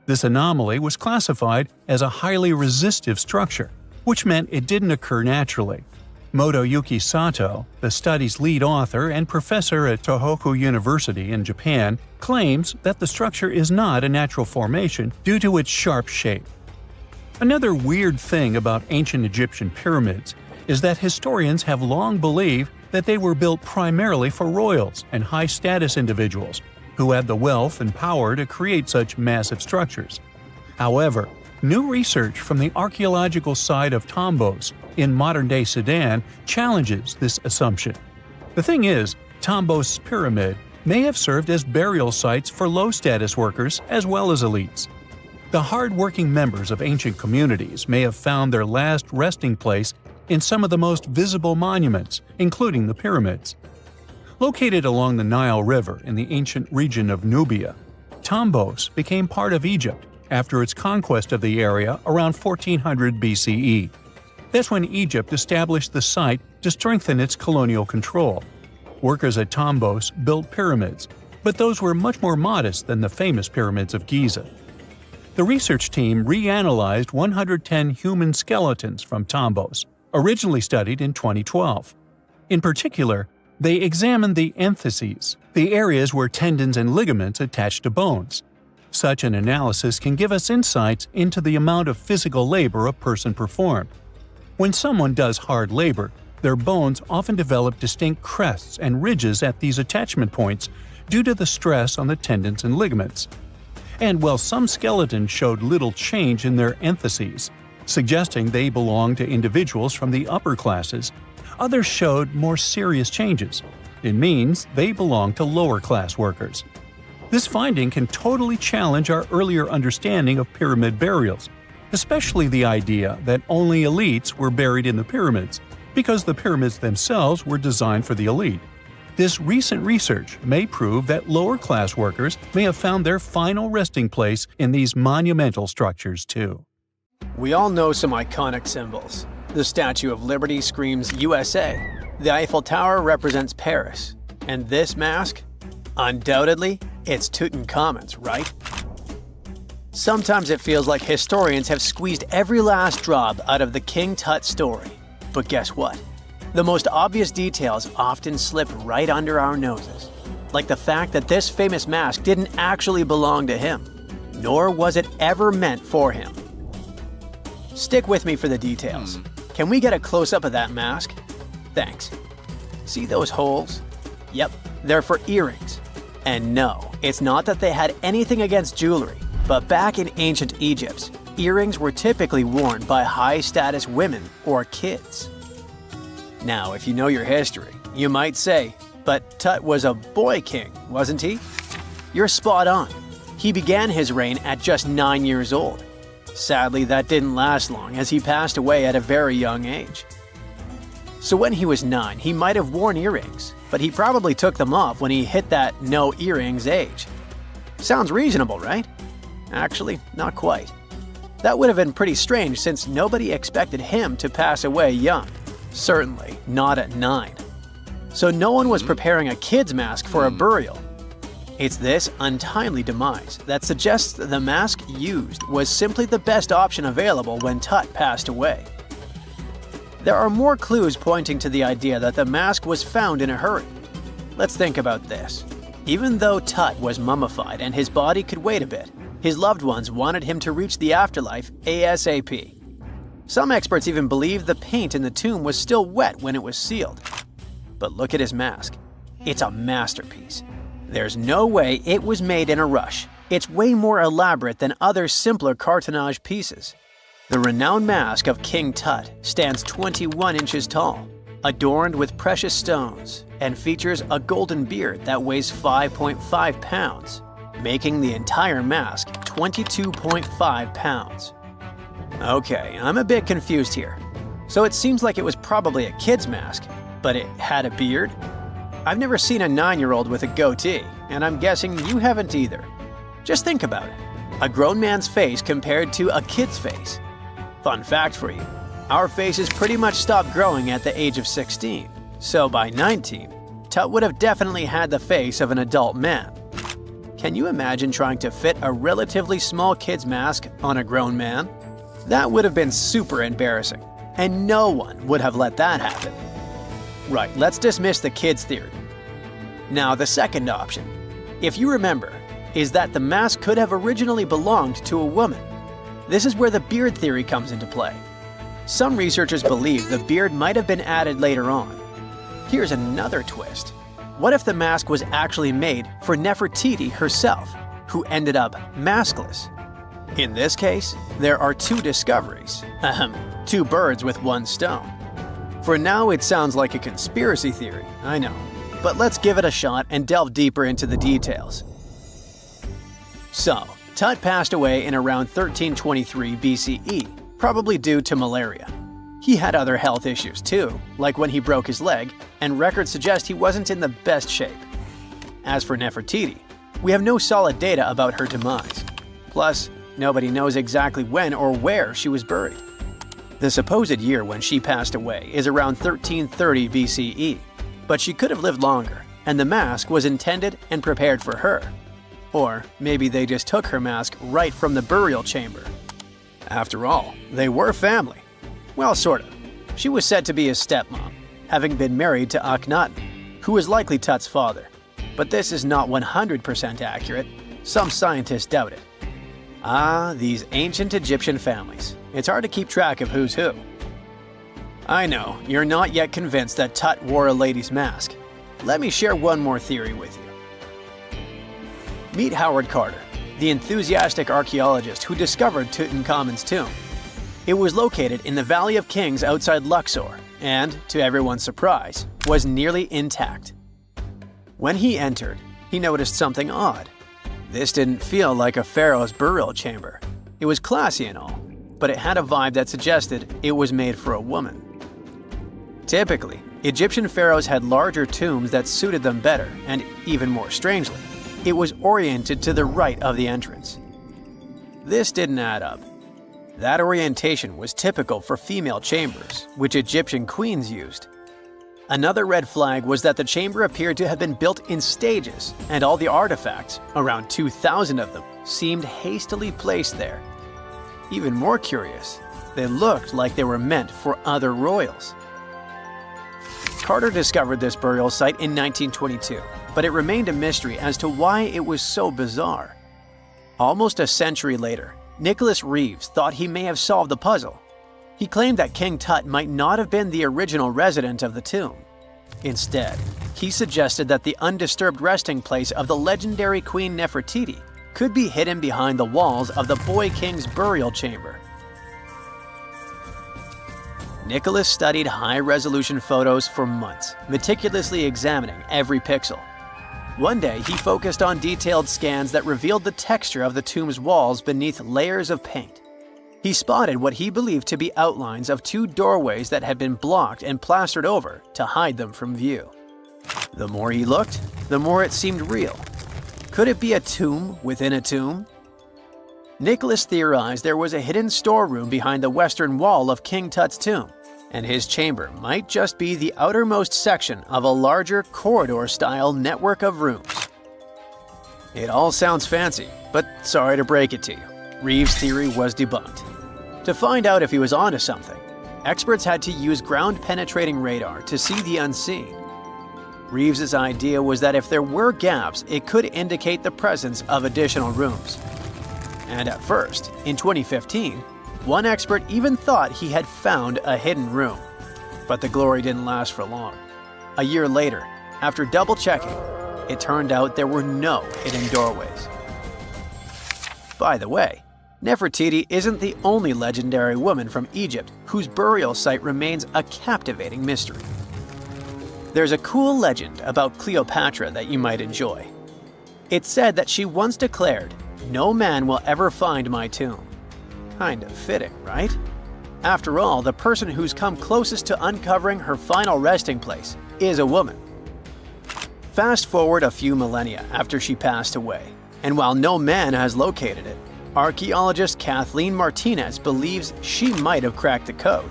This anomaly was classified as a highly resistive structure, which meant it didn't occur naturally. Motoyuki Sato, the study's lead author and professor at Tohoku University in Japan, claims that the structure is not a natural formation due to its sharp shape. Another weird thing about ancient Egyptian pyramids is that historians have long believed that they were built primarily for royals and high-status individuals who had the wealth and power to create such massive structures. However, new research from the archaeological site of Tombos in modern-day Sudan challenges this assumption. The thing is, Tombos' pyramid may have served as burial sites for low-status workers as well as elites. The hard-working members of ancient communities may have found their last resting place in some of the most visible monuments, including the pyramids. Located along the Nile River in the ancient region of Nubia, Tombos became part of Egypt after its conquest of the area around 1400 BCE. That's when Egypt established the site to strengthen its colonial control. Workers at Tombos built pyramids, but those were much more modest than the famous pyramids of Giza. The research team reanalyzed 110 human skeletons from Tombos, originally studied in 2012. In particular, they examined the entheses, the areas where tendons and ligaments attach to bones. Such an analysis can give us insights into the amount of physical labor a person performed. When someone does hard labor, their bones often develop distinct crests and ridges at these attachment points due to the stress on the tendons and ligaments. And while some skeletons showed little change in their entheses, suggesting they belonged to individuals from the upper classes, others showed more serious changes. It means they belong to lower-class workers. This finding can totally challenge our earlier understanding of pyramid burials, especially the idea that only elites were buried in the pyramids, because the pyramids themselves were designed for the elite. This recent research may prove that lower-class workers may have found their final resting place in these monumental structures too. We all know some iconic symbols. The Statue of Liberty screams USA. The Eiffel Tower represents Paris. And this mask? Undoubtedly, it's Tutankhamun's, right? Sometimes it feels like historians have squeezed every last drop out of the King Tut story. But guess what? The most obvious details often slip right under our noses. Like the fact that this famous mask didn't actually belong to him, nor was it ever meant for him. Stick with me for the details. Can we get a close-up of that mask? Thanks. See those holes? Yep, they're for earrings. And no, it's not that they had anything against jewelry, but back in ancient Egypt, earrings were typically worn by high-status women or kids. Now, if you know your history, you might say, but Tut was a boy king, wasn't he? You're spot on. He began his reign at just 9 years old. Sadly, that didn't last long as he passed away at a very young age. So when he was 9, he might have worn earrings, but he probably took them off when he hit that no earrings age. Sounds reasonable, right? Actually, not quite. That would have been pretty strange since nobody expected him to pass away young. Certainly not at 9. So no one was preparing a kid's mask for a burial. It's this untimely demise that suggests that the mask used was simply the best option available when Tut passed away. There are more clues pointing to the idea that the mask was found in a hurry. Let's think about this. Even though Tut was mummified and his body could wait a bit, his loved ones wanted him to reach the afterlife ASAP. Some experts even believe the paint in the tomb was still wet when it was sealed. But look at his mask. It's a masterpiece. There's no way it was made in a rush. It's way more elaborate than other simpler cartonnage pieces. The renowned mask of King Tut stands 21 inches tall, adorned with precious stones, and features a golden beard that weighs 5.5 pounds, making the entire mask 22.5 pounds. Okay, I'm a bit confused here. So it seems like it was probably a kid's mask, but it had a beard? I've never seen a 9-year-old with a goatee, and I'm guessing you haven't either. Just think about it. A grown man's face compared to a kid's face. Fun fact for you, our faces pretty much stopped growing at the age of 16, so by 19, Tut would have definitely had the face of an adult man. Can you imagine trying to fit a relatively small kid's mask on a grown man? That would have been super embarrassing, and no one would have let that happen. Right, let's dismiss the kids theory. Now the second option, if you remember, is that the mask could have originally belonged to a woman. This is where the beard theory comes into play. Some researchers believe the beard might have been added later on. Here's another twist. What if the mask was actually made for Nefertiti herself, who ended up maskless? In this case, there are two discoveries. Two birds with one stone. For now, it sounds like a conspiracy theory, I know. But let's give it a shot and delve deeper into the details. So, Tut passed away in around 1323 BCE, probably due to malaria. He had other health issues too, like when he broke his leg, and records suggest he wasn't in the best shape. As for Nefertiti, we have no solid data about her demise. Plus, nobody knows exactly when or where she was buried. The supposed year when she passed away is around 1330 BCE, but she could have lived longer, and the mask was intended and prepared for her. Or maybe they just took her mask right from the burial chamber. After all, they were family. Well, sort of. She was said to be his stepmom, having been married to Akhenaten, who was likely Tut's father. But this is not 100% accurate. Some scientists doubt it. Ah, these ancient Egyptian families. It's hard to keep track of who's who. I know, you're not yet convinced that Tut wore a lady's mask. Let me share one more theory with you. Meet Howard Carter, the enthusiastic archaeologist who discovered Tutankhamun's tomb. It was located in the Valley of Kings outside Luxor, and, to everyone's surprise, was nearly intact. When he entered, he noticed something odd. This didn't feel like a pharaoh's burial chamber. It was classy and all, but it had a vibe that suggested it was made for a woman. Typically, Egyptian pharaohs had larger tombs that suited them better, and even more strangely, it was oriented to the right of the entrance. This didn't add up. That orientation was typical for female chambers, which Egyptian queens used. Another red flag was that the chamber appeared to have been built in stages, and all the artifacts, around 2,000 of them, seemed hastily placed there. Even more curious, they looked like they were meant for other royals. Carter discovered this burial site in 1922, but it remained a mystery as to why it was so bizarre. Almost a century later, Nicholas Reeves thought he may have solved the puzzle. He claimed that King Tut might not have been the original resident of the tomb. Instead, he suggested that the undisturbed resting place of the legendary Queen Nefertiti could be hidden behind the walls of the boy king's burial chamber. Nicholas studied high-resolution photos for months, meticulously examining every pixel. One day, he focused on detailed scans that revealed the texture of the tomb's walls beneath layers of paint. He spotted what he believed to be outlines of two doorways that had been blocked and plastered over to hide them from view. The more he looked, the more it seemed real. Could it be a tomb within a tomb? Nicholas theorized there was a hidden storeroom behind the western wall of King Tut's tomb, and his chamber might just be the outermost section of a larger corridor-style network of rooms. It all sounds fancy, but sorry to break it to you, Reeves' theory was debunked. To find out if he was onto something, experts had to use ground-penetrating radar to see the unseen. Reeves' idea was that if there were gaps, it could indicate the presence of additional rooms. And at first, in 2015, one expert even thought he had found a hidden room. But the glory didn't last for long. A year later, after double-checking, it turned out there were no hidden doorways. By the way, Nefertiti isn't the only legendary woman from Egypt whose burial site remains a captivating mystery. There's a cool legend about Cleopatra that you might enjoy. It's said that she once declared, "No man will ever find my tomb." Kind of fitting, right? After all, the person who's come closest to uncovering her final resting place is a woman. Fast forward a few millennia after she passed away, and while no man has located it, archaeologist Kathleen Martinez believes she might have cracked the code.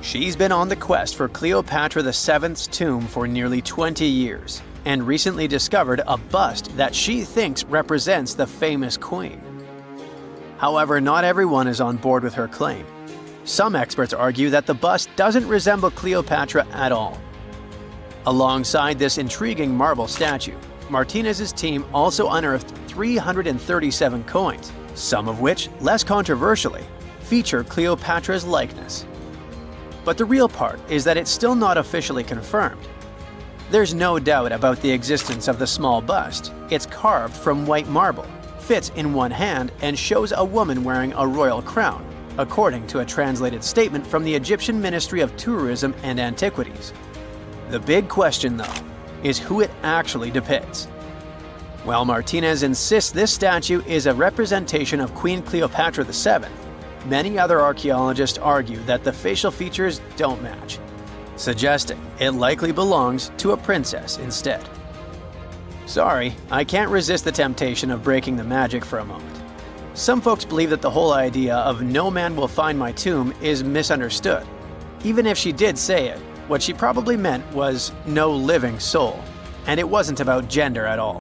She's been on the quest for Cleopatra VII's tomb for nearly 20 years, and recently discovered a bust that she thinks represents the famous queen. However, not everyone is on board with her claim. Some experts argue that the bust doesn't resemble Cleopatra at all. Alongside this intriguing marble statue, Martinez's team also unearthed 337 coins, some of which, less controversially, feature Cleopatra's likeness. But the real part is that it's still not officially confirmed. There's no doubt about the existence of the small bust. It's carved from white marble, fits in one hand, and shows a woman wearing a royal crown, according to a translated statement from the Egyptian Ministry of Tourism and Antiquities. The big question, though, is who it actually depicts. While Martinez insists this statue is a representation of Queen Cleopatra VII, many other archaeologists argue that the facial features don't match, suggesting it likely belongs to a princess instead. Sorry, I can't resist the temptation of breaking the magic for a moment. Some folks believe that the whole idea of "no man will find my tomb" is misunderstood. Even if she did say it, what she probably meant was "no living soul," and it wasn't about gender at all.